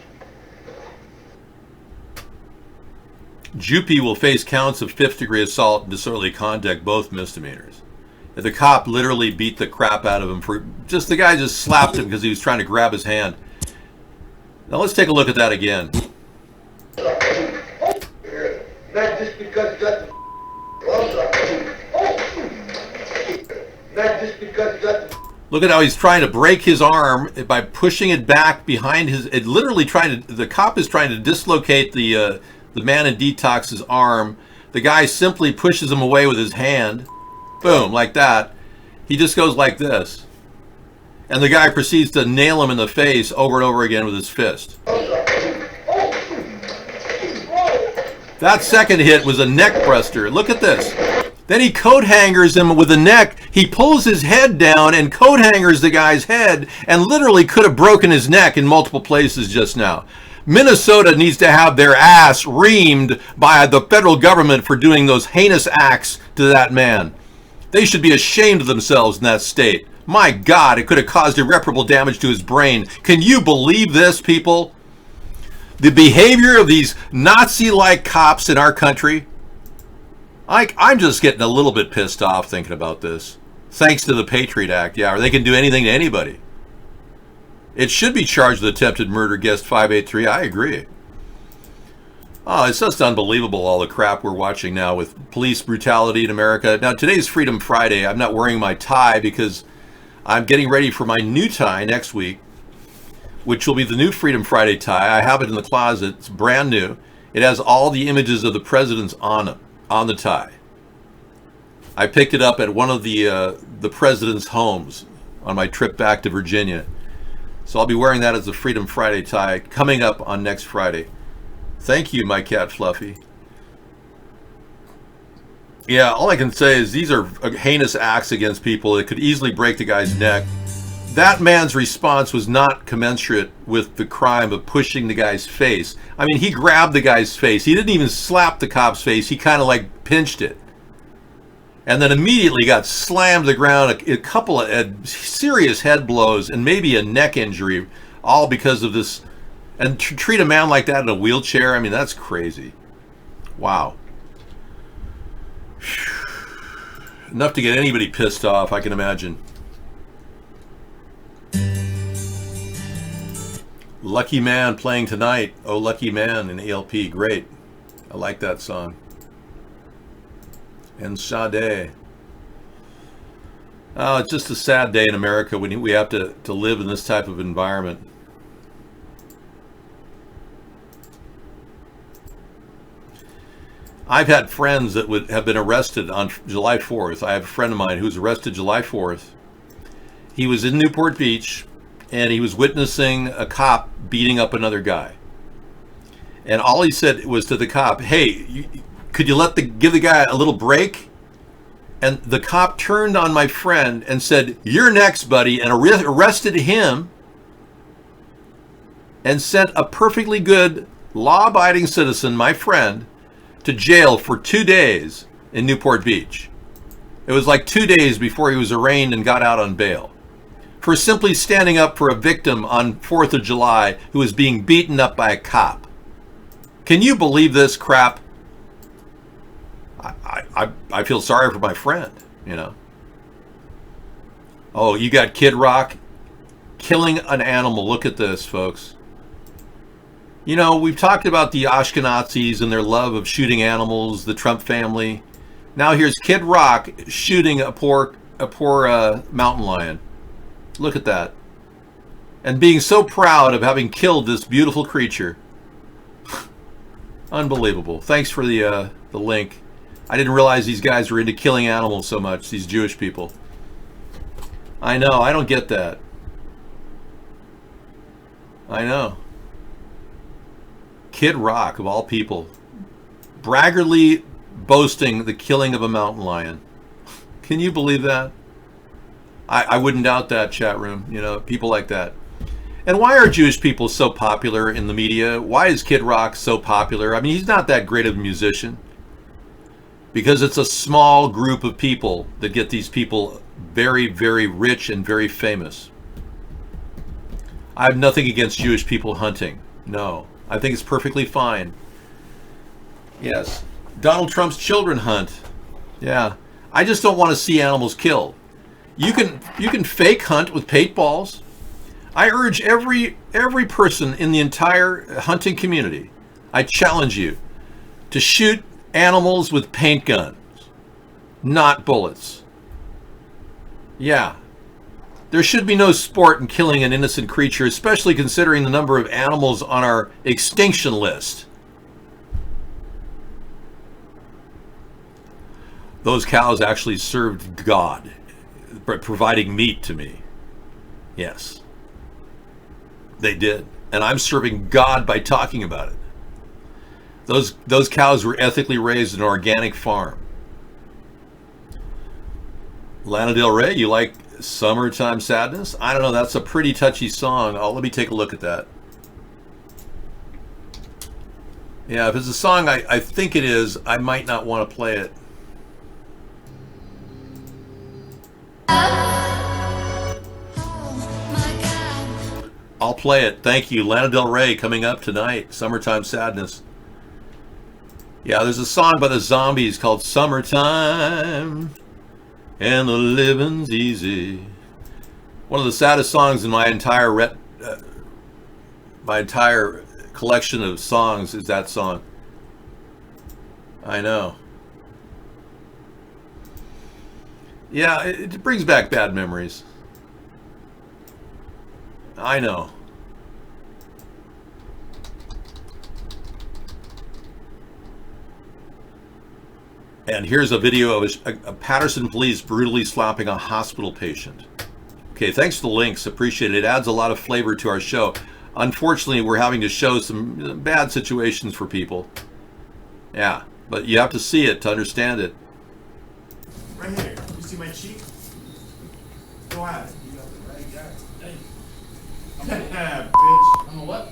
Jupy will face counts of 5th-degree assault and disorderly conduct, both misdemeanors. The cop literally beat the crap out of him the guy just slapped him because he was trying to grab his hand. Now let's take a look at that again. Not just because you got the gloves on. Not just because you got the Look at how he's trying to break his arm by pushing it back behind his. The cop is trying to dislocate the man in detox's arm. The guy simply pushes him away with his hand. Boom, like that. He just goes like this. And the guy proceeds to nail him in the face over and over again with his fist. That second hit was a neck buster. Look at this. Then he coat hangers him with the neck. He pulls his head down and coat hangers the guy's head and literally could have broken his neck in multiple places just now. Minnesota needs to have their ass reamed by the federal government for doing those heinous acts to that man. They should be ashamed of themselves in that state. My God, it could have caused irreparable damage to his brain. Can you believe this, people? The behavior of these Nazi-like cops in our country. I'm just getting a little bit pissed off thinking about this. Thanks to the Patriot Act, yeah, or they can do anything to anybody. It should be charged with attempted murder, guest 583. I agree. Oh, it's just unbelievable, all the crap we're watching now with police brutality in America. Now, today's Freedom Friday. I'm not wearing my tie because I'm getting ready for my new tie next week, which will be the new Freedom Friday tie. I have it in the closet. It's brand new. It has all the images of the presidents on it, on the tie. I picked it up at one of the president's homes on my trip back to Virginia. So I'll be wearing that as the Freedom Friday tie coming up on next Friday. Thank you, my cat Fluffy. Yeah, all I can say is these are heinous acts against people that could easily break the guy's neck. That man's response was not commensurate with the crime of pushing the guy's face. I mean, he grabbed the guy's face. He didn't even slap the cop's face. He kind of like pinched it. And then immediately got slammed to the ground, a couple of serious head blows and maybe a neck injury, all because of this. And to treat a man like that in a wheelchair, I mean, that's crazy. Wow. Enough to get anybody pissed off, I can imagine. Lucky Man playing tonight. Oh, Lucky Man in ALP. Great. I like that song. And Sade. Oh, it's just a sad day in America when we have to live in this type of environment. I've had friends that would have been arrested on July 4th. I have a friend of mine who was arrested July 4th. He was in Newport Beach, and he was witnessing a cop beating up another guy. And all he said was to the cop, "Hey, could you give the guy a little break?" And the cop turned on my friend and said, "You're next, buddy," and arrested him and sent a perfectly good, law-abiding citizen, my friend, to jail for 2 days in Newport Beach. It was like 2 days before he was arraigned and got out on bail for simply standing up for a victim on 4th of July who was being beaten up by a cop. Can you believe this crap? I feel sorry for my friend, you know. Oh, you got Kid Rock killing an animal. Look at this, folks. You know, we've talked about the Ashkenazis and their love of shooting animals, the Trump family. Now here's Kid Rock shooting a poor mountain lion. Look at that. And being so proud of having killed this beautiful creature. Unbelievable. Thanks for the link. I didn't realize these guys were into killing animals so much, these Jewish people. I know, I don't get that. I know. Kid Rock, of all people, braggartly boasting the killing of a mountain lion. Can you believe that? I wouldn't doubt that, chat room. You know, people like that. And why are Jewish people so popular in the media? Why is Kid Rock so popular? I mean, he's not that great of a musician. Because it's a small group of people that get these people very, very rich and very famous. I have nothing against Jewish people hunting. No. I think it's perfectly fine. Yes. Donald Trump's children hunt. Yeah. I just don't want to see animals killed. You can fake hunt with paintballs. I urge every person in the entire hunting community, I challenge you to shoot animals with paint guns, not bullets. Yeah. There should be no sport in killing an innocent creature, especially considering the number of animals on our extinction list. Those cows actually served God by providing meat to me. Yes. They did. And I'm serving God by talking about it. Those cows were ethically raised in an organic farm. Lana Del Rey, you like Summertime Sadness? I don't know, that's a pretty touchy song. Oh, let me take a look at that. Yeah, if it's a song I think it is, I might not want to play it. I'll play it. Thank you. Lana Del Rey coming up tonight. Summertime Sadness. Yeah, there's a song by the Zombies called Summertime and the living's easy. One of the saddest songs in my entire collection of songs is that song. I know. Yeah, it brings back bad memories. I know. And here's a video of a Patterson police brutally slapping a hospital patient. Okay, thanks for the links. Appreciate it. It adds a lot of flavor to our show. Unfortunately, we're having to show some bad situations for people. Yeah, but you have to see it to understand it. Right here. You see my cheek? Go at it. You got the right guy. Hey. Yeah, bitch. I'm a what?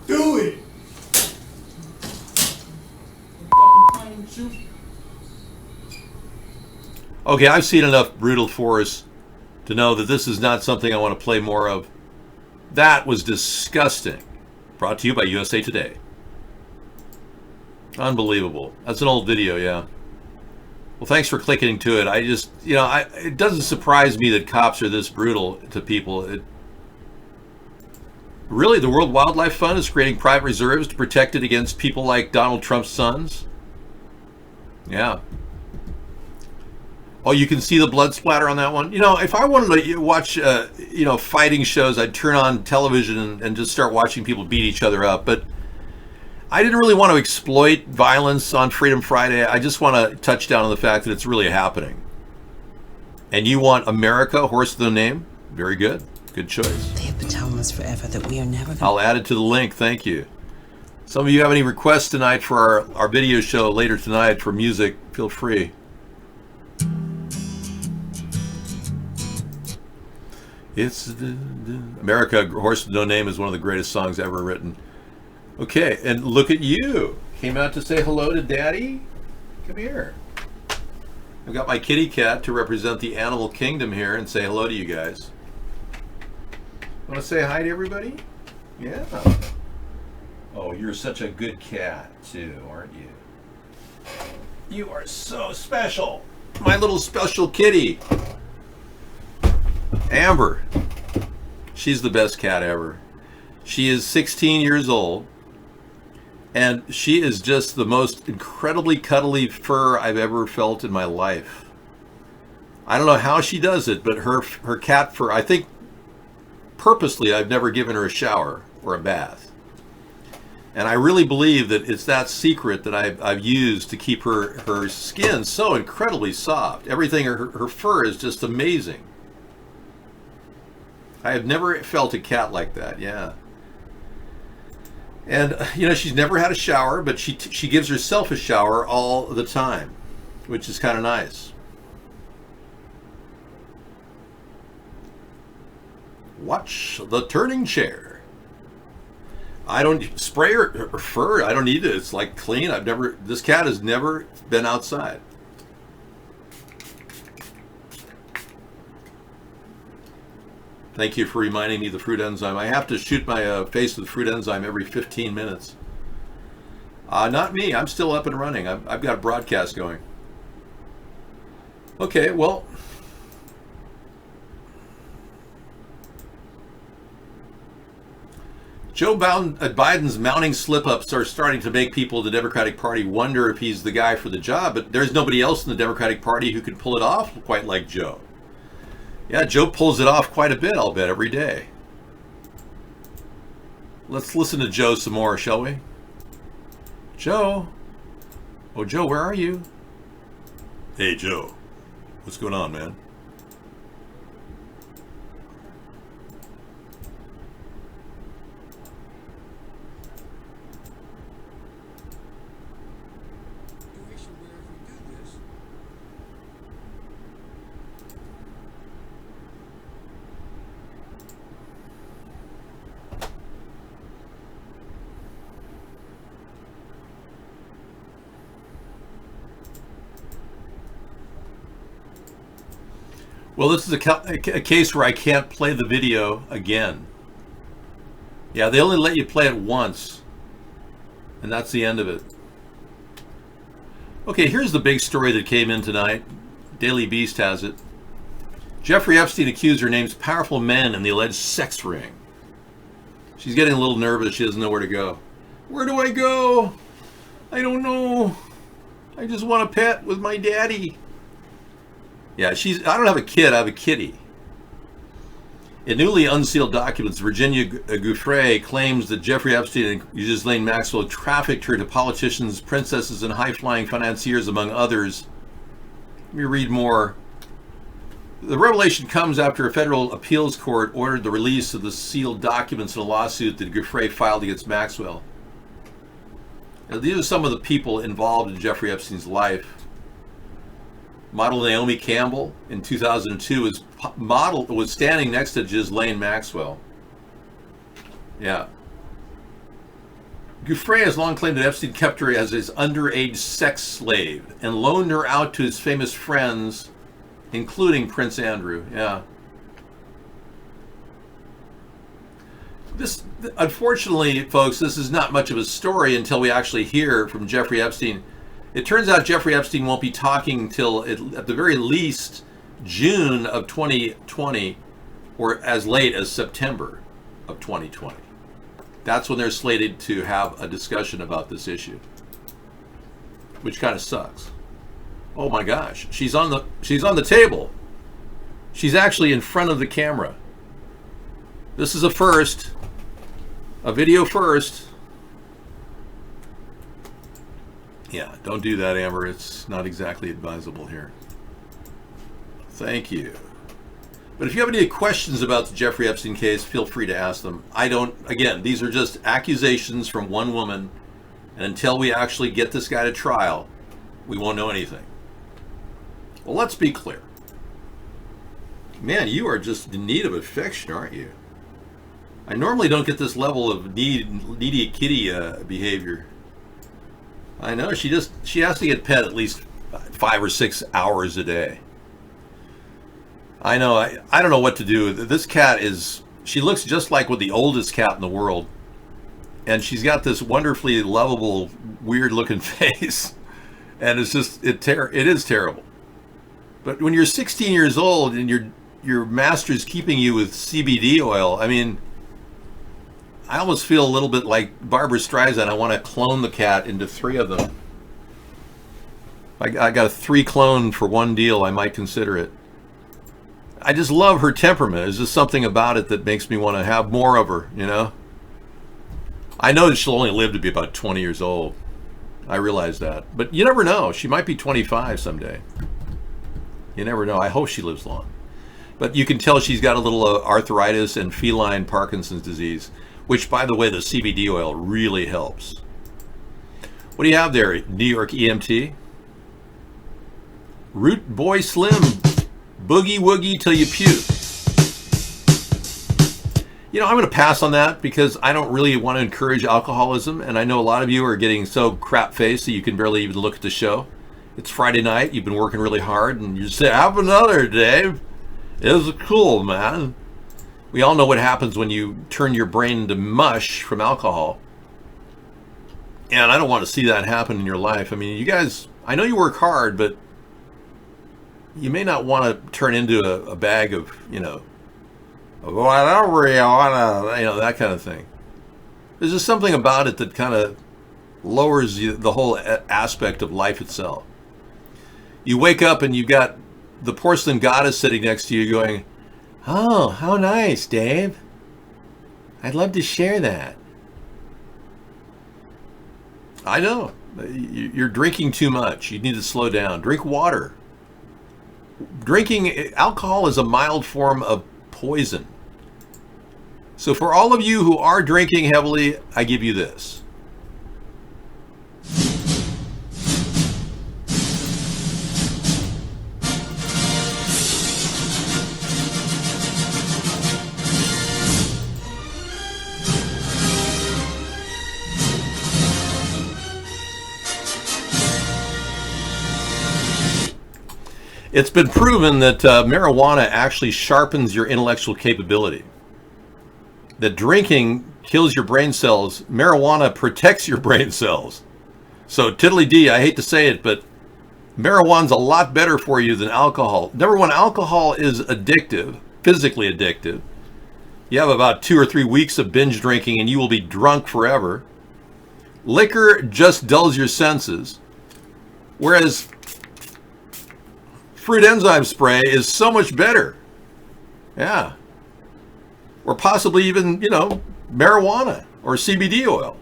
Do it! Fucking shoot. Okay, I've seen enough brutal force to know that this is not something I want to play more of. That was disgusting. Brought to you by USA Today. Unbelievable. That's an old video, yeah. Well, thanks for clicking to it. I just, you know, it doesn't surprise me that cops are this brutal to people. Really, the World Wildlife Fund is creating private reserves to protect it against people like Donald Trump's sons? Yeah. Oh, you can see the blood splatter on that one? You know, if I wanted to watch, you know, fighting shows, I'd turn on television and just start watching people beat each other up. But I didn't really want to exploit violence on Freedom Friday. I just want to touch down on the fact that it's really happening. And you want America, horse with no name? Very good. Good choice. They have been telling us forever that we are never going I'll add it to the link. Thank you. Some of you have any requests tonight for our video show later tonight for music, feel free. It's America, Horse with No Name is one of the greatest songs ever written. Okay, and look at you. Came out to say hello to Daddy. Come here. I've got my kitty cat to represent the animal kingdom here and say hello to you guys. Want to say hi to everybody? Yeah. Oh, you're such a good cat, too, aren't you? You are so special. My little special kitty. Amber. She's the best cat ever. She is 16 years old, and she is just the most incredibly cuddly fur I've ever felt in my life. I don't know how she does it, but her cat fur, I think purposely I've never given her a shower or a bath. And I really believe that it's that secret that I've used to keep her skin so incredibly soft. Everything, her fur is just amazing. I have never felt a cat like that, yeah. And, you know, she's never had a shower, but she gives herself a shower all the time, which is kind of nice. Watch the turning chair. I don't spray her fur. I don't need it. It's like clean. This cat has never been outside. Thank you for reminding me of the fruit enzyme. I have to shoot my face with fruit enzyme every 15 minutes. Not me. I'm still up and running. I've got a broadcast going. Okay, well. Joe Biden's mounting slip-ups are starting to make people in the Democratic Party wonder if he's the guy for the job, but there's nobody else in the Democratic Party who can pull it off quite like Joe. Yeah, Joe pulls it off quite a bit, I'll bet, every day. Let's listen to Joe some more, shall we? Joe? Oh, Joe, where are you? Hey, Joe. What's going on, man? Well, this is a case where I can't play the video again. Yeah, they only let you play it once, and that's the end of it. Okay, here's the big story that came in tonight. Daily Beast has it. Jeffrey Epstein accuser names powerful men in the alleged sex ring. She's getting a little nervous. She doesn't know where to go. Where do I go? I don't know. I just want a pet with my daddy. Yeah, I don't have a kid, I have a kitty. In newly unsealed documents, Virginia Giuffre claims that Jeffrey Epstein and Ghislaine Maxwell trafficked her to politicians, princesses, and high-flying financiers, among others. Let me read more. The revelation comes after a federal appeals court ordered the release of the sealed documents in a lawsuit that Giuffre filed against Maxwell. Now, these are some of the people involved in Jeffrey Epstein's life. Model Naomi Campbell in 2002 was standing next to Ghislaine Maxwell. Yeah. Giuffre has long claimed that Epstein kept her as his underage sex slave and loaned her out to his famous friends, including Prince Andrew. Yeah. Unfortunately, folks, this is not much of a story until we actually hear from Jeffrey Epstein. It turns out Jeffrey Epstein won't be talking until, at the very least, June of 2020, or as late as September of 2020. That's when they're slated to have a discussion about this issue, which kind of sucks. Oh my gosh, she's on the table. She's actually in front of the camera. This is a first, a video first. Yeah, don't do that, Amber. It's not exactly advisable here. Thank you. But if you have any questions about the Jeffrey Epstein case, feel free to ask them. Again, these are just accusations from one woman, and until we actually get this guy to trial, we won't know anything. Well, let's be clear. Man, you are just in need of affection, aren't you? I normally don't get this level of needy kitty behavior. I know, she has to get pet at least 5 or 6 hours a day. I know, I don't know what to do. This cat she looks just like the oldest cat in the world. And she's got this wonderfully lovable, weird looking face. And it's just, it is terrible. But when you're 16 years old and your master's keeping you with CBD oil, I mean, I almost feel a little bit like Barbara Streisand. I want to clone the cat into 3 of them. I got a 3 clone for one deal. I might consider it. I just love her temperament. There's just something about it that makes me want to have more of her, you know? I know that she'll only live to be about 20 years old. I realize that. But you never know. She might be 25 someday. You never know. I hope she lives long. But you can tell she's got a little arthritis and feline Parkinson's disease, which, by the way, the CBD oil really helps. What do you have there, New York EMT? Root Boy Slim. Boogie woogie till you puke. You know, I'm going to pass on that because I don't really want to encourage alcoholism, and I know a lot of you are getting so crap-faced that you can barely even look at the show. It's Friday night, you've been working really hard, and you say, have another, Dave. It was cool, man. We all know what happens when you turn your brain into mush from alcohol. And I don't want to see that happen in your life. I mean, you guys, I know you work hard, but you may not want to turn into a bag of, whatever you want to, that kind of thing. There's just something about it that kind of lowers the whole aspect of life itself. You wake up and you've got the porcelain goddess sitting next to you going, oh, how nice, Dave. I'd love to share that. I know. You're drinking too much. You need to slow down. Drink water. Drinking alcohol is a mild form of poison. So for all of you who are drinking heavily, I give you this. It's been proven that marijuana actually sharpens your intellectual capability. That drinking kills your brain cells. Marijuana protects your brain cells. So tiddly-dee, I hate to say it, but marijuana's a lot better for you than alcohol. Number one, alcohol is addictive, physically addictive. You have about 2 or 3 weeks of binge drinking and you will be drunk forever. Liquor just dulls your senses. Whereas fruit enzyme spray is so much better. Yeah. Or possibly even, marijuana or CBD oil.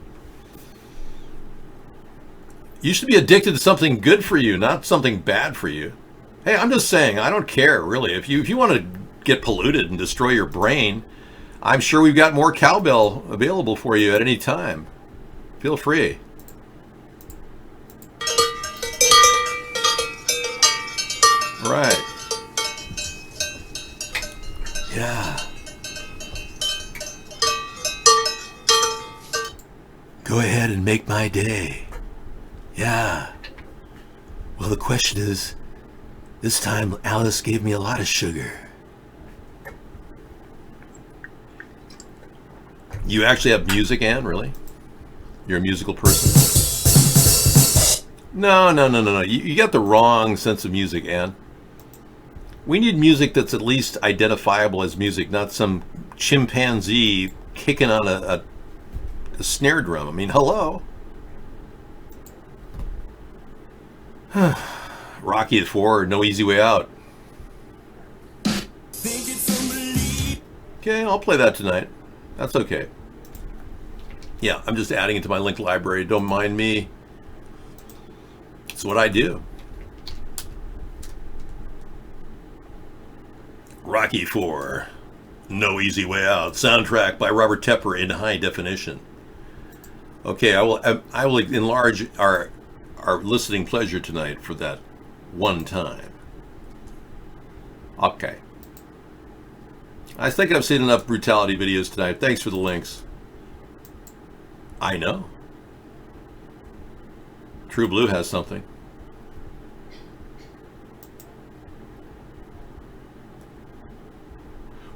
You should be addicted to something good for you, not something bad for you. Hey, I'm just saying, I don't care, really. If you want to get polluted and destroy your brain, I'm sure we've got more cowbell available for you at any time. Feel free. Right. Yeah. Go ahead and make my day. Yeah. Well, the question is, this time Alice gave me a lot of sugar. You actually have music, Ann? Really? You're a musical person? No. You got the wrong sense of music, Ann. We need music that's at least identifiable as music, not some chimpanzee kicking on a snare drum. I mean, hello. Rocky at 4, no easy way out. Okay, I'll play that tonight. That's okay. Yeah, I'm just adding it to my link library. Don't mind me. It's what I do. Rocky IV, No Easy Way Out, soundtrack by Robert Tepper in high definition. Okay, I will enlarge our listening pleasure tonight for that one time. Okay. I think I've seen enough brutality videos tonight. Thanks for the links. I know. True Blue has something.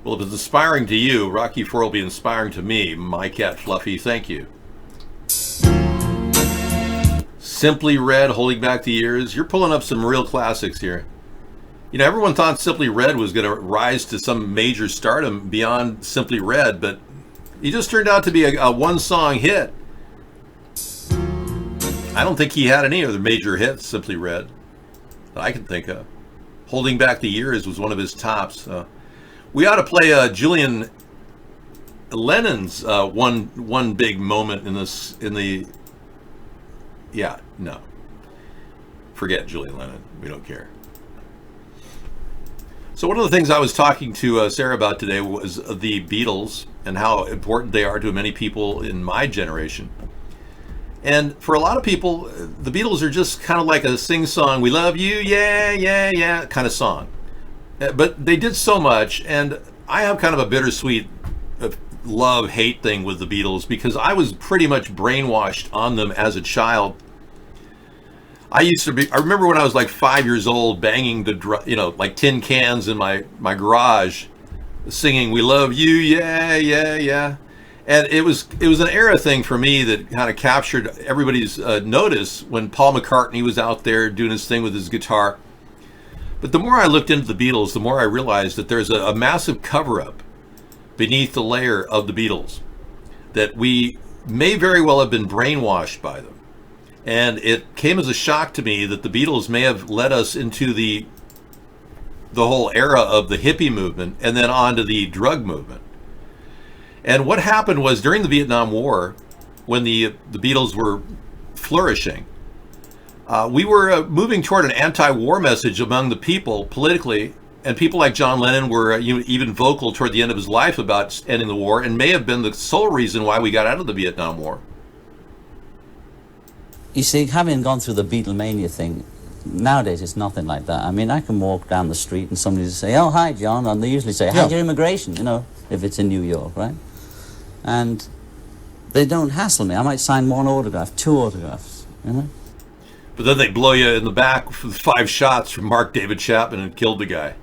Well, if it's inspiring to you, Rocky IV will be inspiring to me. My cat Fluffy, thank you. Simply Red, Holding Back the Years. You're pulling up some real classics here. You know, everyone thought Simply Red was going to rise to some major stardom beyond Simply Red, but he just turned out to be a one-song hit. I don't think he had any other major hits, Simply Red, that I can think of. Holding Back the Years was one of his tops. We ought to play Julian Lennon's one big moment in the. Yeah, no. Forget Julian Lennon. We don't care. So one of the things I was talking to Sarah about today was the Beatles and how important they are to many people in my generation. And for a lot of people, the Beatles are just kind of like a sing-song, we love you, yeah, yeah, yeah, kind of song. But they did so much, and I have kind of a bittersweet love-hate thing with the Beatles because I was pretty much brainwashed on them as a child. I remember when I was like 5 years old, banging like tin cans in my garage, singing "We Love You, yeah, yeah, yeah," and it was an era thing for me that kind of captured everybody's notice when Paul McCartney was out there doing his thing with his guitar. But the more I looked into the Beatles, the more I realized that there's a massive cover-up beneath the layer of the Beatles, that we may very well have been brainwashed by them. And it came as a shock to me that the Beatles may have led us into the whole era of the hippie movement and then on to the drug movement. And what happened was during the Vietnam War, when the Beatles were flourishing, we were moving toward an anti-war message among the people politically, and people like John Lennon were even vocal toward the end of his life about ending the war, and may have been the sole reason why we got out of the Vietnam War. You see, having gone through the Beatlemania thing, nowadays it's nothing like that. I mean, I can walk down the street and somebody will say, "Oh, hi, John," and they usually say, "How's your immigration?" If it's in New York, right? And they don't hassle me. I might sign one autograph, two autographs, But then they blow you in the back with 5 shots from Mark David Chapman and killed the guy.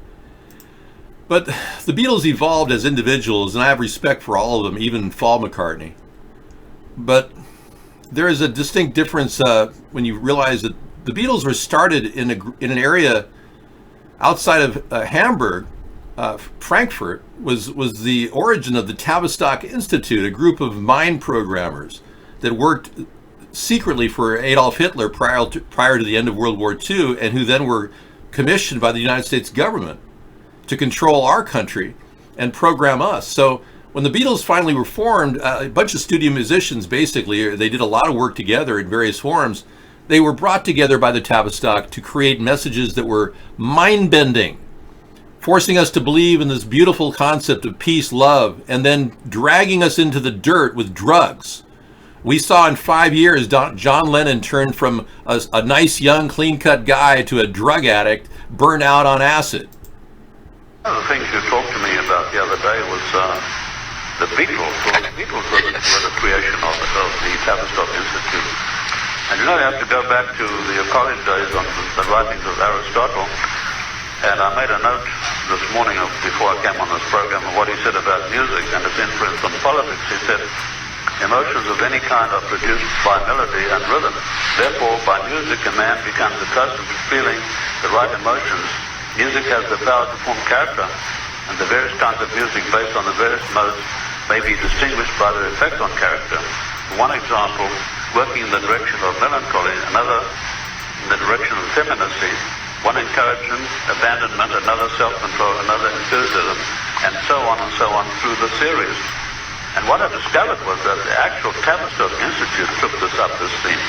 But the Beatles evolved as individuals, and I have respect for all of them, even Paul McCartney. But there is a distinct difference when you realize that the Beatles were started in an area outside of Hamburg. Frankfurt was the origin of the Tavistock Institute, a group of mind programmers that worked secretly for Adolf Hitler prior to the end of World War II, and who then were commissioned by the United States government to control our country and program us. So when the Beatles finally were formed, a bunch of studio musicians, basically, they did a lot of work together in various forms. They were brought together by the Tavistock to create messages that were mind-bending, forcing us to believe in this beautiful concept of peace, love, and then dragging us into the dirt with drugs. We saw in 5 years John Lennon turn from a nice, young, clean-cut guy to a drug addict burned out on acid. One of the things you talked to me about the other day was the Beatles. Well, the Beatles were the creation of the Tavistock Institute. And you have to go back to the college days on the writings of Aristotle. And I made a note this morning before I came on this program of what he said about music and its influence on politics. He said, emotions of any kind are produced by melody and rhythm. Therefore, by music, a man becomes accustomed to feeling the right emotions. Music has the power to form character, and the various kinds of music based on the various modes may be distinguished by their effect on character. One example, working in the direction of melancholy, another in the direction of femininity, one encouragement, abandonment, another self-control, another enthusiasm, and so on through the series. And what I discovered was that the actual Tavistock Institute took this theme.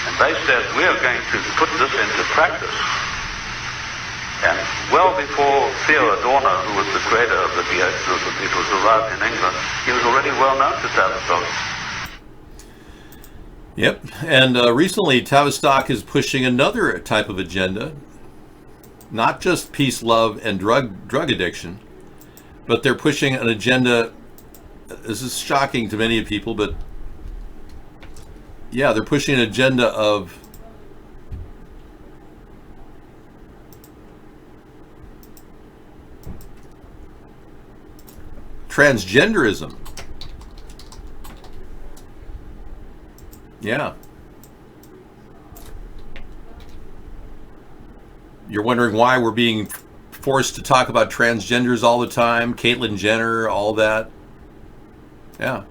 And they said, we are going to put this into practice. And well before Theo Adorno, who was the creator of the Beatles, arrived in England, he was already well known to Tavistock. Yep, and recently Tavistock is pushing another type of agenda, not just peace, love, and drug addiction, but they're pushing an agenda. This is shocking to many people, but yeah, they're pushing an agenda of transgenderism. Yeah. You're wondering why we're being forced to talk about transgenders all the time, Caitlyn Jenner, all that. Yeah.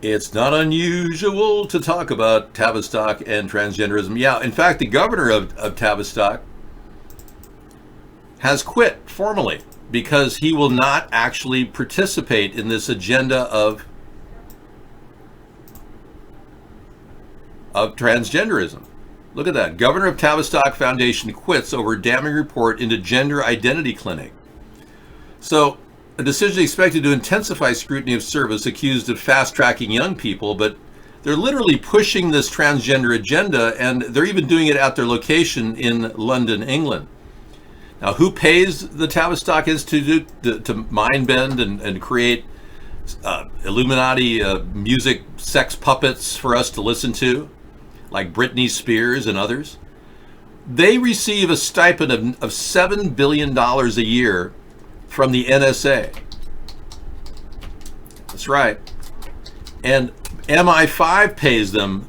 It's not unusual to talk about Tavistock and transgenderism. Yeah, in fact, the governor of Tavistock has quit formally because he will not actually participate in this agenda of transgenderism. Look at that. Governor of Tavistock Foundation quits over damning report into gender identity clinic. So, a decision expected to intensify scrutiny of service accused of fast-tracking young people, but they're literally pushing this transgender agenda, and they're even doing it at their location in London, England. Now, who pays the Tavistock Institute to mind bend and create Illuminati music sex puppets for us to listen to, like Britney Spears and others? They receive a stipend of $7 billion a year from the NSA. That's right. And MI5 pays them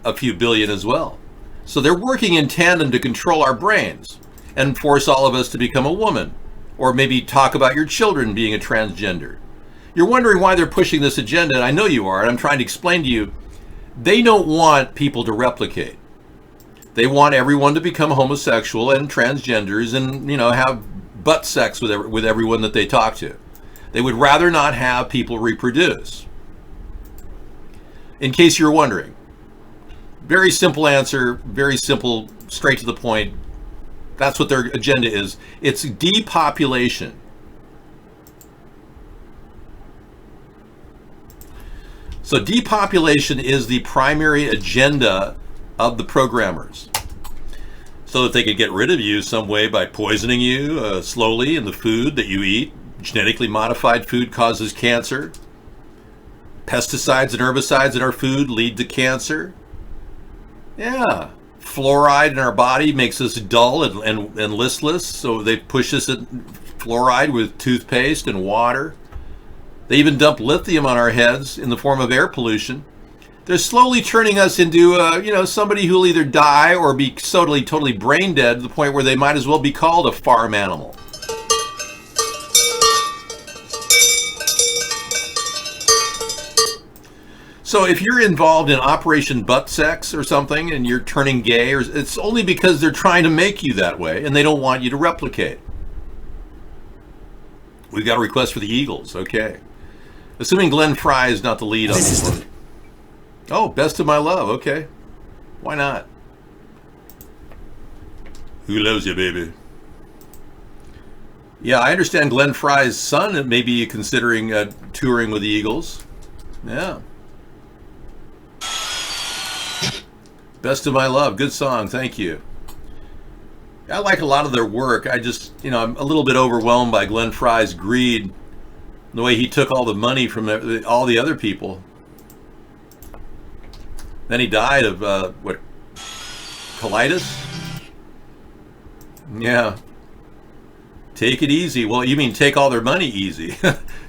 a few billion as well. So they're working in tandem to control our brains and force all of us to become a woman, or maybe talk about your children being a transgender. You're wondering why they're pushing this agenda, and I know you are, and I'm trying to explain to you. They don't want people to replicate. They want everyone to become homosexual and transgenders and, have butt sex with everyone that they talk to. They would rather not have people reproduce. In case you're wondering. Very simple answer, very simple, straight to the point. That's what their agenda is. It's depopulation. So depopulation is the primary agenda of the programmers, so that they could get rid of you some way by poisoning you slowly in the food that you eat. Genetically modified food causes cancer. Pesticides and herbicides in our food lead to cancer. Yeah. Fluoride in our body makes us dull and listless, so they push us at fluoride with toothpaste and water. They even dump lithium on our heads in the form of air pollution. They're slowly turning us into, somebody who'll either die or be totally brain dead to the point where they might as well be called a farm animal. So if you're involved in Operation Butt Sex or something and you're turning gay, it's only because they're trying to make you that way and they don't want you to replicate. We've got a request for the Eagles. Okay. Assuming Glenn Frey is not the lead on this one. Oh, Best of My Love. Okay. Why not? Who loves you, baby? Yeah, I understand Glenn Frey's son may be considering touring with the Eagles. Yeah. Best of My Love. Good song. Thank you. I like a lot of their work. I just, I'm a little bit overwhelmed by Glenn Frey's greed, the way he took all the money from all the other people. Then he died of, colitis? Yeah. Take it easy. Well, you mean take all their money easy.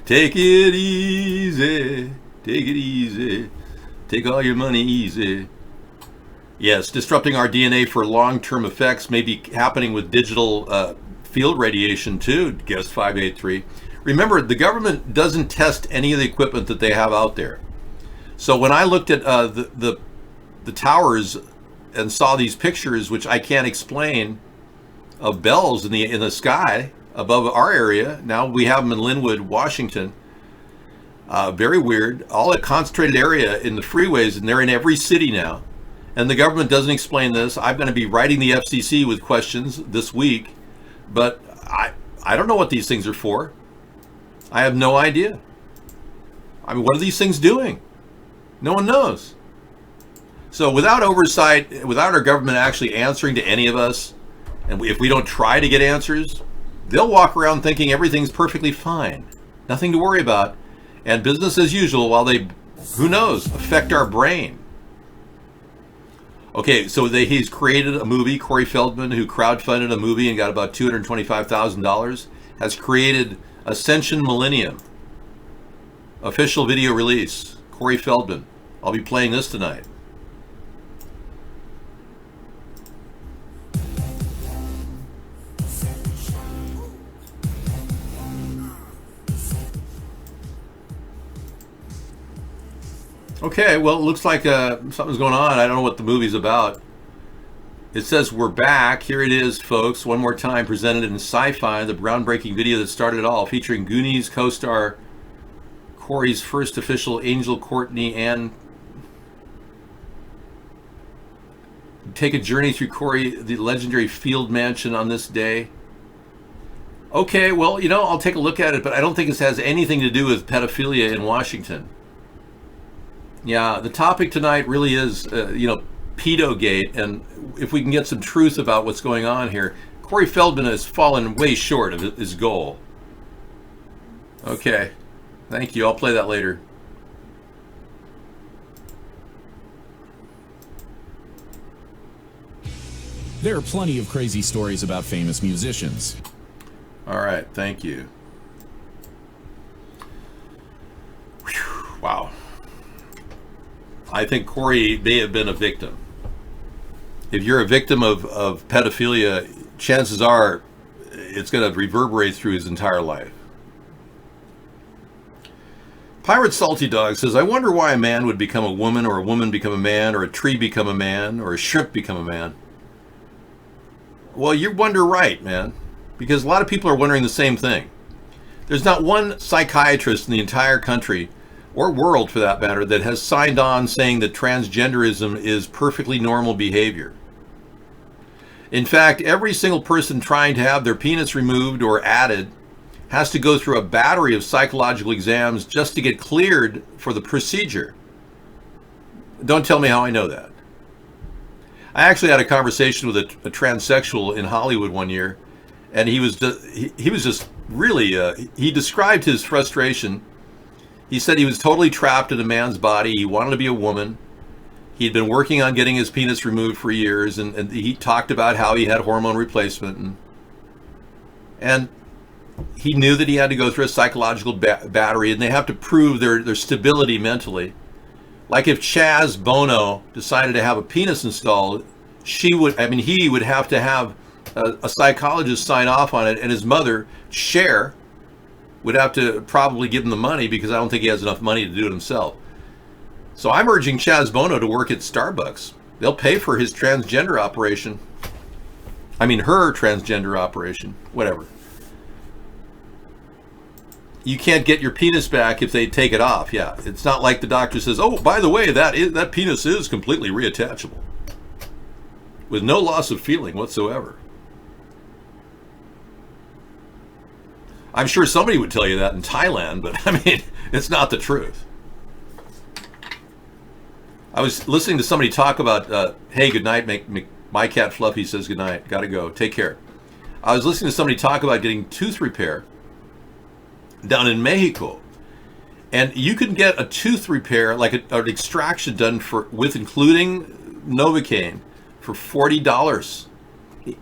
Take it easy. Take it easy. Take all your money easy. Yes, disrupting our DNA for long-term effects may be happening with digital field radiation too, guest 583. Remember, the government doesn't test any of the equipment that they have out there. So when I looked at the towers and saw these pictures, which I can't explain, of bells in the sky above our area, now we have them in Linwood, Washington. Very weird. All a concentrated area in the freeways, and they're in every city now. And the government doesn't explain this. I'm going to be writing the FCC with questions this week, but I don't know what these things are for. I have no idea. I mean, what are these things doing? No one knows. So without oversight, without our government actually answering to any of us, and if we don't try to get answers, they'll walk around thinking everything's perfectly fine. Nothing to worry about. And business as usual while they, who knows, affect our brain. Okay, so he's created a movie. Corey Feldman, who crowdfunded a movie and got about $225,000, has created Ascension Millennium. Official video release. Corey Feldman. I'll be playing this tonight. Okay, well, it looks like something's going on. I don't know what the movie's about. It says we're back. Here it is, folks. One more time, presented in Sci-Fi, the groundbreaking video that started it all, featuring Goonies co-star Corey's first official Angel Courtney and take a journey through Corey, the legendary Field Mansion on this day. Okay, well, you know, I'll take a look at it, but I don't think this has anything to do with pedophilia in Washington. Yeah, the topic tonight really is, pedogate, and if we can get some truth about what's going on here. Corey Feldman has fallen way short of his goal. Okay, thank you. I'll play that later. There are plenty of crazy stories about famous musicians. All right, thank you. Whew, wow. I think Corey may have been a victim. If you're a victim of pedophilia, chances are it's going to reverberate through his entire life. Pirate Salty Dog says, I wonder why a man would become a woman, or a woman become a man, or a tree become a man, or a shrimp become a man. Well, you wonder right, man, because a lot of people are wondering the same thing. There's not one psychiatrist in the entire country, or world for that matter, that has signed on saying that transgenderism is perfectly normal behavior. In fact, every single person trying to have their penis removed or added has to go through a battery of psychological exams just to get cleared for the procedure. Don't tell me how I know that. I actually had a conversation with a transsexual in Hollywood one year, and he was just really, he described his frustration. He said he was totally trapped in a man's body. He wanted to be a woman. He'd been working on getting his penis removed for years, and he talked about how he had hormone replacement. And he knew that he had to go through a psychological battery, and they have to prove their stability mentally. Like if Chaz Bono decided to have a penis installed, he would have to have a psychologist sign off on it, and his mother, Cher, would have to probably give him the money, because I don't think he has enough money to do it himself. So I'm urging Chaz Bono to work at Starbucks. They'll pay for his transgender operation. I mean, her transgender operation, whatever. You can't get your penis back if they take it off. Yeah, it's not like the doctor says, oh, by the way, that penis is completely reattachable, with no loss of feeling whatsoever. I'm sure somebody would tell you that in Thailand, but I mean, it's not the truth. I was listening to somebody talk about, hey, good night, my cat Fluffy says good night, gotta go, take care. I was listening to somebody talk about getting tooth repair down in Mexico. And you can get a tooth repair, like an extraction done with including Novocaine, for $40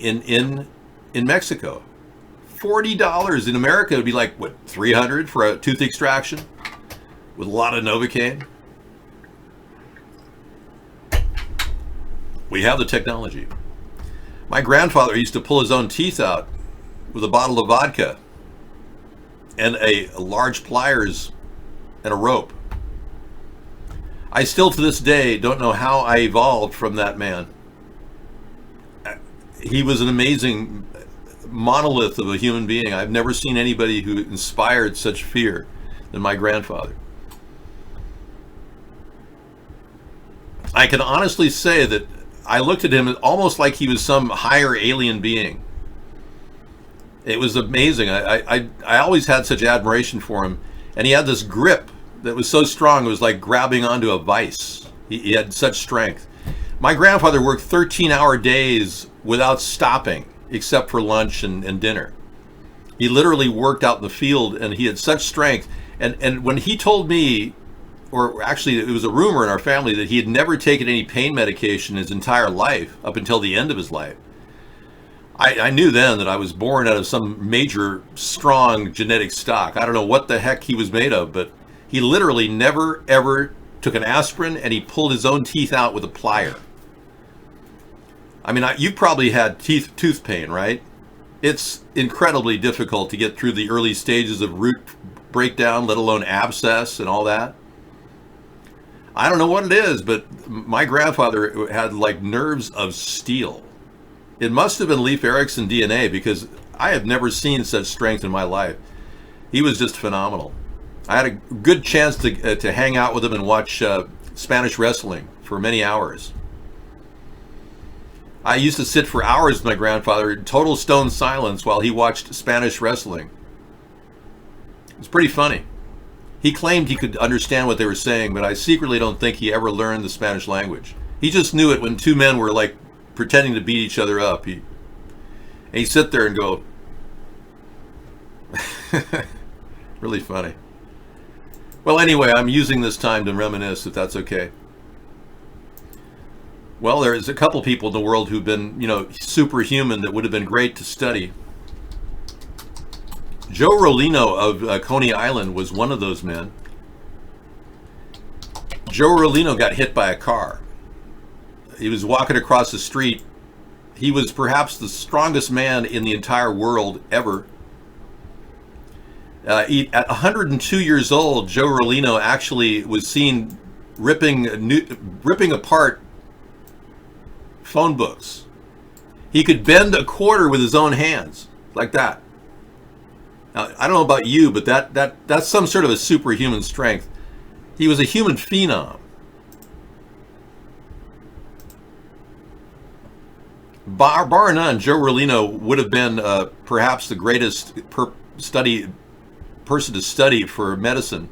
in Mexico. $40. In America, it would be like, what, $300 for a tooth extraction with a lot of Novocaine? We have the technology. My grandfather used to pull his own teeth out with a bottle of vodka and a large pliers and a rope. I still to this day don't know how I evolved from that man. He was an amazing monolith of a human being. I've never seen anybody who inspired such fear than my grandfather. I can honestly say that I looked at him almost like he was some higher alien being. It was amazing. I always had such admiration for him. And he had this grip that was so strong, it was like grabbing onto a vice. He had such strength. My grandfather worked 13-hour days without stopping, except for lunch and dinner. He literally worked out in the field, and he had such strength. And when he told me, or actually it was a rumor in our family, that he had never taken any pain medication his entire life, up until the end of his life, I knew then that I was born out of some major, strong genetic stock. I don't know what the heck he was made of, but he literally never, ever took an aspirin, and he pulled his own teeth out with a plier. I mean, you probably had tooth pain, right? It's incredibly difficult to get through the early stages of root breakdown, let alone abscess and all that. I don't know what it is, but my grandfather had like nerves of steel. It must have been Leif Erikson DNA, because I have never seen such strength in my life. He was just phenomenal. I had a good chance to hang out with him and watch Spanish wrestling for many hours. I used to sit for hours with my grandfather in total stone silence while he watched Spanish wrestling. It was pretty funny. He claimed he could understand what they were saying, but I secretly don't think he ever learned the Spanish language. He just knew it when two men were like pretending to beat each other up. He'd sit there and go, really funny. Well, anyway, I'm using this time to reminisce, if that's okay. Well, there's a couple people in the world who've been, superhuman that would have been great to study. Joe Rollino of Coney Island was one of those men. Joe Rollino got hit by a car. He was walking across the street. He was perhaps the strongest man in the entire world ever. At 102 years old, Joe Rollino actually was seen ripping apart phone books. He could bend a quarter with his own hands, like that. Now, I don't know about you, but that's some sort of a superhuman strength. He was a human phenom. Bar none, Joe Rollino would have been perhaps the greatest person to study for medicine.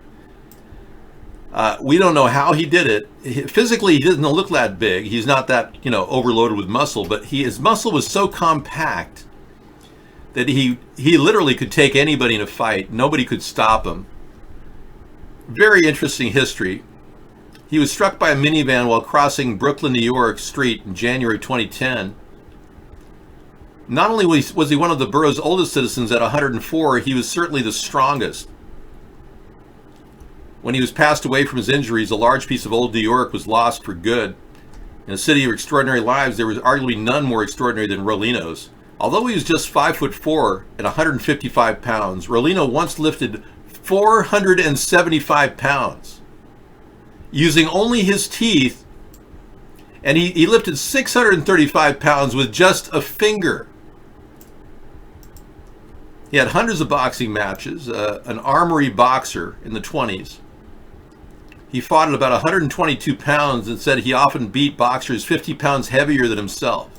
We don't know how he did it. Physically, he doesn't look that big. He's not that, overloaded with muscle, but his muscle was so compact that he literally could take anybody in a fight. Nobody could stop him. Very interesting history. He was struck by a minivan while crossing Brooklyn, New York Street in January 2010. Not only was he one of the borough's oldest citizens at 104, he was certainly the strongest. When he was passed away from his injuries, a large piece of old New York was lost for good. In a city of extraordinary lives, there was arguably none more extraordinary than Rollino's. Although he was just 5'4" and 155 pounds, Rollino once lifted 475 pounds using only his teeth, and he lifted 635 pounds with just a finger. He had hundreds of boxing matches, an armory boxer in the 20s. He fought at about 122 pounds and said he often beat boxers 50 pounds heavier than himself.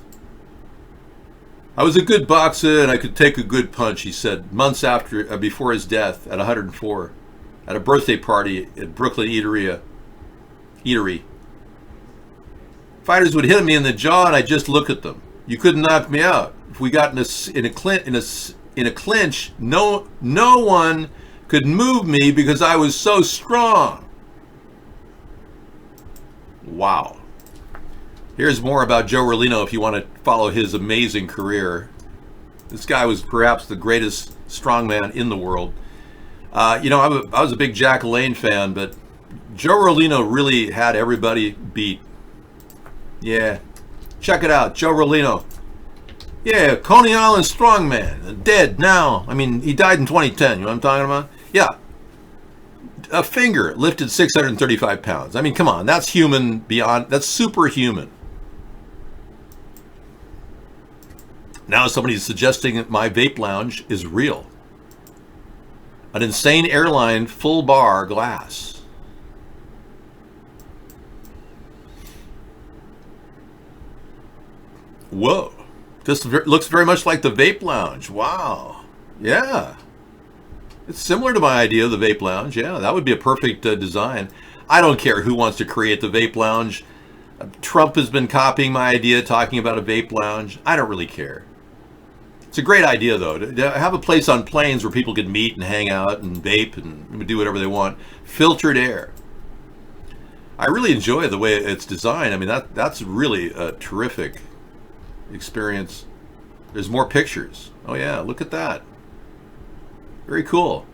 I was a good boxer and I could take a good punch, he said, months before his death at 104, at a birthday party at Brooklyn Eatery. Fighters would hit me in the jaw and I'd just look at them. You couldn't knock me out. If we got in a clinch, no one could move me because I was so strong. Wow. Here's more about Joe Rollino if you want to follow his amazing career. This guy was perhaps the greatest strongman in the world. I was a big Jack LaLanne fan, but Joe Rollino really had everybody beat. Yeah. Check it out, Joe Rollino. Yeah, Coney Island strongman, dead now. I mean, he died in 2010, you know what I'm talking about? Yeah. A finger lifted 635 pounds. I mean, come on, that's that's superhuman. Now somebody's suggesting that my vape lounge is real. An insane airline full bar glass. Whoa. This looks very much like the vape lounge. Wow. Yeah. It's similar to my idea of the vape lounge. Yeah, that would be a perfect design. I don't care who wants to create the vape lounge. Trump has been copying my idea, talking about a vape lounge. I don't really care. It's a great idea, though, to have a place on planes where people can meet and hang out and vape and do whatever they want. Filtered air. I really enjoy the way it's designed. I mean, that's really a terrific experience. There's more pictures. Oh, yeah, look at that. Very cool.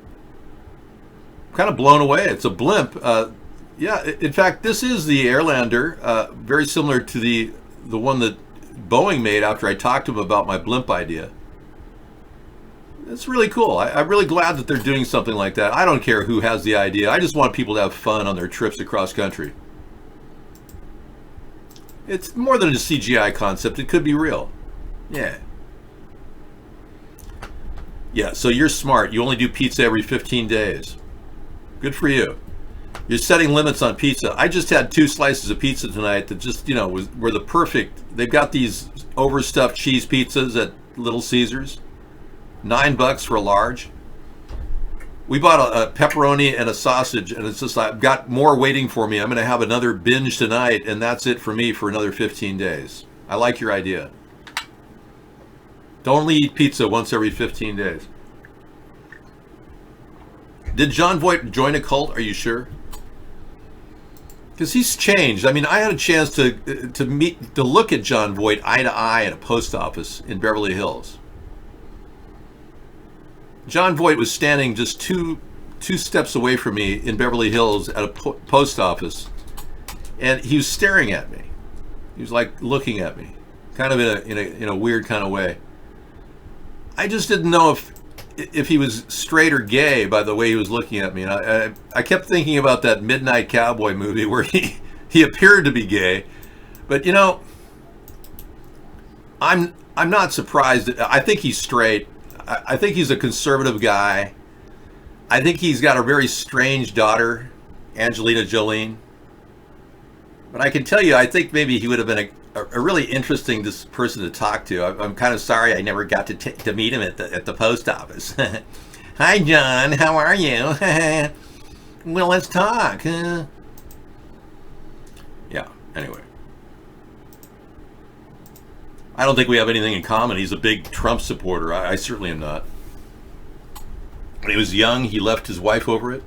I'm kind of blown away. It's a blimp. Yeah, in fact, this is the Airlander, very similar to the one that Boeing made after I talked to them about my blimp idea. It's really cool. I'm really glad that they're doing something like that. I don't care who has the idea. I just want people to have fun on their trips across country. It's more than a CGI concept. It could be real. Yeah. Yeah, so you're smart. You only do pizza every 15 days. Good for you. You're setting limits on pizza. I just had 2 slices of pizza tonight that just, were the perfect. They've got these overstuffed cheese pizzas at Little Caesars. $9 for a large. We bought a pepperoni and a sausage, and it's just I've got more waiting for me. I'm going to have another binge tonight, and that's it for me for another 15 days. I like your idea. Don't only eat pizza once every 15 days. Did Jon Voight join a cult? Are you sure? Because he's changed. I mean, I had a chance to look at Jon Voight eye to eye at a post office in Beverly Hills. Jon Voight was standing just two steps away from me in Beverly Hills at a post office, and he was staring at me. He was like looking at me, kind of in a weird kind of way. I just didn't know if he was straight or gay by the way he was looking at me. And I kept thinking about that Midnight Cowboy movie where he appeared to be gay, but I'm not surprised. I think he's straight. I think he's a conservative guy. I think he's got a very strange daughter, Angelina Jolie. But I can tell you, I think maybe he would have been a really interesting person to talk to. I'm kind of sorry I never got to meet him at the post office. Hi, John. How are you? Well, let's talk. Yeah. Anyway. I don't think we have anything in common. He's a big Trump supporter. I certainly am not. When he was young, he left his wife over it.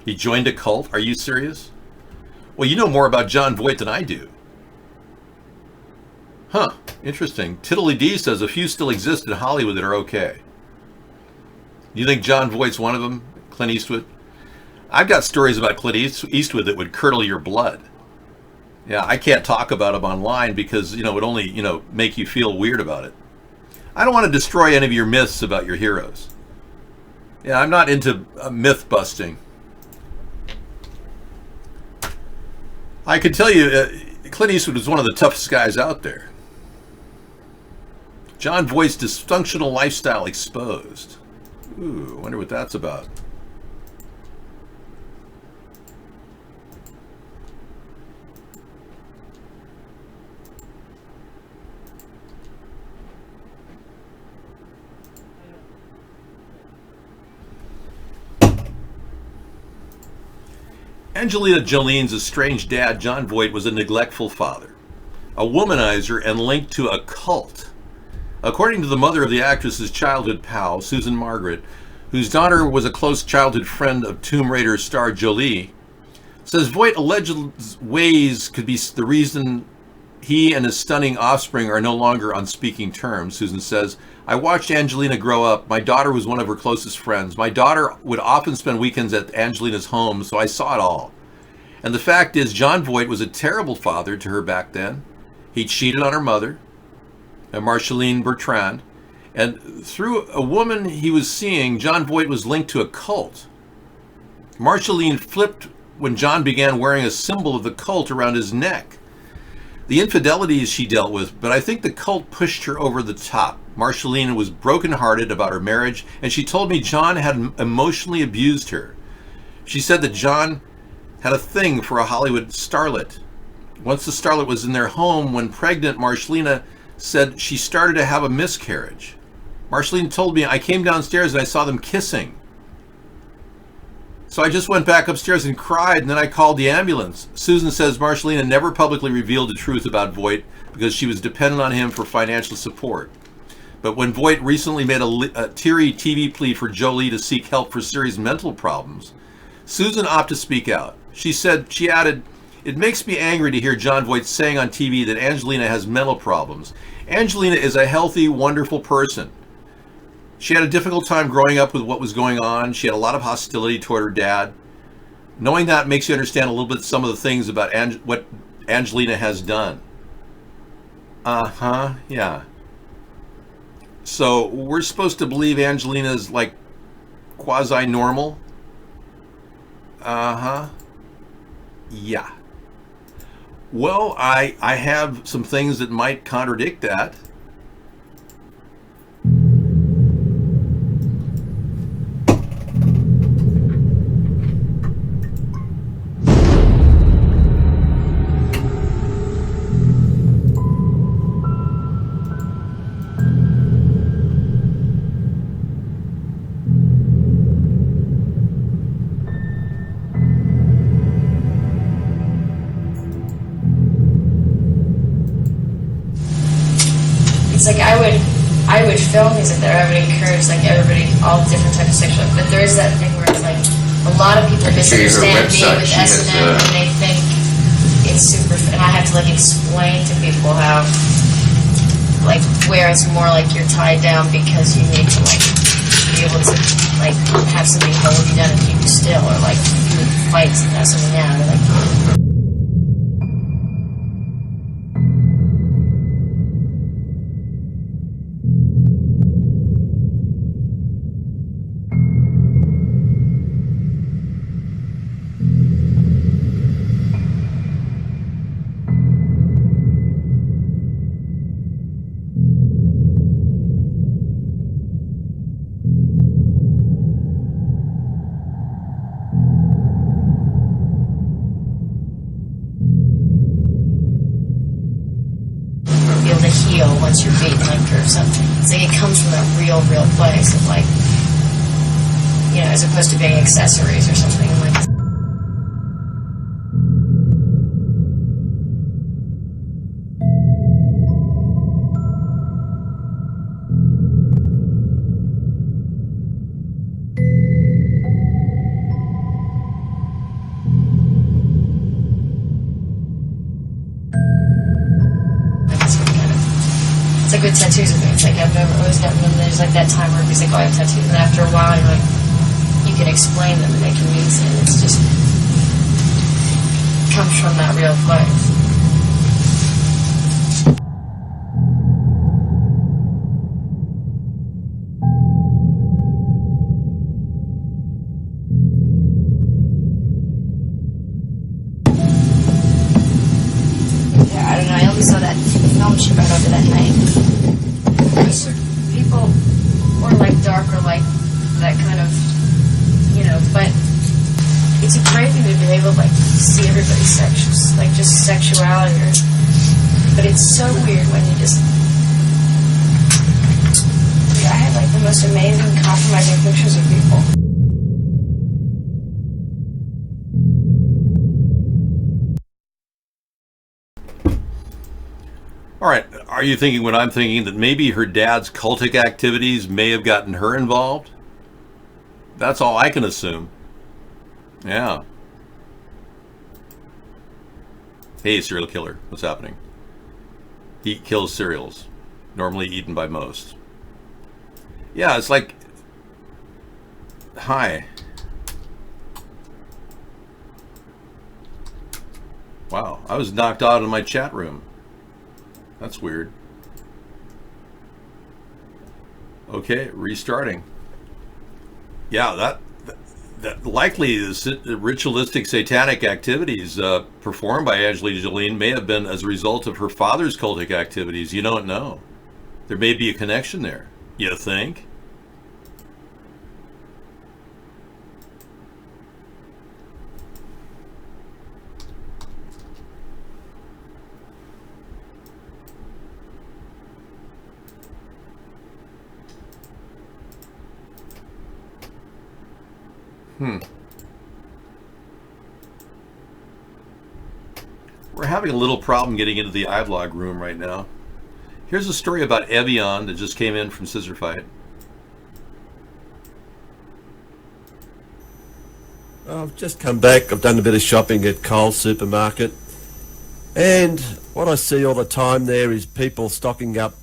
He joined a cult. Are you serious? Well, you know more about Jon Voight than I do. Huh. Interesting. Tiddly D says a few still exist in Hollywood that are okay. Do you think Jon Voight's one of them? Clint Eastwood? I've got stories about Clint Eastwood that would curdle your blood. Yeah, I can't talk about him online because, it would only, make you feel weird about it. I don't want to destroy any of your myths about your heroes. Yeah, I'm not into myth busting. I can tell you, Clint Eastwood is one of the toughest guys out there. Jon Voight's dysfunctional lifestyle exposed. Ooh, I wonder what that's about. Angelina Jolie's estranged dad, Jon Voight, was a neglectful father, a womanizer, and linked to a cult. According to the mother of the actress's childhood pal, Susan Margaret, whose daughter was a close childhood friend of Tomb Raider star Jolie, says Voight alleged ways could be the reason he and his stunning offspring are no longer on speaking terms. Susan says, I watched Angelina grow up. My daughter was one of her closest friends. My daughter would often spend weekends at Angelina's home, so I saw it all. And the fact is, Jon Voight was a terrible father to her back then. He cheated on her mother, Marceline Bertrand, and through a woman he was seeing, Jon Voight was linked to a cult. Marceline flipped when Jon began wearing a symbol of the cult around his neck. The infidelities she dealt with, but I think the cult pushed her over the top. Marceline was brokenhearted about her marriage, and she told me Jon had emotionally abused her. She said that Jon had a thing for a Hollywood starlet. Once the starlet was in their home, when pregnant, Marcelina said she started to have a miscarriage. Marcelina told me, I came downstairs and I saw them kissing. So I just went back upstairs and cried, and then I called the ambulance. Susan says Marcelina never publicly revealed the truth about Voight because she was dependent on him for financial support. But when Voight recently made a teary TV plea for Jolie to seek help for serious mental problems, Susan opted to speak out. She added, "It makes me angry to hear Jon Voight saying on TV that Angelina has mental problems. Angelina is a healthy, wonderful person. She had a difficult time growing up with what was going on. She had a lot of hostility toward her dad. Knowing that makes you understand a little bit some of the things about what Angelina has done." Yeah. So we're supposed to believe Angelina's like quasi-normal? Yeah. Well, I have some things that might contradict that. It's like I would film music that I would encourage like everybody, all different types of sexual, but there is that thing where it's like a lot of people misunderstand me with S&M and they think it's super, and I have to like explain to people how, like, where it's more like you're tied down because you need to like be able to like have somebody hold you down and keep you still, or like you would fight to have something down, or like. Once you're beaten, like, or something. It's like it comes from that real place of like, you know, as opposed to being accessories or something like. It's like with tattoos with me. It's like I've always gotten them. There's like that time where everybody's like, "Oh, I have tattoos," and after a while, you're like, you can explain them and they can mean it. It's just it comes from that real place. Yeah, I don't know. I only saw that film she brought over that night. People or like dark or like that kind of, you know, but it's a great thing to be able to like see everybody's like just sexuality, but it's so weird when you just, I had like the most amazing compromising pictures of people. All right, are you thinking what I'm thinking, that maybe her dad's cultic activities may have gotten her involved? That's all I can assume. Yeah. Hey, serial killer, what's happening? He kills cereals, normally eaten by most. Yeah, it's like, hi. Wow, I was knocked out of my chat room. That's weird. Okay, restarting. Yeah, that likely the ritualistic satanic activities performed by Angelina Jolie may have been as a result of her father's cultic activities. You don't know. There may be a connection there. You think? We're having a little problem getting into the iVlog room right now. Here's a story about Evian that just came in from Scissor Fight. I've just come back. I've done a bit of shopping at Coles supermarket. And what I see all the time there is people stocking up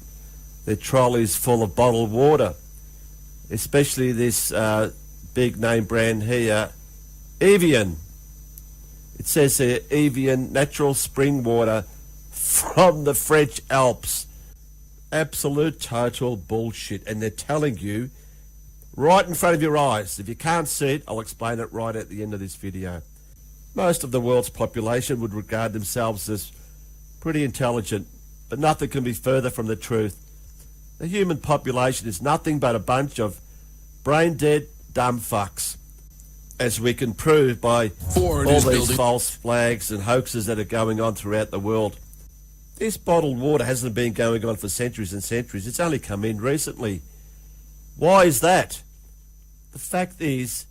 their trolleys full of bottled water. Especially this big name brand here, Evian. It says here, Evian natural spring water from the French Alps. Absolute total bullshit. And they're telling you right in front of your eyes. If you can't see it, I'll explain it right at the end of this video. Most of the world's population would regard themselves as pretty intelligent, but nothing can be further from the truth. The human population is nothing but a bunch of brain-dead, dumb fucks, as we can prove by all these false flags and hoaxes that are going on throughout the world. This bottled water hasn't been going on for centuries and centuries. It's only come in recently. Why is that? The fact is,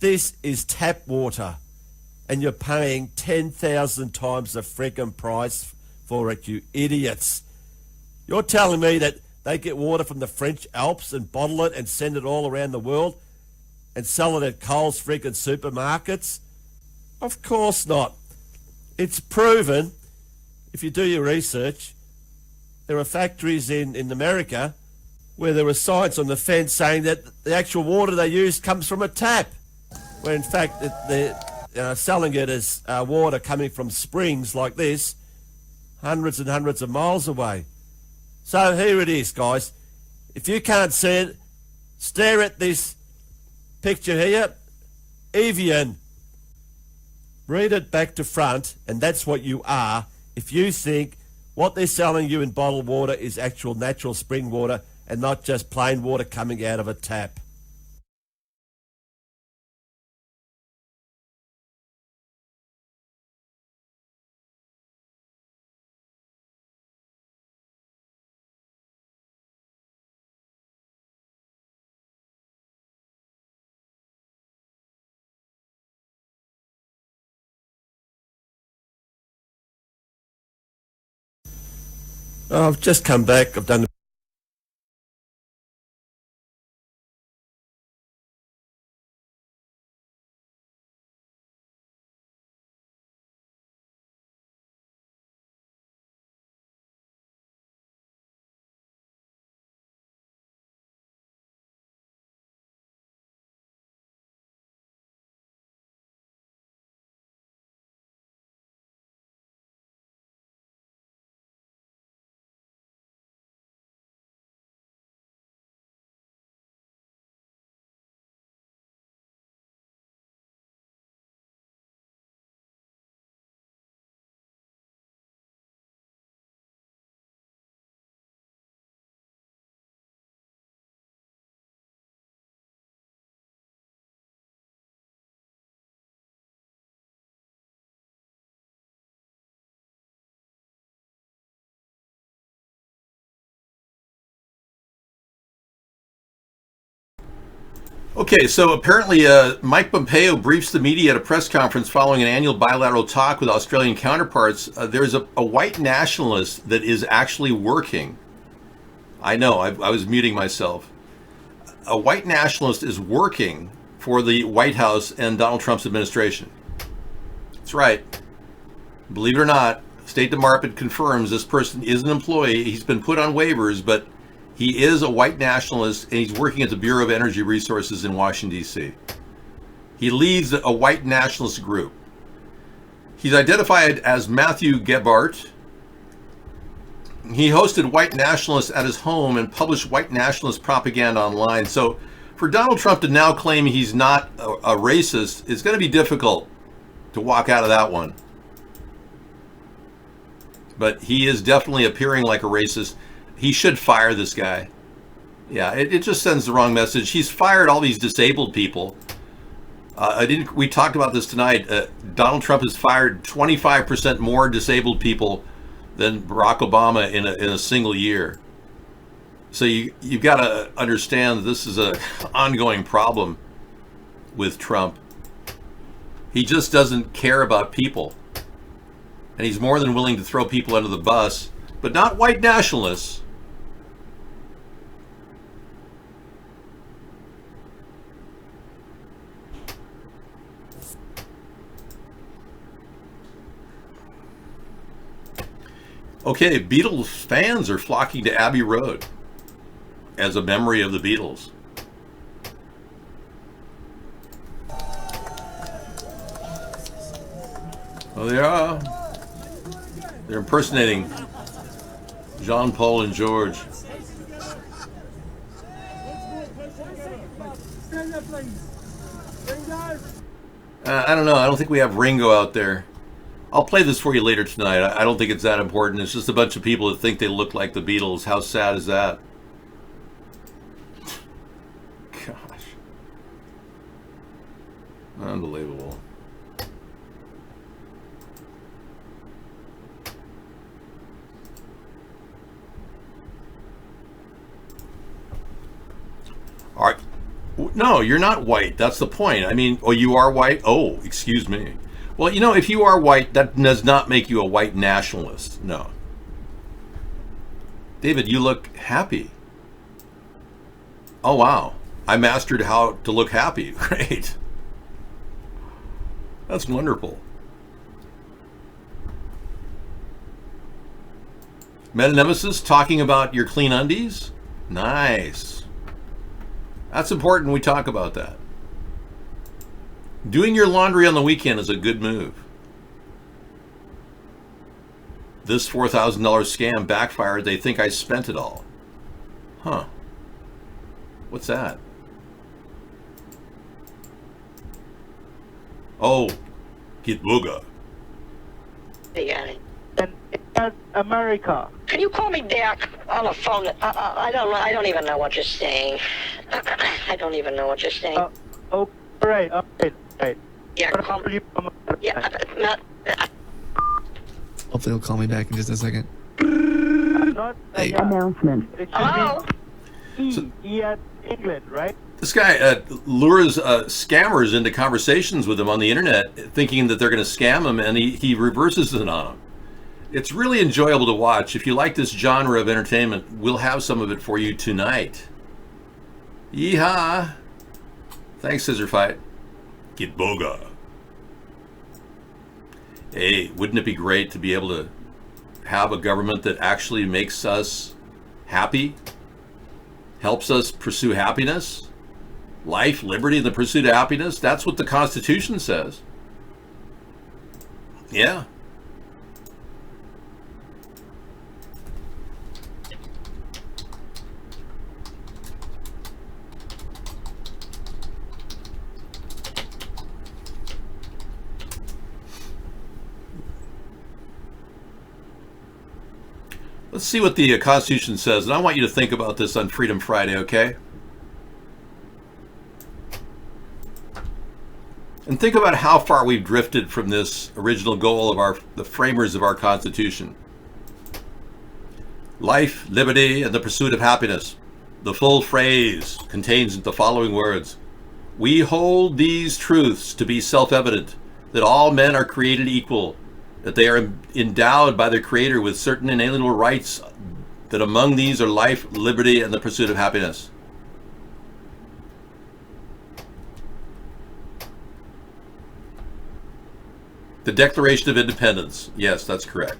this is tap water, and you're paying 10,000 times the frickin' price for it, you idiots. You're telling me that they get water from the French Alps and bottle it and send it all around the world and sell it at Coles freaking supermarkets? Of course not. It's proven, if you do your research, there are factories in America where there are signs on the fence saying that the actual water they use comes from a tap, where in fact they're selling it as water coming from springs like this, hundreds and hundreds of miles away. So here it is, guys. If you can't see it, stare at this picture here. Evian. Read it back to front, and that's what you are if you think what they're selling you in bottled water is actual natural spring water and not just plain water coming out of a tap. I've just come back. I've done Okay, so apparently Mike Pompeo briefs the media at a press conference following an annual bilateral talk with Australian counterparts. There's a white nationalist that is actually working. I know, I was muting myself. A white nationalist is working for the White House and Donald Trump's administration. That's right. Believe it or not, State Department confirms this person is an employee. He's been put on waivers, but he is a white nationalist, and he's working at the Bureau of Energy Resources in Washington, D.C. He leads a white nationalist group. He's identified as Matthew Gebhardt. He hosted white nationalists at his home and published white nationalist propaganda online. So for Donald Trump to now claim he's not a racist, it's going to be difficult to walk out of that one. But he is definitely appearing like a racist. He should fire this guy. Yeah, it just sends the wrong message. He's fired all these disabled people. We talked about this tonight. Donald Trump has fired 25% more disabled people than Barack Obama in a single year. So you've got to understand that this is an ongoing problem. with Trump. He just doesn't care about people. And he's more than willing to throw people under the bus, but not white nationalists. Okay, Beatles fans are flocking to Abbey Road as a memory of the Beatles. Oh, they are. They're impersonating John, Paul, and George. I don't know. I don't think we have Ringo out there. I'll play this for you later tonight. I don't think it's that important. It's just a bunch of people that think they look like the Beatles. How sad is that? Gosh. Unbelievable. All right. No, you're not white. That's the point. I mean, oh, you are white? Oh, excuse me. Well, you know, if you are white, that does not make you a white nationalist. No. David, you look happy. Oh, wow. I mastered how to look happy. Great. That's wonderful. Meta-Nemesis talking about your clean undies? Nice. That's important we talk about that. Doing your laundry on the weekend is a good move. This $4,000 scam backfired. They think I spent it all. Huh. What's that? Oh, get booga. And it's America. Can you call me back on the phone? I don't even know what you're saying. I don't even know what you're saying. Oh, right. Yeah, call me. Yeah, Hopefully he'll call me back in just a second. Hey. Announcement. Hello? England, right? This guy lures scammers into conversations with him on the internet, thinking that they're going to scam him, and he reverses it on them. It's really enjoyable to watch. If you like this genre of entertainment, we'll have some of it for you tonight. Yeehaw! Thanks, Scissor Fight. Get boga. Hey, wouldn't it be great to be able to have a government that actually makes us happy? Helps us pursue happiness? Life, liberty, and the pursuit of happiness? That's what the Constitution says. Yeah. Let's see what the Constitution says, and I want you to think about this on Freedom Friday, okay? And think about how far we've drifted from this original goal of the framers of our Constitution. Life, liberty, and the pursuit of happiness. The full phrase contains the following words. We hold these truths to be self-evident, that all men are created equal, that they are endowed by their Creator with certain inalienable rights, that among these are life, liberty, and the pursuit of happiness. The Declaration of Independence. Yes, that's correct.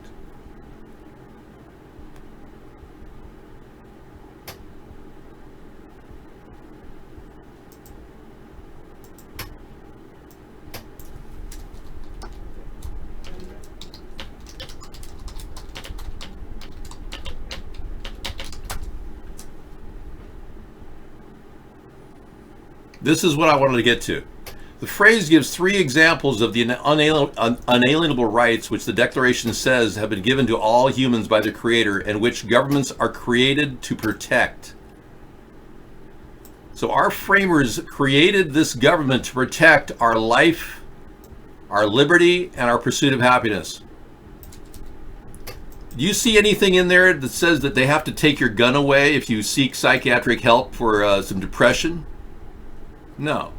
This is what I wanted to get to. The phrase gives 3 examples of the unalienable rights which the Declaration says have been given to all humans by the Creator and which governments are created to protect. So our framers created this government to protect our life, our liberty, and our pursuit of happiness. Do you see anything in there that says that they have to take your gun away if you seek psychiatric help for some depression? No.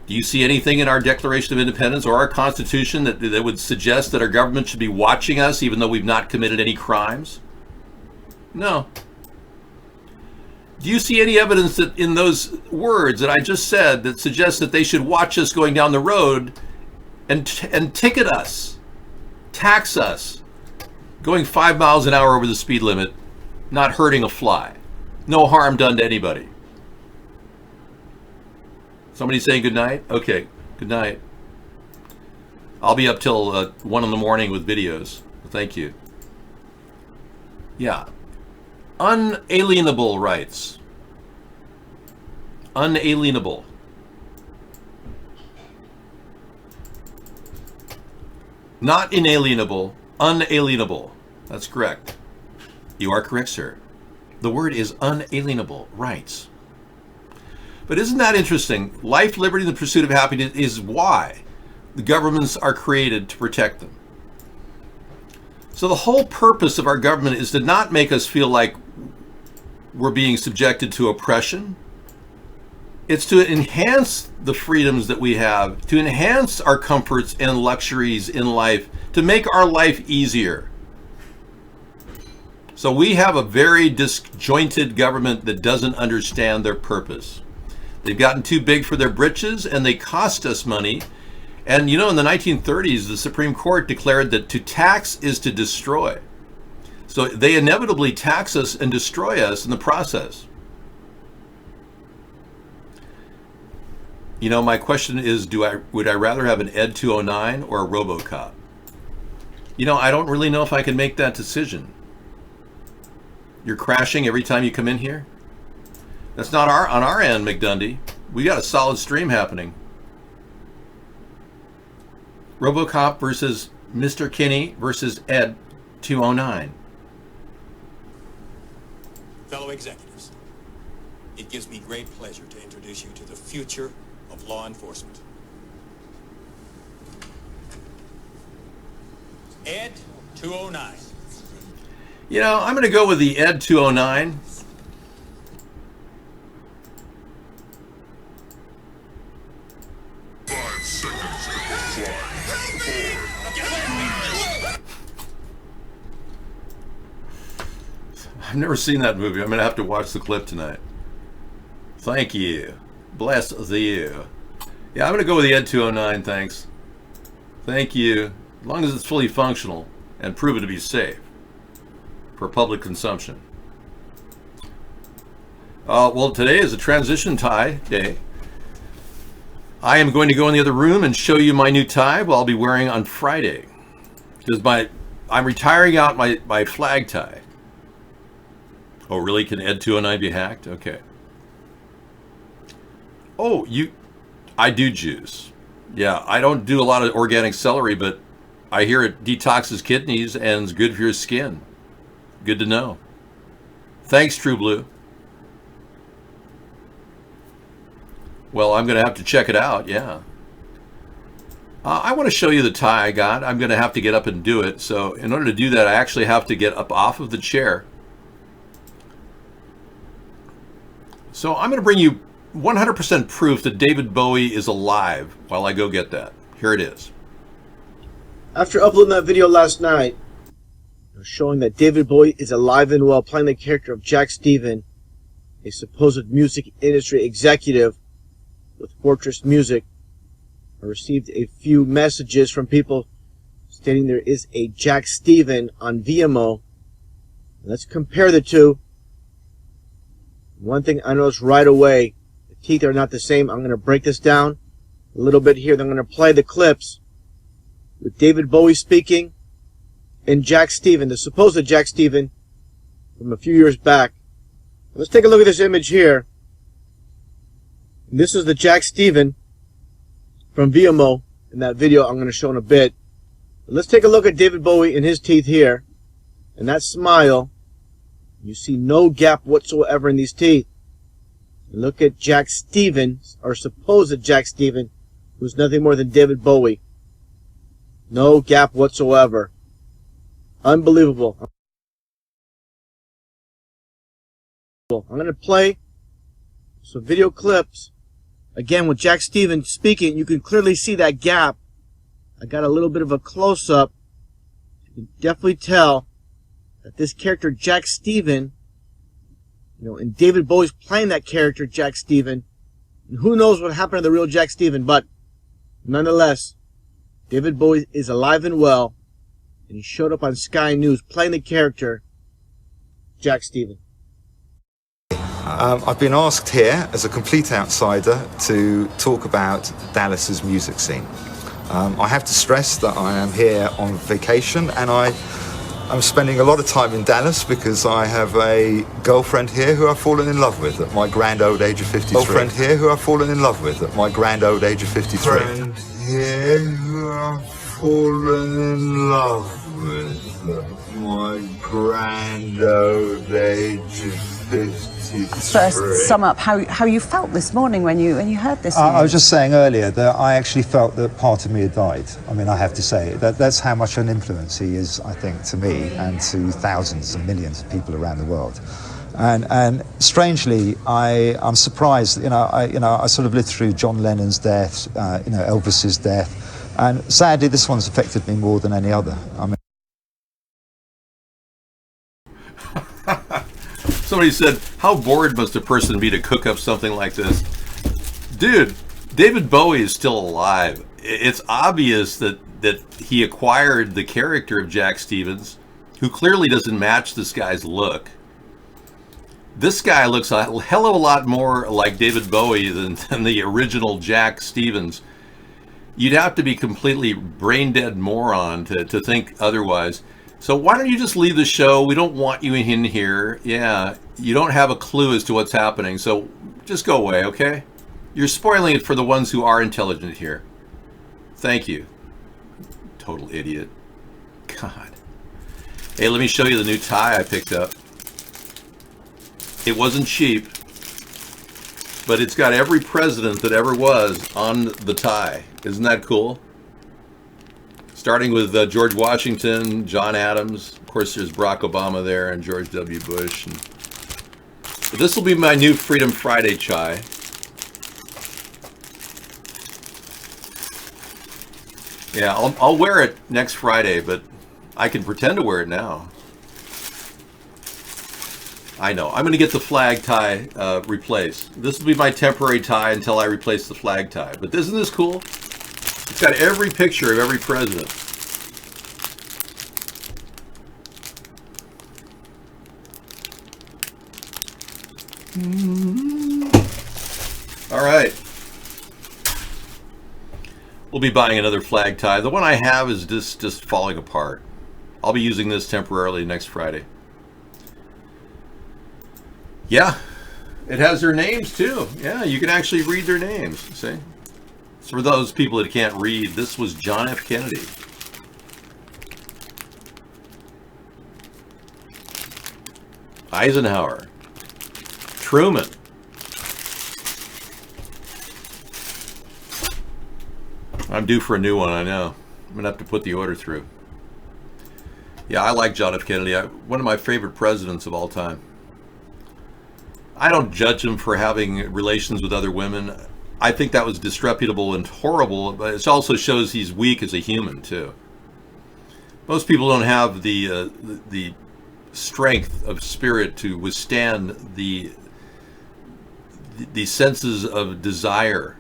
Do you see anything in our Declaration of Independence or our Constitution that would suggest that our government should be watching us even though we've not committed any crimes? No. Do you see any evidence that in those words that I just said that suggests that they should watch us going down the road and ticket us, tax us, going 5 miles an hour over the speed limit, not hurting a fly, no harm done to anybody? Somebody saying good night? Okay, good night. I'll be up till 1 in the morning with videos. Thank you. Yeah. Unalienable rights. Unalienable. Not inalienable, unalienable. That's correct. You are correct, sir. The word is unalienable rights. But isn't that interesting? Life, liberty, and the pursuit of happiness is why the governments are created to protect them. So the whole purpose of our government is to not make us feel like we're being subjected to oppression. It's to enhance the freedoms that we have, to enhance our comforts and luxuries in life, to make our life easier. So we have a very disjointed government that doesn't understand their purpose. They've gotten too big for their britches and they cost us money. And you know, in the 1930s, the Supreme Court declared that to tax is to destroy. So they inevitably tax us and destroy us in the process. You know, my question is, would I rather have an Ed 209 or a RoboCop? You know, I don't really know if I can make that decision. You're crashing every time you come in here? That's not on our end, McDundy. We got a solid stream happening. RoboCop versus Mr. Kinney versus Ed 209. Fellow executives, it gives me great pleasure to introduce you to the future of law enforcement. Ed 209. You know, I'm going to go with the Ed 209. I've never seen that movie. I'm going to have to watch the clip tonight. Thank you. Bless you. Yeah, I'm going to go with the Ed 209, thanks. Thank you. As long as it's fully functional and proven to be safe for public consumption. Well, today is a transition tie day. I am going to go in the other room and show you my new tie, what I'll be wearing on Friday. Because I'm retiring out my flag tie. Oh, really? Can Ed 209 be hacked? Okay. Oh, I do juice. Yeah, I don't do a lot of organic celery, but I hear it detoxes kidneys and is good for your skin. Good to know. Thanks, True Blue. Well, I'm going to have to check it out, yeah. I want to show you the tie I got. I'm going to have to get up and do it. So in order to do that, I actually have to get up off of the chair. So I'm going to bring you 100% proof that David Bowie is alive while I go get that. Here it is. After uploading that video last night, showing that David Bowie is alive and well, playing the character of Jack Steven, a supposed music industry executive with Fortress Music, I received a few messages from people stating there is a Jack Steven on VMO. Let's compare the two. One thing I noticed right away, the teeth are not the same. I'm going to break this down a little bit here. Then I'm going to play the clips with David Bowie speaking and Jack Steven, the supposed Jack Steven from a few years back. Let's take a look at this image here. And this is the Jack Steven from VMO in that video I'm going to show in a bit. But let's take a look at David Bowie and his teeth here. And that smile. You see no gap whatsoever in these teeth. And look at Jack Steven, or supposed Jack Steven, who's nothing more than David Bowie. No gap whatsoever. Unbelievable. I'm going to play some video clips Again, with Jack Stevens speaking, you can clearly see that gap. I got a little bit of a close-up. You can definitely tell that this character, Jack Steven, and David Bowie's playing that character, Jack Steven. And who knows what happened to the real Jack Steven, but nonetheless, David Bowie is alive and well, and he showed up on Sky News playing the character, Jack Steven. I've been asked here, as a complete outsider, to talk about Dallas's music scene. I have to stress that I am here on vacation, and I'm spending a lot of time in Dallas because I have a girlfriend here who I've fallen in love with at my grand old age of 53. Girlfriend here who I've fallen in love with at my grand old age of 53. Friend here who I've fallen in love with at my grand old age of 53. First, sum up how you felt this morning when you heard this news. I was just saying earlier that I actually felt that part of me had died. I mean, I have to say that's how much an influence he is, I think, to me and to thousands and millions of people around the world. And strangely, I'm surprised. I sort of lived through John Lennon's death, Elvis's death, and sadly, this one's affected me more than any other. I mean. Somebody said, how bored must a person be to cook up something like this? Dude, David Bowie is still alive. It's obvious that he acquired the character of Jack Stevens, who clearly doesn't match this guy's look. This guy looks a hell of a lot more like David Bowie than the original Jack Stevens. You'd have to be completely brain-dead moron to think otherwise. So why don't you just leave the show? We don't want you in here. Yeah, you don't have a clue as to what's happening, so just go away, okay? You're spoiling it for the ones who are intelligent here. Thank you. Total idiot. God. Hey, let me show you the new tie I picked up. It wasn't cheap, but it's got every president that ever was on the tie. Isn't that cool? Starting with George Washington, John Adams. Of course, there's Barack Obama there and George W. Bush. But this will be my new Freedom Friday chai. Yeah, I'll wear it next Friday, but I can pretend to wear it now. I know. I'm going to get the flag tie replaced. This will be my temporary tie until I replace the flag tie. But isn't this cool? It's got every picture of every president. All right. We'll be buying another flag tie. The one I have is just falling apart. I'll be using this temporarily next Friday. Yeah, it has their names too. Yeah, you can actually read their names. See? So for those people that can't read, this was John F. Kennedy. Eisenhower. Truman. I'm due for a new one, I know. I'm going to have to put the order through. Yeah, I like John F. Kennedy. One of my favorite presidents of all time. I don't judge him for having relations with other women. I think that was disreputable and horrible, but it also shows he's weak as a human, too. Most people don't have the strength of spirit to withstand the senses of desire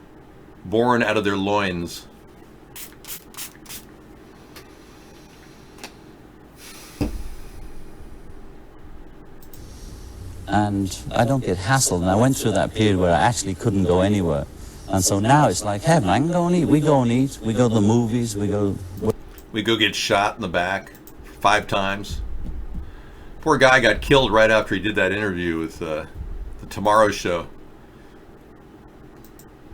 born out of their loins. And I don't get hassled. And I went through that period where I actually couldn't go anywhere. And so now it's like heaven. I can go and eat. We go and eat. We go to the movies. We go get shot in the back 5 times. Poor guy got killed right after he did that interview with the Tomorrow Show.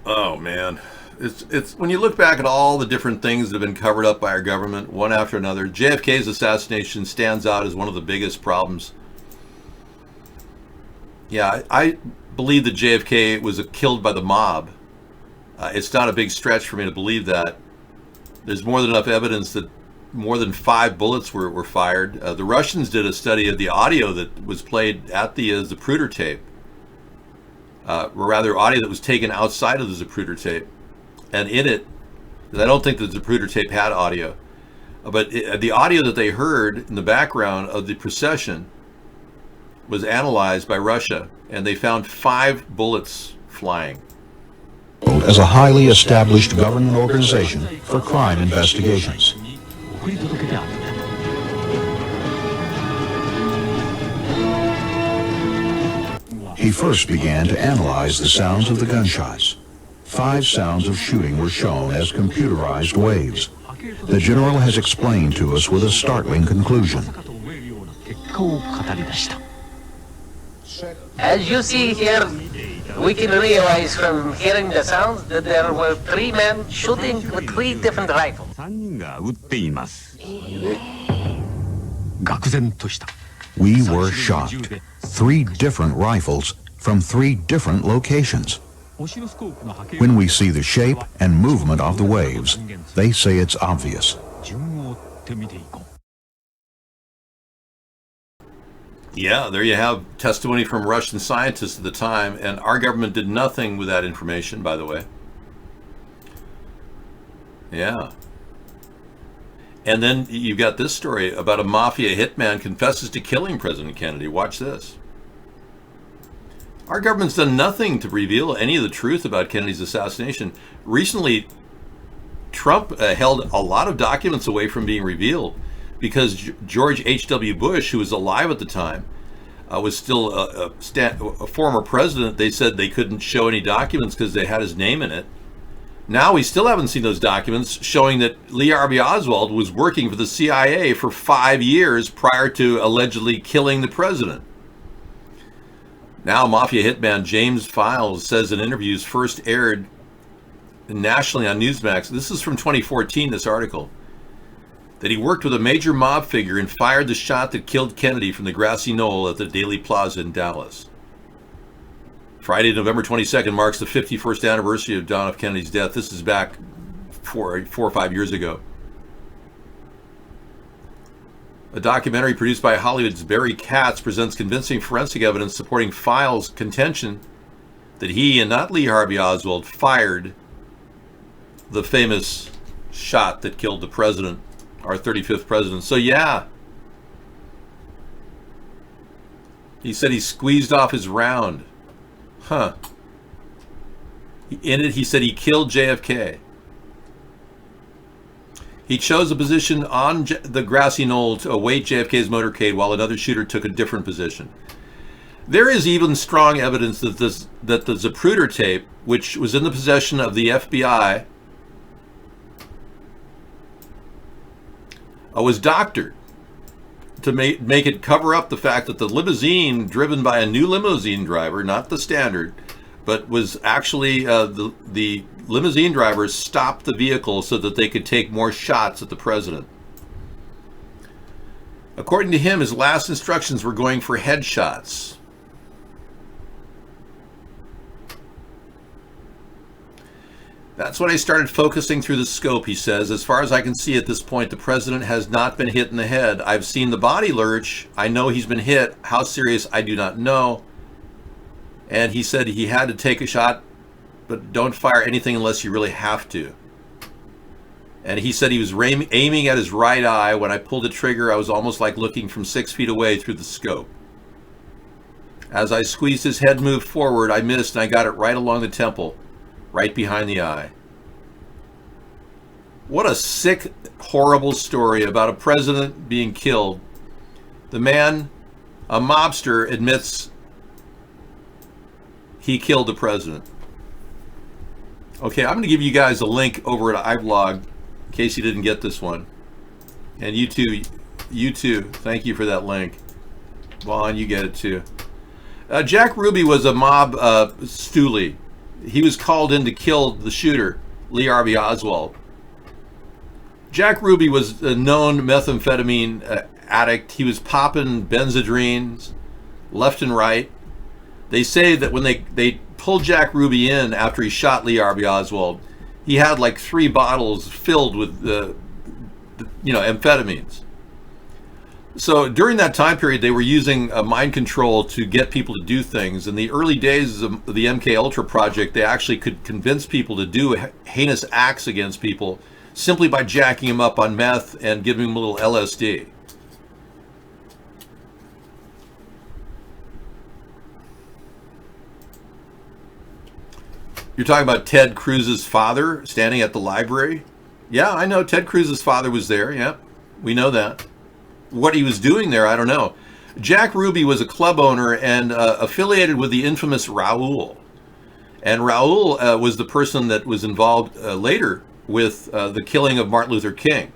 Oh man, it's when you look back at all the different things that have been covered up by our government, one after another. JFK's assassination stands out as one of the biggest problems. Yeah, I believe that JFK was killed by the mob. It's not a big stretch for me to believe that. There's more than enough evidence that more than 5 bullets were fired. The Russians did a study of the audio that was played at the Zapruder tape. or rather audio that was taken outside of the Zapruder tape. And in it, I don't think the Zapruder tape had audio, but the audio that they heard in the background of the procession was analyzed by Russia, and they found 5 bullets flying. As a highly established government organization for crime investigations. He first began to analyze the sounds of the gunshots. 5 sounds of shooting were shown as computerized waves. The general has explained to us with a startling conclusion. As you see here, we can realize from hearing the sounds that there were 3 men shooting with 3 different rifles. We were shocked. 3 different rifles from 3 different locations. When we see the shape and movement of the waves, they say it's obvious. Yeah, there you have testimony from Russian scientists at the time, and our government did nothing with that information, by the way. Yeah. And then you've got this story about a mafia hitman confesses to killing President Kennedy. Watch this. Our government's done nothing to reveal any of the truth about Kennedy's assassination. Recently, Trump held a lot of documents away from being revealed because George H.W. Bush, who was alive at the time, was still a former president. They said they couldn't show any documents because they had his name in it. Now we still haven't seen those documents showing that Lee Harvey Oswald was working for the CIA for 5 years prior to allegedly killing the president. Now mafia hitman James Files says in interviews first aired nationally on Newsmax, this is from 2014, this article, that he worked with a major mob figure and fired the shot that killed Kennedy from the grassy knoll at the Daley Plaza in Dallas. Friday, November 22nd marks the 51st anniversary of John F. Kennedy's death. This is back 4 or 5 years ago. A documentary produced by Hollywood's Barry Katz presents convincing forensic evidence supporting Files' contention that he and not Lee Harvey Oswald fired the famous shot that killed the president, our 35th president. So yeah, he said he squeezed off his round. Huh. In it, he said he killed JFK. He chose a position on the grassy knoll to await JFK's motorcade while another shooter took a different position. There is even strong evidence that the Zapruder tape, which was in the possession of the FBI, was doctored to make it cover up the fact that the limousine driven by a new limousine driver, not the standard, but was actually the limousine driver stopped the vehicle so that they could take more shots at the president. According to him, his last instructions were going for headshots. That's when I started focusing through the scope, he says. As far as I can see at this point, the president has not been hit in the head. I've seen the body lurch. I know he's been hit. How serious, I do not know. And he said he had to take a shot, but don't fire anything unless you really have to. And he said he was aiming at his right eye. When I pulled the trigger, I was almost like looking from 6 feet away through the scope. As I squeezed his head moved forward, I missed and I got it right along the temple, right behind the eye. What a sick, horrible story about a president being killed. The man, a mobster, admits he killed the president. Okay, I'm going to give you guys a link over at iVlog in case you didn't get this one. And you too, thank you for that link. Vaughn, you get it too. Jack Ruby was a mob stoolie. He was called in to kill the shooter, Lee Harvey Oswald. Jack Ruby was a known methamphetamine addict. He was popping Benzedrines left and right. They say that when they pulled Jack Ruby in after he shot Lee Harvey Oswald, he had like 3 bottles filled with amphetamines. So during that time period, they were using mind control to get people to do things. In the early days of the MK Ultra project, they actually could convince people to do heinous acts against people simply by jacking them up on meth and giving them a little LSD. You're talking about Ted Cruz's father standing at the library? Yeah, I know Ted Cruz's father was there. Yeah, we know that. What he was doing there, I don't know. Jack Ruby was a club owner and affiliated with the infamous Raul. And Raul was the person that was involved later with the killing of Martin Luther King.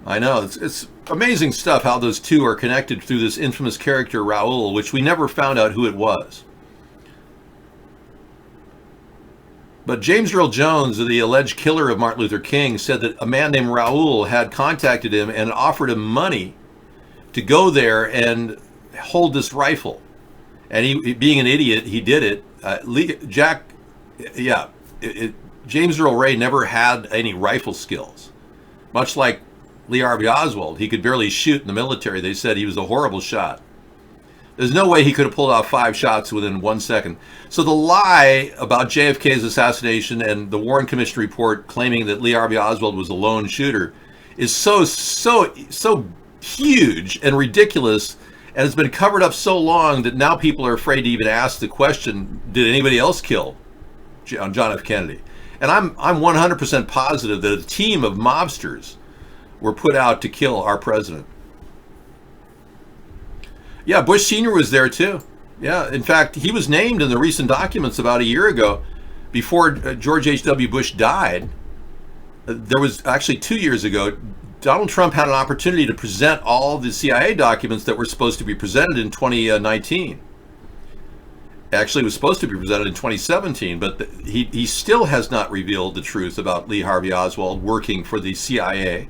I know, it's amazing stuff how those two are connected through this infamous character Raul, which we never found out who it was. But James Earl Jones, the alleged killer of Martin Luther King, said that a man named Raul had contacted him and offered him money to go there and hold this rifle. And he, being an idiot, he did it. James Earl Ray never had any rifle skills. Much like Lee Harvey Oswald, he could barely shoot in the military. They said he was a horrible shot. There's no way he could have pulled off 5 shots within 1 second. So the lie about JFK's assassination and the Warren Commission report claiming that Lee Harvey Oswald was a lone shooter is so huge and ridiculous, and it's been covered up so long that now people are afraid to even ask the question, did anybody else kill John F. Kennedy? And I'm 100% positive that a team of mobsters were put out to kill our president. Yeah, Bush Sr. was there too. Yeah, in fact, he was named in the recent documents about a year ago, before George H.W. Bush died. There was actually 2 years ago, Donald Trump had an opportunity to present all the CIA documents that were supposed to be presented in 2019. Actually, it was supposed to be presented in 2017, but he still has not revealed the truth about Lee Harvey Oswald working for the CIA.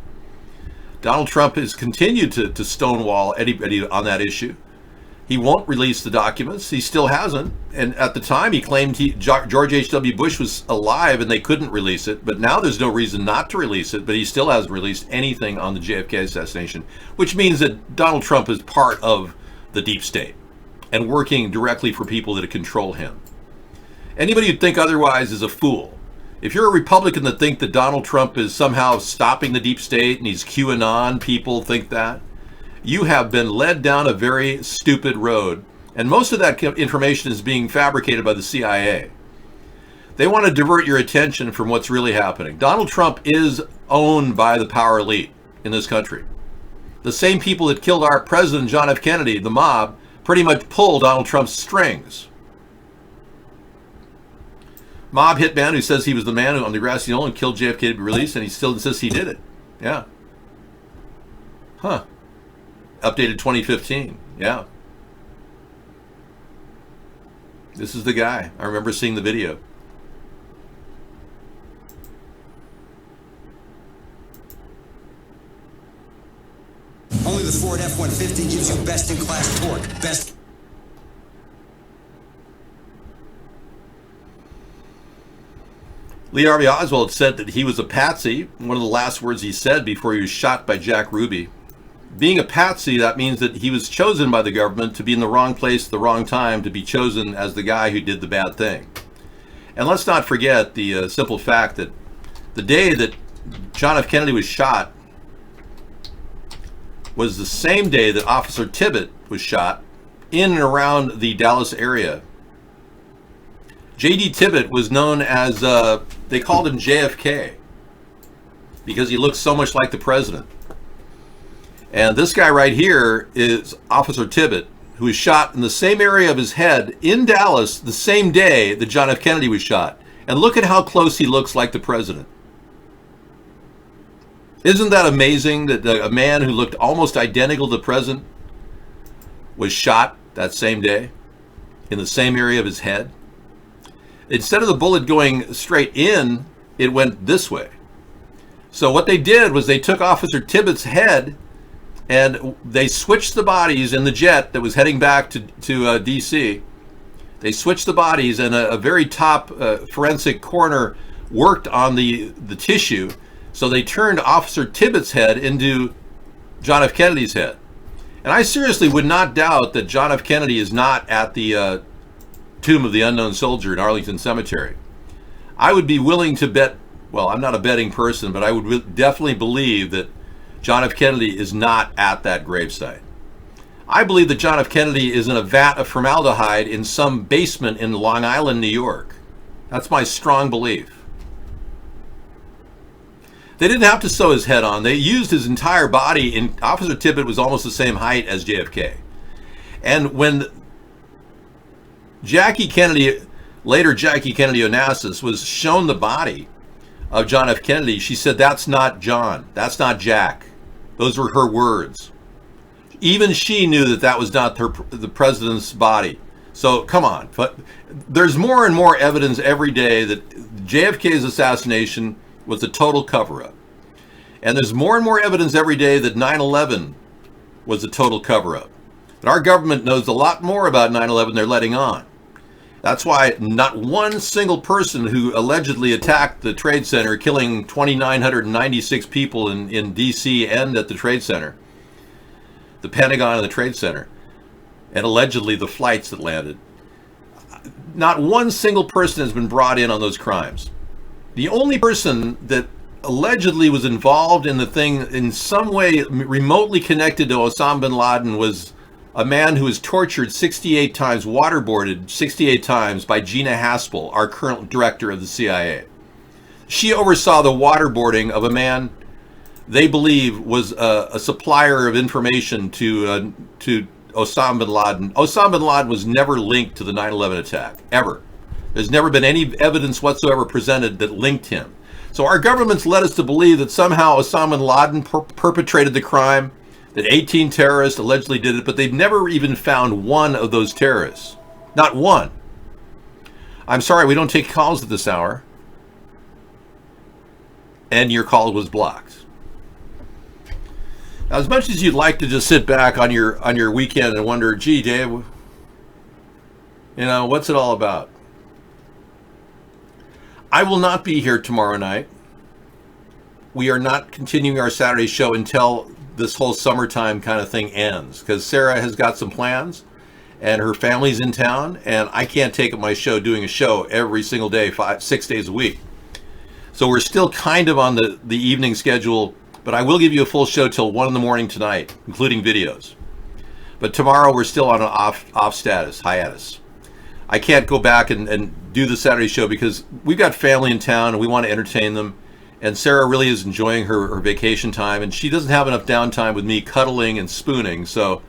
Donald Trump has continued to stonewall anybody on that issue. He won't release the documents. He still hasn't. And at the time, he claimed George H.W. Bush was alive and they couldn't release it. But now there's no reason not to release it. But he still hasn't released anything on the JFK assassination, which means that Donald Trump is part of the deep state and working directly for people that control him. Anybody who'd think otherwise is a fool. If you're a Republican that think that Donald Trump is somehow stopping the deep state and he's QAnon, people think that, you have been led down a very stupid road. And most of that information is being fabricated by the CIA. They want to divert your attention from what's really happening. Donald Trump is owned by the power elite in this country. The same people that killed our president, John F. Kennedy, the mob, pretty much pulled Donald Trump's strings. Mob hitman who says he was the man who on the grassy knoll and killed JFK to be released, and he still insists he did it. Yeah. Huh. Updated 2015. Yeah. This is the guy. I remember seeing the video. Only the Ford F-150 gives you best-in-class torque. Lee Harvey Oswald said that he was a patsy, one of the last words he said before he was shot by Jack Ruby. Being a patsy, that means that he was chosen by the government to be in the wrong place at the wrong time, to be chosen as the guy who did the bad thing. And let's not forget the simple fact that the day that John F. Kennedy was shot was the same day that Officer Tibbet was shot in and around the Dallas area. J.D. Tibbet was known as, they called him JFK, because he looked so much like the president. And this guy right here is Officer Tibbet, who was shot in the same area of his head in Dallas the same day that John F. Kennedy was shot. And look at how close he looks like the president. Isn't that amazing that a man who looked almost identical to the president was shot that same day in the same area of his head? Instead of the bullet going straight in, it went this way. So what they did was they took Officer Tibbet's head and they switched the bodies in the jet that was heading back to D.C. They switched the bodies, and a very top forensic coroner worked on the tissue. So they turned Officer Tibbet's head into John F. Kennedy's head. And I seriously would not doubt that John F. Kennedy is not at the tomb of the unknown soldier in Arlington Cemetery. I would be willing to bet, well, I'm not a betting person, but I would definitely believe that John F. Kennedy is not at that gravesite. I believe that John F. Kennedy is in a vat of formaldehyde in some basement in Long Island, New York. That's my strong belief. They didn't have to sew his head on. They used his entire body. And Officer Tippit was almost the same height as JFK. And when Jackie Kennedy, later Jackie Kennedy Onassis, was shown the body of John F. Kennedy, she said, "That's not John. That's not Jack." Those were her words. Even she knew that that was not the president's body. So come on. But there's more and more evidence every day that JFK's assassination was a total cover-up. And there's more and more evidence every day that 9/11 was a total cover-up. But our government knows a lot more about 9/11 they're letting on. That's why not one single person who allegedly attacked the Trade Center, killing 2,996 people in D.C. and at the Trade Center, the Pentagon and the Trade Center, and allegedly the flights that landed, not one single person has been brought in on those crimes. The only person that allegedly was involved in the thing in some way remotely connected to Osama bin Laden was a man who was tortured 68 times, waterboarded 68 times by Gina Haspel, our current director of the CIA. She oversaw the waterboarding of a man they believe was a supplier of information to Osama bin Laden. Osama bin Laden was never linked to the 9/11 attack, ever. There's never been any evidence whatsoever presented that linked him. So our government's led us to believe that somehow Osama bin Laden perpetrated the crime, that 18 terrorists allegedly did it, but they've never even found one of those terrorists. Not one. I'm sorry, we don't take calls at this hour. And your call was blocked. Now, as much as you'd like to just sit back on your weekend and wonder, gee, Dave, you know, what's it all about? I will not be here tomorrow night. We are not continuing our Saturday show until this whole summertime kind of thing ends, because Sarah has got some plans and her family's in town, and I can't take up my show doing a show every single day, 6 days a week. So we're still kind of on the evening schedule, but I will give you a full show till 1 in the morning tonight, including videos. But tomorrow we're still on an off status, hiatus. I can't go back and do the Saturday show because we've got family in town and we want to entertain them. And Sarah really is enjoying her vacation time, and she doesn't have enough downtime with me cuddling and spooning. So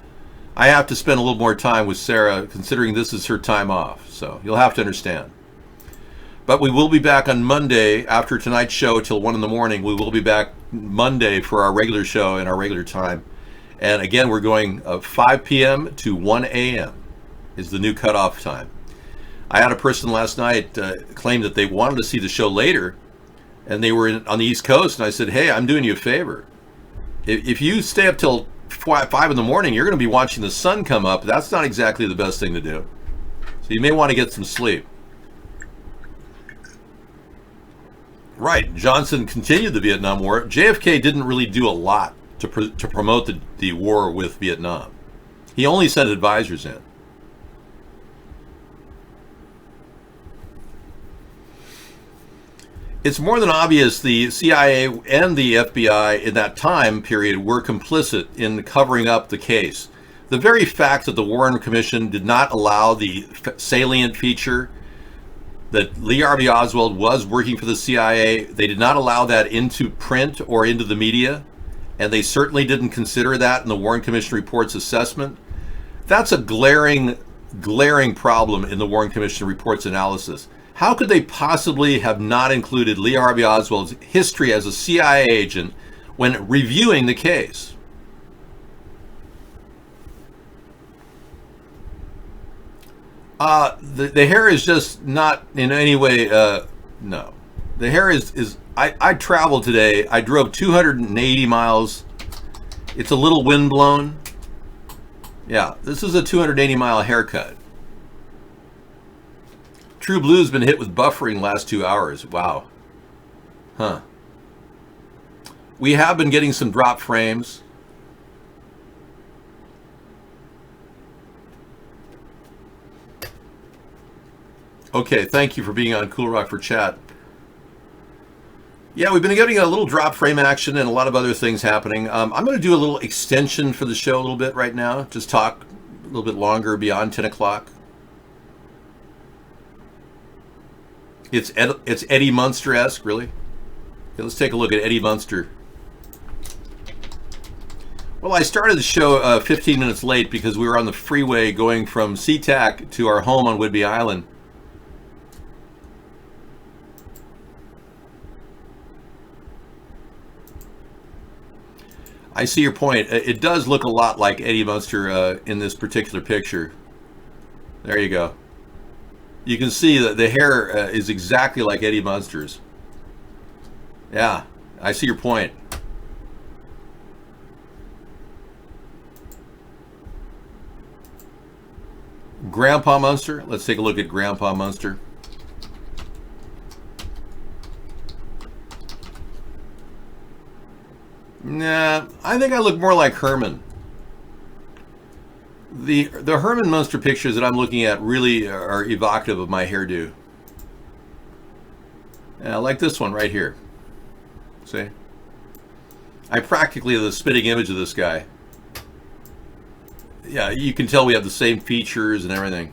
I have to spend a little more time with Sarah, considering this is her time off. So you'll have to understand. But we will be back on Monday after tonight's show till 1 in the morning. We will be back Monday for our regular show and our regular time. And again, we're going 5 p.m. to 1 a.m. is the new cutoff time. I had a person last night claim that they wanted to see the show later, and they were on the East Coast, and I said, hey, I'm doing you a favor. If you stay up till 5 in the morning, you're going to be watching the sun come up. That's not exactly the best thing to do. So you may want to get some sleep. Right, Johnson continued the Vietnam War. JFK didn't really do a lot to promote the war with Vietnam. He only sent advisors in. It's more than obvious the CIA and the FBI in that time period were complicit in covering up the case. The very fact that the Warren Commission did not allow the salient feature that Lee Harvey Oswald was working for the CIA, they did not allow that into print or into the media, and they certainly didn't consider that in the Warren Commission report's assessment. That's a glaring problem in the Warren Commission report's analysis. How could they possibly have not included Lee Harvey Oswald's history as a CIA agent when reviewing the case? The hair is just not in any way, no. The hair is I traveled today. I drove 280 miles. It's a little windblown. Yeah, this is a 280-mile haircut. True Blue's been hit with buffering last 2 hours. Wow. Huh. We have been getting some drop frames. Okay, thank you for being on Cool Rock for Chat. Yeah, we've been getting a little drop frame action and a lot of other things happening. I'm going to do a little extension for the show a little bit right now. Just talk a little bit longer beyond 10 o'clock. It's Eddie Munster-esque, really. Okay, let's take a look at Eddie Munster. Well, I started the show 15 minutes late because we were on the freeway going from SeaTac to our home on Whidbey Island. I see your point. It does look a lot like Eddie Munster in this particular picture. There you go. You can see that the hair is exactly like Eddie Munster's. Yeah, I see your point. Grandpa Munster. Let's take a look at Grandpa Munster. Nah, I think I look more like Herman. The Herman Munster pictures that I'm looking at really are evocative of my hairdo. Yeah, like this one right here. See? I practically have the spitting image of this guy. Yeah, you can tell we have the same features and everything.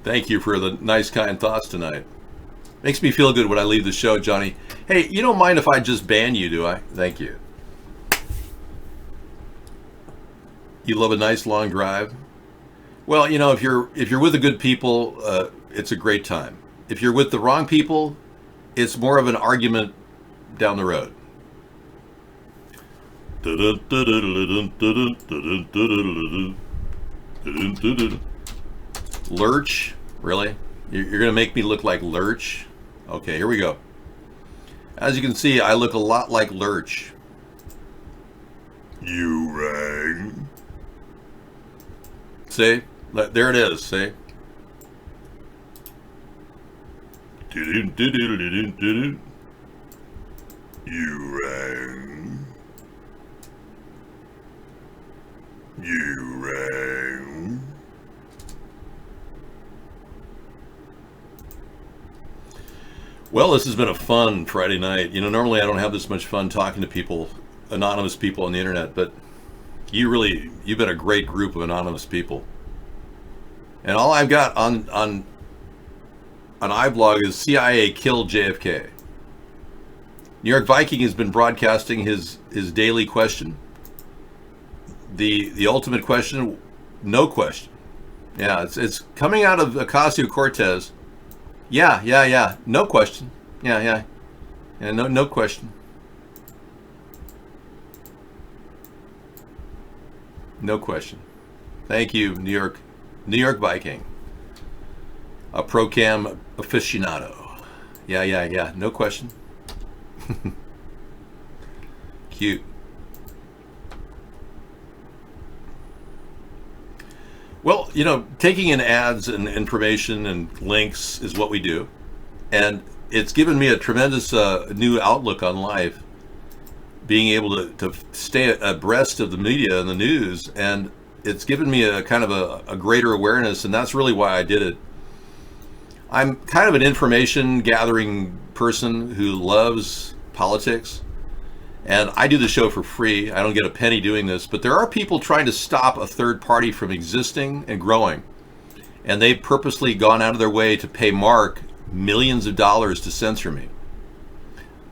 Thank you for the nice, kind thoughts tonight. Makes me feel good when I leave the show, Johnny. Hey, you don't mind if I just ban you, do I? Thank you. You love a nice long drive? Well, you know, if you're with the good people, it's a great time. If you're with the wrong people, it's more of an argument down the road. Lurch? Really? You're going to make me look like Lurch? Okay, here we go. As you can see, I look a lot like Lurch. You rang. See? There it is, see? You rang. You rang. Well, this has been a fun Friday night. You know, normally I don't have this much fun talking to people, anonymous people on the internet, but you've been a great group of anonymous people. And all I've got on iBlog is CIA killed JFK. New York Viking has been broadcasting his daily question. The ultimate question, no question. Yeah, it's coming out of Ocasio-Cortez. Yeah, no question. Yeah, no question. No question. Thank you, New York Viking. A pro-cam aficionado. Yeah, no question. Cute. Well, you know, taking in ads and information and links is what we do. And it's given me a tremendous new outlook on life, being able to stay abreast of the media and the news. And it's given me a kind of a greater awareness, and that's really why I did it. I'm kind of an information gathering person who loves politics, and I do the show for free. I don't get a penny doing this, but there are people trying to stop a third party from existing and growing, and they've purposely gone out of their way to pay Mark millions of dollars to censor me.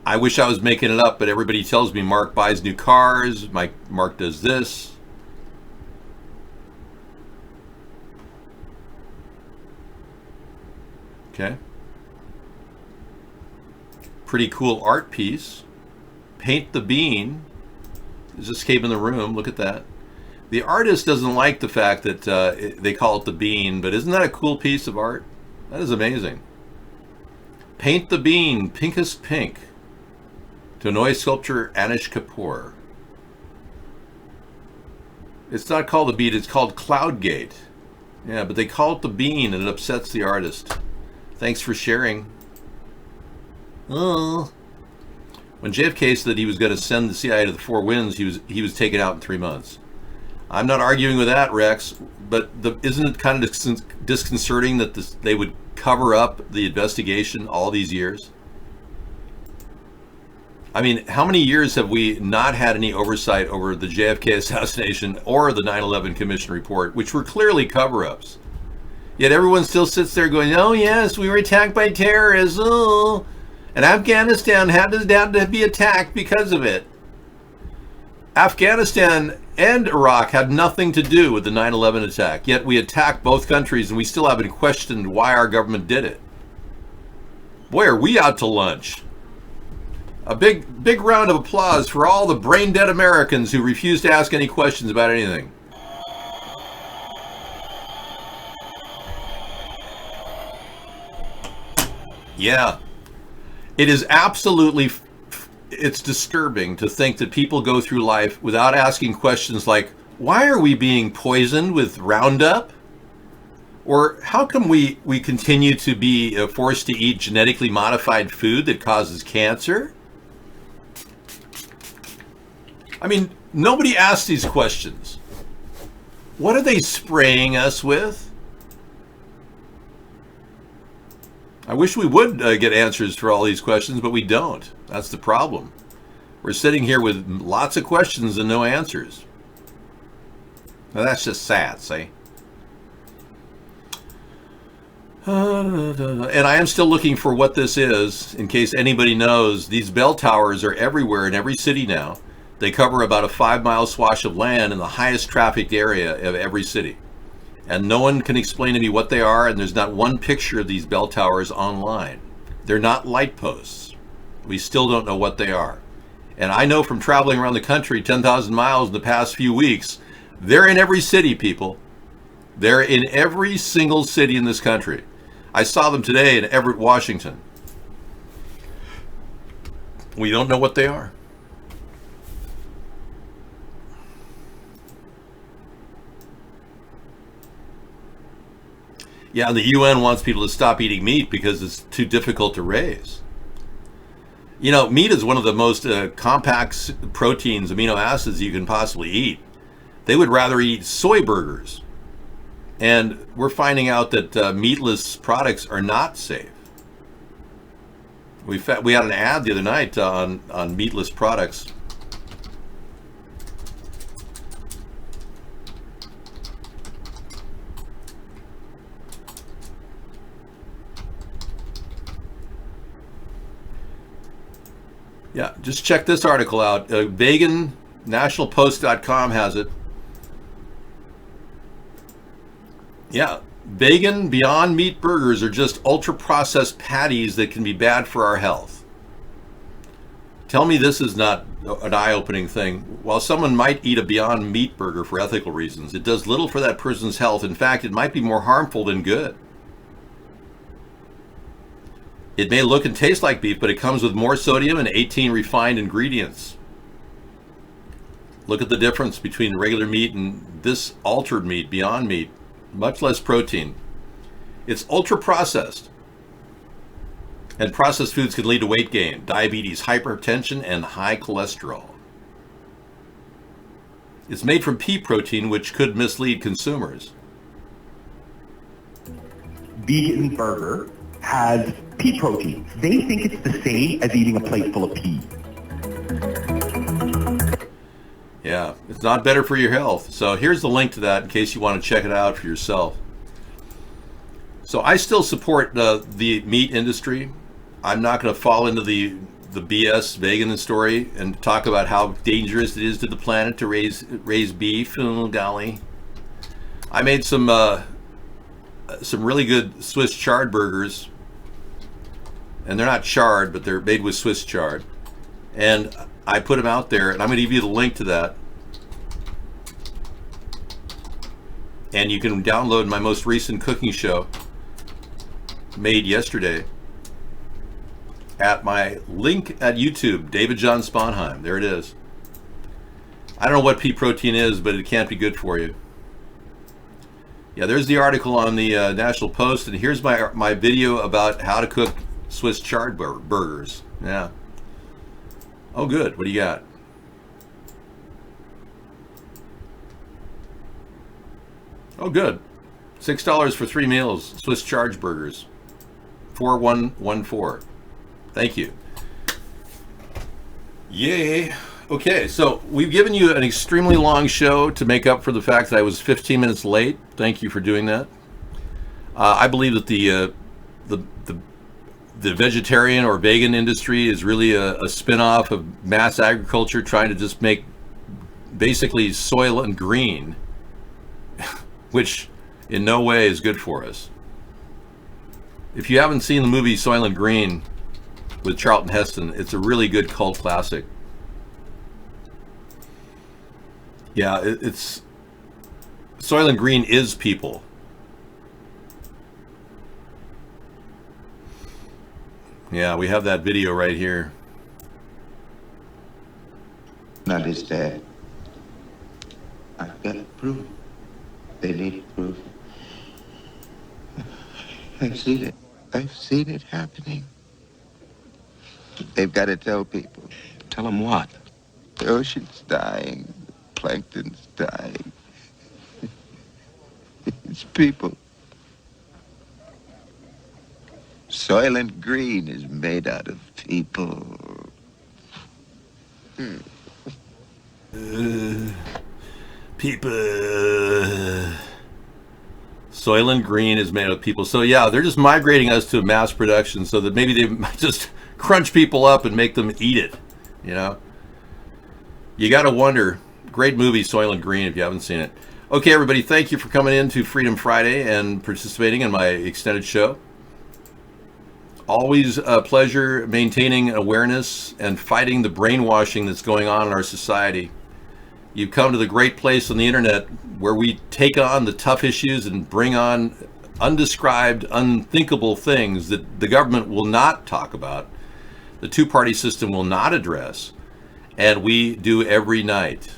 I wish I was making it up, but everybody tells me Mark buys new cars, Mark does this. Okay. Pretty cool art piece. Paint the Bean. This just came in the room. Look at that. The artist doesn't like the fact that they call it the Bean, but isn't that a cool piece of art? That is amazing. Paint the Bean, Pinkest Pink. Tonoy sculptor Anish Kapoor. It's not called the Bean, it's called Cloudgate. Yeah, but they call it the bean and it upsets the artist. Thanks for sharing. Oh. When JFK said that he was going to send the CIA to the Four Winds, he was taken out in 3 months. I'm not arguing with that, Rex, but isn't it kind of disconcerting that they would cover up the investigation all these years? I mean, how many years have we not had any oversight over the JFK assassination or the 9/11 Commission report, which were clearly cover-ups? Yet everyone still sits there going, oh yes, we were attacked by terrorists, oh, and Afghanistan had to be attacked because of it. Afghanistan and Iraq had nothing to do with the 9/11 attack, yet we attacked both countries and we still haven't questioned why our government did it. Boy, are we out to lunch. A big round of applause for all the brain-dead Americans who refuse to ask any questions about anything. Yeah, it is absolutely, it's disturbing to think that people go through life without asking questions like, why are we being poisoned with Roundup? Or how come we continue to be forced to eat genetically modified food that causes cancer? I mean, nobody asks these questions. What are they spraying us with? I wish we would get answers for all these questions, but we don't. That's the problem. We're sitting here with lots of questions and no answers. Now that's just sad, see? And I am still looking for what this is, in case anybody knows. These bell towers are everywhere in every city now. They cover about a 5-mile swath of land in the highest trafficked area of every city. And no one can explain to me what they are, and there's not one picture of these bell towers online. They're not light posts. We still don't know what they are. And I know from traveling around the country 10,000 miles in the past few weeks, they're in every city, people. They're in every single city in this country. I saw them today in Everett, Washington. We don't know what they are. Yeah, the UN wants people to stop eating meat because it's too difficult to raise. You know, meat is one of the most compact proteins, amino acids you can possibly eat. They would rather eat soy burgers. And we're finding out that meatless products are not safe. We had an ad the other night on meatless products. Yeah, just check this article out. Vegan, nationalpost.com has it. Yeah, vegan Beyond Meat burgers are just ultra-processed patties that can be bad for our health. Tell me this is not an eye-opening thing. While someone might eat a Beyond Meat burger for ethical reasons, it does little for that person's health. In fact, it might be more harmful than good. It may look and taste like beef, but it comes with more sodium and 18 refined ingredients. Look at the difference between regular meat and this altered meat, Beyond Meat. Much less protein. It's ultra-processed. And processed foods can lead to weight gain, diabetes, hypertension, and high cholesterol. It's made from pea protein, which could mislead consumers. Vegan burger has pea protein. They think it's the same as eating a plate full of pea. Yeah, it's not better for your health. So here's the link to that in case you want to check it out for yourself. So I still support the meat industry. I'm not going to fall into the BS vegan story and talk about how dangerous it is to the planet to raise beef. Oh, golly. I made some really good Swiss chard burgers. And they're not charred, but they're made with Swiss chard. And I put them out there, and I'm going to give you the link to that. And you can download my most recent cooking show, made yesterday, at my link at YouTube, David John Sponheim. There it is. I don't know what pea protein is, but it can't be good for you. Yeah, there's the article on the National Post, and here's my video about how to cook Swiss chard burgers. Yeah. Oh, good. What do you got? Oh, good. $6 for 3 meals, Swiss chard burgers. 4114. Thank you. Yay. Okay, so we've given you an extremely long show to make up for the fact that I was 15 minutes late. Thank you for doing that. I believe that the vegetarian or vegan industry is really a spin-off of mass agriculture, trying to just make basically Soylent Green, which in no way is good for us. If you haven't seen the movie Soylent Green with Charlton Heston, it's a really good cult classic. Yeah, it's Soylent Green is people. Yeah, we have that video right here. Not his dad. I've got proof. They need proof. I've seen it. I've seen it happening. They've got to tell people. Tell them what? The ocean's dying. The plankton's dying. It's people. Soylent Green is made out of people. People. Soylent Green is made of people. So yeah, they're just migrating us to mass production so that maybe they might just crunch people up and make them eat it. You know? You got to wonder. Great movie, Soylent Green, if you haven't seen it. Okay, everybody, thank you for coming in to Freedom Friday and participating in my extended show. Always a pleasure maintaining awareness and fighting the brainwashing that's going on in our society. You've come to the great place on the internet where we take on the tough issues and bring on undescribed, unthinkable things that the government will not talk about, the two-party system will not address, and we do every night.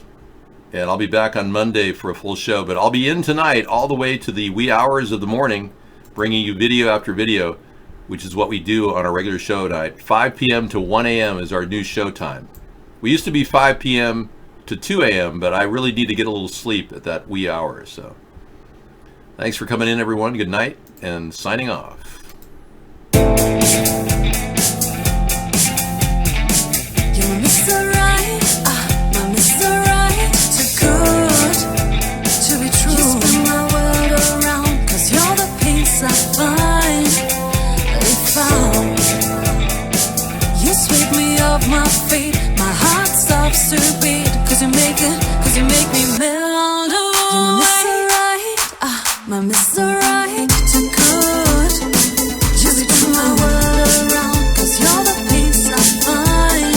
And I'll be back on Monday for a full show, but I'll be in tonight all the way to the wee hours of the morning, bringing you video after video, which is what we do on our regular show night. 5 p.m. to 1 a.m. is our new show time. We used to be 5 p.m. to 2 a.m., but I really need to get a little sleep at that wee hour. So thanks for coming in, everyone. Good night, and signing off. My feet, my heart stops to beat, cause you make me melt away. You're Mr. Right, too good. Just turn my world around, cause you're the peace I find.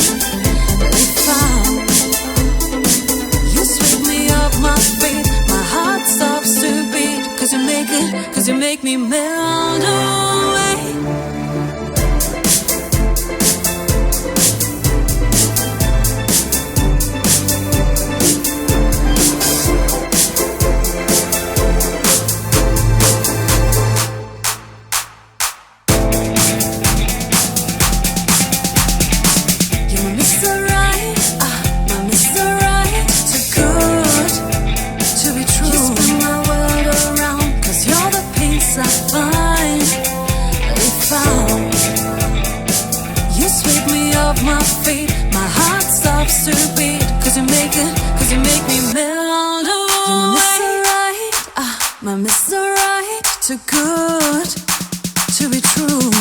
If you sweep me off my feet, my heart stops to beat, cause you make me melt away. My feet, my heart stops to beat, cause you make me melt away. You're Mr. Right, too good to be true.